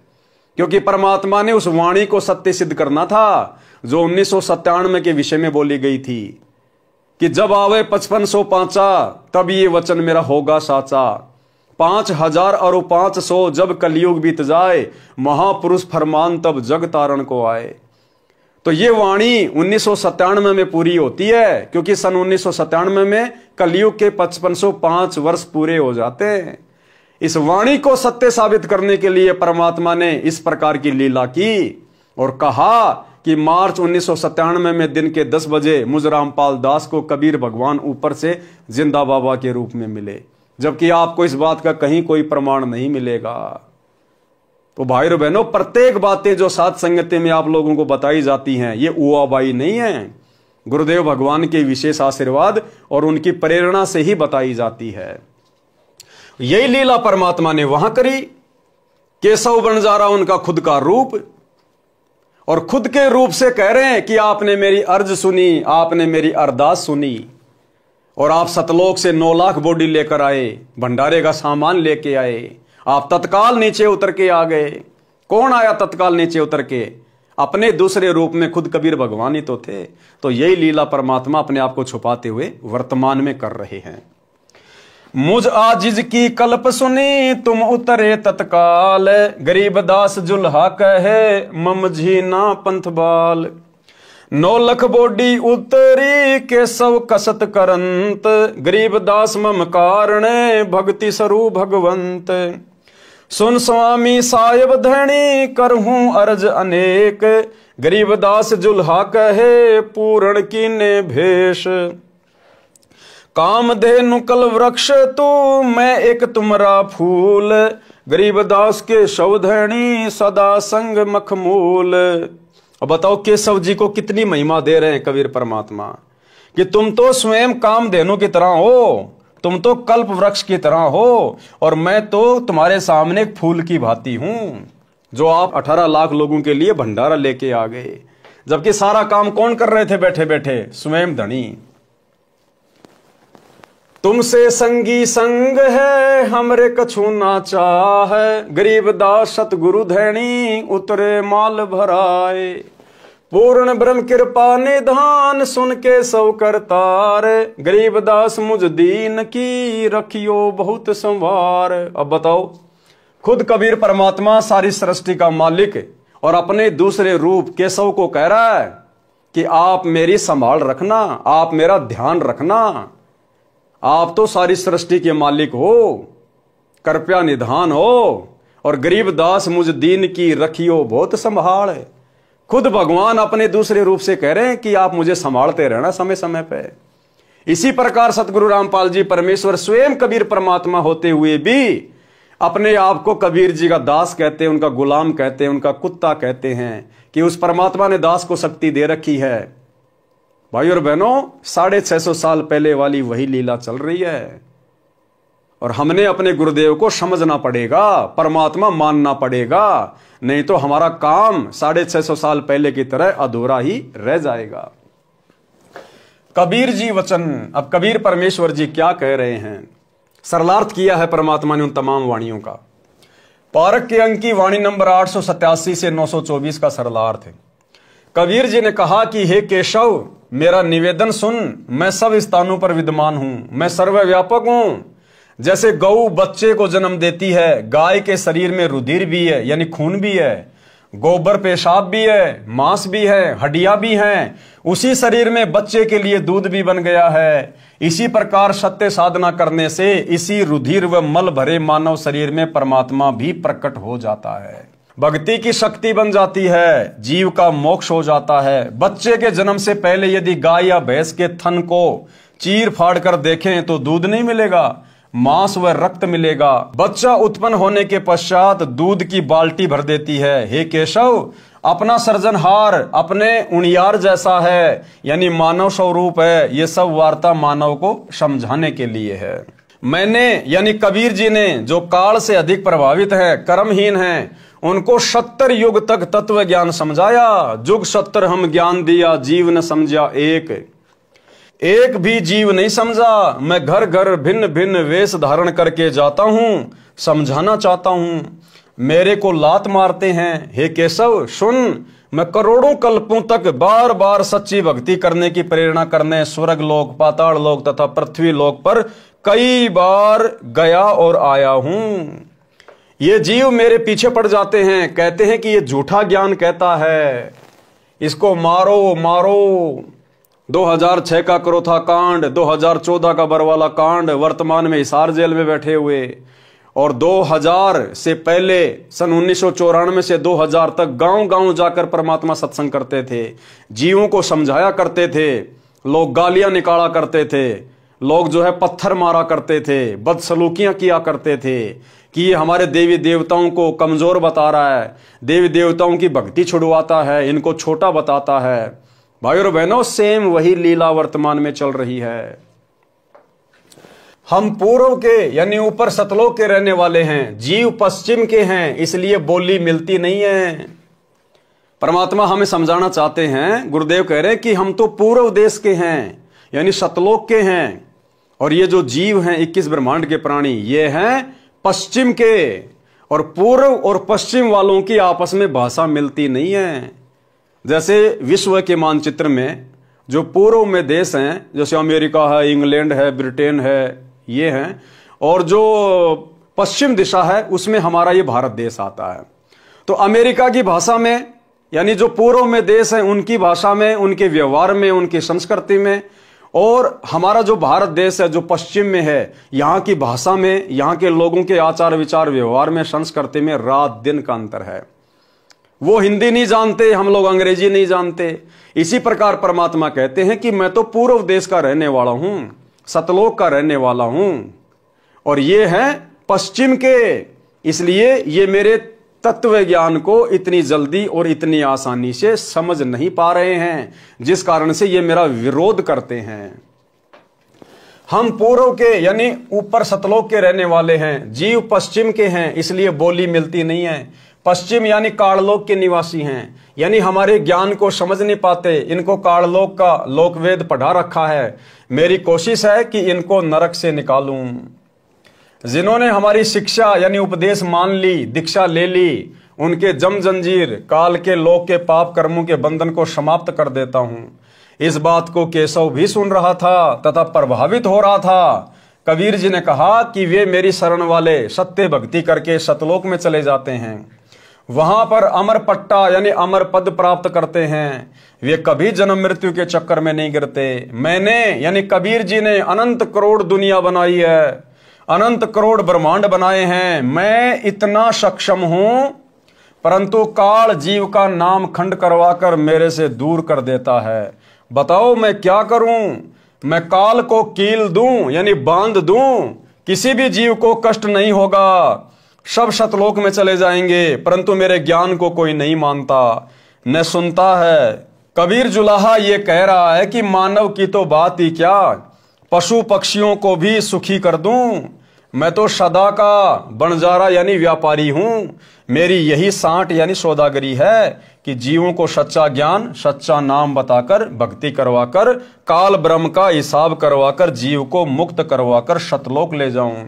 क्योंकि परमात्मा ने उस वाणी को सत्य सिद्ध करना था जो 1997 के विषय में बोली गई थी कि जब आवे 5500 पांचा तब ये वचन मेरा होगा साचा, 5000 और 500 जब कलयुग बीत जाए, महापुरुष फरमान तब जग तारण को आए। तो ये वाणी 1997 में पूरी होती है, क्योंकि सन 1997 में कलयुग के 5505 वर्ष पूरे हो जाते हैं। इस वाणी को सत्य साबित करने के लिए परमात्मा ने इस प्रकार की लीला की और कहा कि मार्च 1997 में दिन के 10 बजे मुझ रामपाल दास को कबीर भगवान ऊपर से जिंदा बाबा के रूप में मिले, जबकि आपको इस बात का कहीं कोई प्रमाण नहीं मिलेगा। तो भाई और बहनों, प्रत्येक बातें जो साथ संगति में आप लोगों को बताई जाती हैं ये उआबाई नहीं है, गुरुदेव भगवान के विशेष आशीर्वाद और उनकी प्रेरणा से ही बताई जाती है। यही लीला परमात्मा ने वहां करी। केशव बन जा रहा उनका खुद का रूप और खुद के रूप से कह रहे हैं कि आपने मेरी अर्ज सुनी, आपने मेरी अरदास सुनी और आप सतलोक से 9 लाख बॉडी लेकर आए, भंडारे का सामान लेके आए, आप तत्काल नीचे उतर के आ गए। कौन आया तत्काल नीचे उतर के? अपने दूसरे रूप में खुद कबीर भगवान ही तो थे। तो यही लीला परमात्मा अपने आप को छुपाते हुए वर्तमान में कर रहे हैं। मुझ आजिज की कल्प सुनी तुम उतरे तत्काल, गरीब दास जुल्हा कहे मम झीना पंथ बाल। 9 लख बोडी उतरी के सव कसत करंत, गरीब दास मम कारणे भक्ति स्वरू भगवंत। सुन स्वामी साहेब धनी करहूं अर्ज अनेक, गरीब दास जुल्हा कहे पूर्ण कीने भेष। कामधेनु कल वृक्ष तू मैं एक तुमरा फूल, गरीब दास के शवधनी सदा संग मखमूल। अब बताओ केशव जी को कितनी महिमा दे रहे हैं कबीर परमात्मा कि तुम तो स्वयं कामधेनु की तरह हो, तुम तो कल्प वृक्ष की तरह हो, और मैं तो तुम्हारे सामने एक फूल की भांति हूं, जो आप 18 लाख लोगों के लिए भंडारा लेके आ गए। जबकि सारा काम कौन कर रहे थे बैठे बैठे? स्वयं धनी। तुमसे संगी संग है हमरे कछु ना चाहे, गरीब दास सतगुरु धैनी उतरे माल भराए। पूर्ण ब्रह्म कृपा निधान सुन के सौ करतार, गरीब दास मुझ दीन की रखियो बहुत संवार। अब बताओ, खुद कबीर परमात्मा सारी सृष्टि का मालिक और अपने दूसरे रूप केशव को कह रहा है कि आप मेरी संभाल रखना, आप मेरा ध्यान रखना, आप तो सारी सृष्टि के मालिक हो, कृपया निधान हो, और गरीब दास मुझ दीन की रखियो बहुत संभाल। खुद भगवान अपने दूसरे रूप से कह रहे हैं कि आप मुझे संभालते रहना समय समय पे। इसी प्रकार सतगुरु रामपाल जी परमेश्वर स्वयं कबीर परमात्मा होते हुए भी अपने आप को कबीर जी का दास कहते हैं, उनका गुलाम कहते हैं, उनका कुत्ता कहते हैं कि उस परमात्मा ने दास को शक्ति दे रखी है। भाई और बहनों, 650 साल पहले वाली वही लीला चल रही है, और हमने अपने गुरुदेव को समझना पड़ेगा, परमात्मा मानना पड़ेगा, नहीं तो हमारा काम 650 साल पहले की तरह अधूरा ही रह जाएगा। कबीर जी वचन। अब कबीर परमेश्वर जी क्या कह रहे हैं? सरलार्थ किया है परमात्मा ने उन तमाम वाणियों का। पारक के अंक की वाणी नंबर 887 से 924 का सरलार्थ है। कबीर जी ने कहा कि हे केशव, मेरा निवेदन सुन, मैं सब स्थानों पर विद्यमान हूं, मैं सर्वव्यापक हूं। जैसे गऊ बच्चे को जन्म देती है, गाय के शरीर में रुधिर भी है यानी खून भी है, गोबर पेशाब भी है, मांस भी है, हड्डियां भी हैं, उसी शरीर में बच्चे के लिए दूध भी बन गया है। इसी प्रकार सत्य साधना करने से इसी रुधिर व मल भरे मानव शरीर में परमात्मा भी प्रकट हो जाता है, भक्ति की शक्ति बन जाती है, जीव का मोक्ष हो जाता है। बच्चे के जन्म से पहले यदि गाय या भैंस के थन को चीर फाड़ कर देखें तो दूध नहीं मिलेगा, मांस व रक्त मिलेगा। बच्चा उत्पन्न होने के पश्चात दूध की बाल्टी भर देती है। हे केशव, अपना सृजनहार अपने उनियार जैसा है, यानी मानव स्वरूप है। ये सब वार्ता मानव को समझाने के लिए है। मैंने यानी कबीर जी ने, जो काल से अधिक प्रभावित है, कर्महीन है, उनको 70 युग तक तत्व ज्ञान समझाया। जुग 70 हम ज्ञान दिया, जीव न समझा एक भी जीव नहीं समझा। मैं घर घर भिन्न भिन्न वेश धारण करके जाता हूं, समझाना चाहता हूं, मेरे को लात मारते हैं। हे केशव सुन, मैं करोड़ों कल्पों तक बार बार सच्ची भक्ति करने की प्रेरणा करने स्वर्ग लोक, पाताल लोक तथा पृथ्वी लोक पर कई बार गया और आया हूं। ये जीव मेरे पीछे पड़ जाते हैं, कहते हैं कि ये झूठा ज्ञान कहता है, इसको मारो मारो। 2006 का क्रोथा कांड, 2014 का बरवाला कांड, वर्तमान में हिसार जेल में बैठे हुए, और 2000 से पहले सन 1994 से 2000 तक गांव गांव जाकर परमात्मा सत्संग करते थे, जीवों को समझाया करते थे। लोग गालियां निकाला करते थे, लोग जो है पत्थर मारा करते थे, बदसलूकियां किया करते थे कि ये हमारे देवी देवताओं को कमजोर बता रहा है, देवी देवताओं की भक्ति छुड़वाता है, इनको छोटा बताता है। भाई और बहनों, सेम वही लीला वर्तमान में चल रही है। हम पूर्व के यानी ऊपर सतलोक के रहने वाले हैं, जीव पश्चिम के हैं, इसलिए बोली मिलती नहीं है। परमात्मा हमें समझाना चाहते हैं, गुरुदेव कह रहे हैं कि हम तो पूर्व देश के हैं यानी सतलोक के हैं, और ये जो जीव हैं 21 ब्रह्मांड के प्राणी, ये हैं पश्चिम के। और पूर्व और पश्चिम वालों की आपस में भाषा मिलती नहीं है। जैसे विश्व के मानचित्र में जो पूर्व में देश हैं, जैसे अमेरिका है, इंग्लैंड है, ब्रिटेन है, ये हैं, और जो पश्चिम दिशा है उसमें हमारा ये भारत देश आता है। तो अमेरिका की भाषा में, यानी जो पूर्व में देश हैं उनकी भाषा में, उनके व्यवहार में, उनकी संस्कृति में, और हमारा जो भारत देश है जो पश्चिम में है, यहाँ की भाषा में, यहाँ के लोगों के आचार विचार व्यवहार में, संस्कृति में रात दिन का अंतर है। वो हिंदी नहीं जानते, हम लोग अंग्रेजी नहीं जानते। इसी प्रकार परमात्मा कहते हैं कि मैं तो पूर्व देश का रहने वाला हूं, सतलोक का रहने वाला हूं, और ये है पश्चिम के। इसलिए ये मेरे तत्व ज्ञान को इतनी जल्दी और इतनी आसानी से समझ नहीं पा रहे हैं, जिस कारण से ये मेरा विरोध करते हैं। हम पूर्व के यानी ऊपर सतलोक के रहने वाले हैं, जीव पश्चिम के हैं, इसलिए बोली मिलती नहीं है। पश्चिम यानी काललोक के निवासी हैं, यानी हमारे ज्ञान को समझ नहीं पाते। इनको काललोक का लोकवेद पढ़ा रखा है। मेरी कोशिश है कि इनको नरक से निकालूं। जिन्होंने हमारी शिक्षा यानी उपदेश मान ली, दीक्षा ले ली, उनके जम जंजीर काल के लोक के पाप कर्मों के बंधन को समाप्त कर देता हूं। इस बात को केशव भी सुन रहा था तथा प्रभावित हो रहा था। कबीर जी ने कहा कि वे मेरी शरण वाले सत्य भक्ति करके सतलोक में चले जाते हैं, वहां पर अमर पट्टा यानी अमर पद प्राप्त करते हैं। वे कभी जन्म मृत्यु के चक्कर में नहीं गिरते। मैंने यानी कबीर जी ने अनंत करोड़ दुनिया बनाई है, अनंत करोड़ ब्रह्मांड बनाए हैं। मैं इतना सक्षम हूं, परंतु काल जीव का नाम खंड करवाकर मेरे से दूर कर देता है। बताओ मैं क्या करूं? मैं काल को कील दूं यानी बांध दूं, किसी भी जीव को कष्ट नहीं होगा, सब सतलोक में चले जाएंगे, परंतु मेरे ज्ञान को कोई नहीं मानता, न सुनता है। कबीर जुलाहा ये कह रहा है कि मानव की तो बात ही क्या, पशु पक्षियों को भी सुखी कर दूं। मैं तो सदा का बंजारा यानी व्यापारी हूं। मेरी यही सांठ यानी सौदागरी है कि जीवों को सच्चा ज्ञान, सच्चा नाम बताकर, भक्ति करवाकर, काल ब्रह्म का हिसाब करवाकर, जीव को मुक्त करवाकर सतलोक ले जाऊं।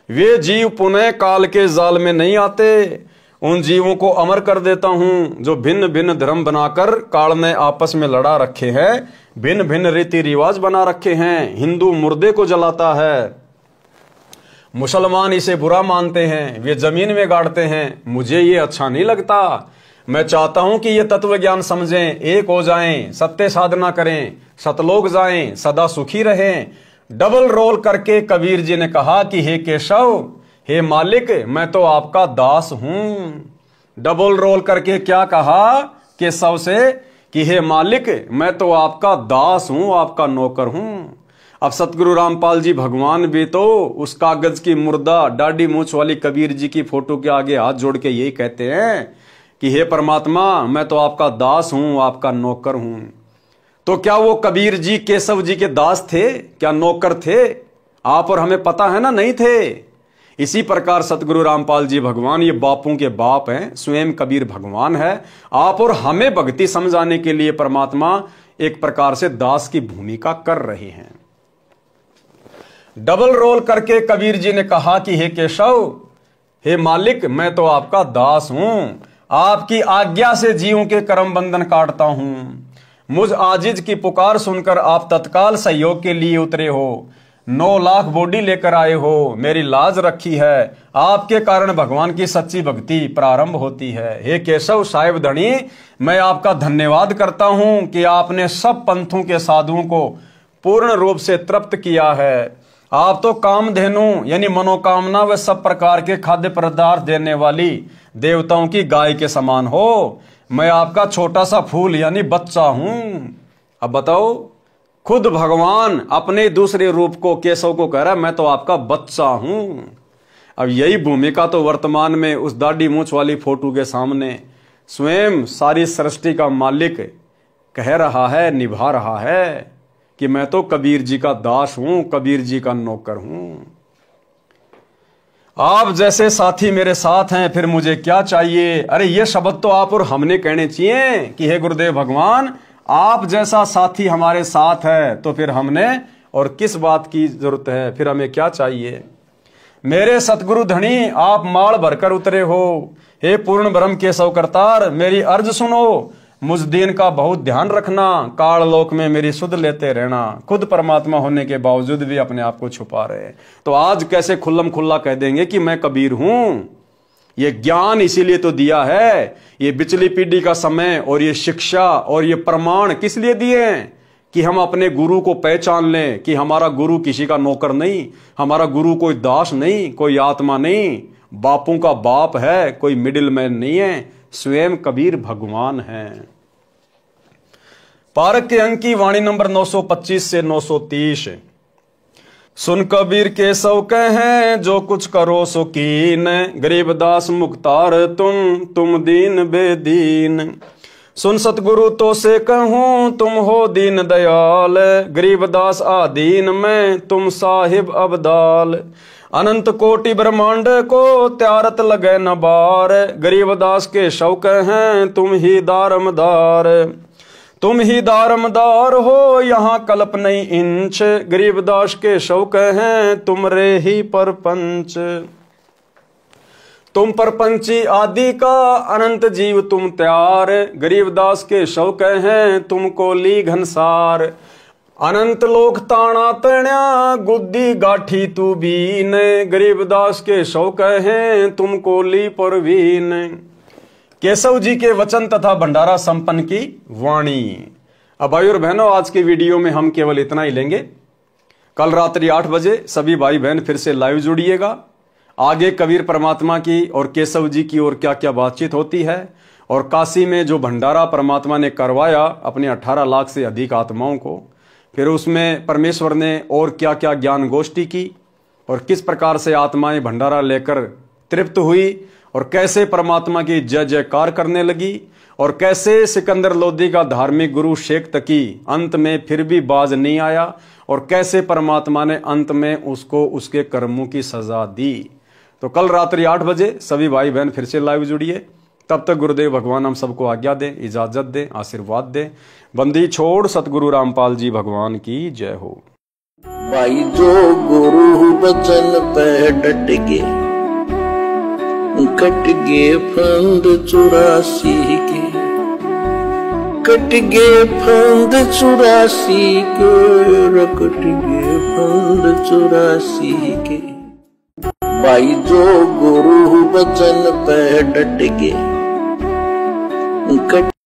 वे जीव पुनः काल के जाल में नहीं आते। उन जीवों को अमर कर देता हूं जो भिन्न भिन्न धर्म बनाकर काल ने आपस में लड़ा रखे हैं, भिन्न भिन्न रीति रिवाज बना रखे हैं। हिंदू मुर्दे को जलाता है, मुसलमान इसे बुरा मानते हैं, वे जमीन में गाड़ते हैं। मुझे ये अच्छा नहीं लगता। मैं चाहता हूं कि ये तत्व ज्ञान समझें, एक हो जाएं, सत्य साधना करें, सतलोक जाएं, सदा सुखी रहें। डबल रोल करके कबीर जी ने कहा कि हे केशव, हे मालिक, मैं तो आपका दास हूं। डबल रोल करके क्या कहा केशव से कि हे मालिक, मैं तो आपका दास हूं, आपका नौकर हूं। अब सतगुरु रामपाल जी भगवान भी तो उस कागज की मुर्दा दाढ़ी मूछ वाली कबीर जी की फोटो के आगे हाथ जोड़ के यही कहते हैं कि हे परमात्मा, मैं तो आपका दास हूं, आपका नौकर हूं। तो क्या वो कबीर जी केशव जी के दास थे? क्या नौकर थे? आप और हमें पता है ना, नहीं थे। इसी प्रकार सतगुरु रामपाल जी भगवान ये बापों के बाप हैं, स्वयं कबीर भगवान है। आप और हमें भक्ति समझाने के लिए परमात्मा एक प्रकार से दास की भूमिका कर रहे हैं। डबल रोल करके कबीर जी ने कहा कि हे केशव, हे मालिक, मैं तो आपका दास हूं, आपकी आज्ञा से जीवों के कर्म बंधन काटता हूं। मुझ आजिज की पुकार सुनकर आप तत्काल सहयोग के लिए उतरे हो, 9 लाख बॉडी लेकर आए हो, मेरी लाज रखी है। आपके कारण भगवान की सच्ची भक्ति प्रारंभ होती है। हे केशव साहिब धनी, मैं आपका धन्यवाद करता हूं कि आपने सब पंथों के साधुओं को पूर्ण रूप से तृप्त किया है। आप तो कामधेनु यानी मनोकामना व सब प्रकार के खाद्य पदार्थ देने वाली देवताओं की गाय के समान हो। मैं आपका छोटा सा फूल यानी बच्चा हूं। अब बताओ, खुद भगवान अपने दूसरे रूप को केशव को कह रहा है, मैं तो आपका बच्चा हूं। अब यही भूमिका तो वर्तमान में उस दाढ़ी मूछ वाली फोटो के सामने स्वयं सारी सृष्टि का मालिक कह रहा है, निभा रहा है कि मैं तो कबीर जी का दास हूं, कबीर जी का नौकर हूं। आप जैसे साथी मेरे साथ हैं, फिर मुझे क्या चाहिए? अरे ये शब्द तो आप और हमने कहने चाहिए कि हे गुरुदेव भगवान, आप जैसा साथी हमारे साथ है तो फिर हमने और किस बात की जरूरत है, फिर हमें क्या चाहिए? मेरे सतगुरु धनी, आप माल भरकर उतरे हो। हे पूर्ण ब्रह्म केशव करतार, मेरी अर्ज सुनो। मुझ दीन का बहुत ध्यान रखना, काल लोक में मेरी सुध लेते रहना। खुद परमात्मा होने के बावजूद भी अपने आप को छुपा रहे। तो आज कैसे खुल्लम खुल्ला कह देंगे कि मैं कबीर हूं? ये ज्ञान इसीलिए तो दिया है, ये पिछली पीढ़ी का समय और ये शिक्षा और ये प्रमाण किस लिए दिए हैं? कि हम अपने गुरु को पहचान लें कि हमारा गुरु किसी का नौकर नहीं, हमारा गुरु कोई दास नहीं, कोई आत्मा नहीं, बापों का बाप है, कोई मिडिल मैन नहीं है, स्वयं कबीर भगवान है। पारक के अंक की वाणी नंबर 925 से 930। सुन कबीर के सौ कहें जो कुछ करो सो कीन, गरीबदास मुख्तार तुम दीन बेदीन। सुन सतगुरु तो से कहूं तुम हो दीन दयाल, गरीबदास आदीन में तुम साहिब अबदाल। अनंत कोटि ब्रह्मांड को त्यारत लगे न बार, गरीबदास के शौक हैं तुम ही दारमदार। तुम ही दारमदार हो यहाँ कल्प नहीं इंच, गरीबदास के शौक हैं तुम रे ही परपंच। तुम परपंची आदि का अनंत जीव तुम त्यार, गरीबदास के शौक हैं तुम कोली घनसार। अनंत लोक ताना तण्या गुद्दी गाठी तू बीन, गरीबदास के शौक हैं तुम कोली परवीन। केशव जी के वचन तथा भंडारा संपन्न की वाणी। अब भाई और बहनों, आज की वीडियो में हम केवल इतना ही लेंगे। कल रात्रि 8 बजे सभी भाई बहन फिर से लाइव जुड़िएगा। आगे कबीर परमात्मा की और केशव जी की और क्या क्या बातचीत होती है, और काशी में जो भंडारा परमात्मा ने करवाया अपने 18 लाख से अधिक आत्माओं को, फिर उसमें परमेश्वर ने और क्या क्या ज्ञान गोष्ठी की, और किस प्रकार से आत्माएं भंडारा लेकर तृप्त हुई, और कैसे परमात्मा की जय जयकार करने लगी, और कैसे सिकंदर लोदी का धार्मिक गुरु शेख तकी अंत में फिर भी बाज नहीं आया, और कैसे परमात्मा ने अंत में उसको उसके कर्मों की सजा दी। तो कल रात्रि 8 बजे सभी भाई बहन फिर से लाइव जुड़िए। तब तक गुरुदेव भगवान हम सबको आज्ञा दें, इजाजत दें, आशीर्वाद दें। बंदी छोड़ सतगुरु रामपाल जी भगवान की जय हो। भाई जो गुरु बचन पे डट के, कट गे फंद 84 के, कट गे फंद 84 के, कट गे फंद 84 के। भाई जो गुरु बचन पे डट के, कट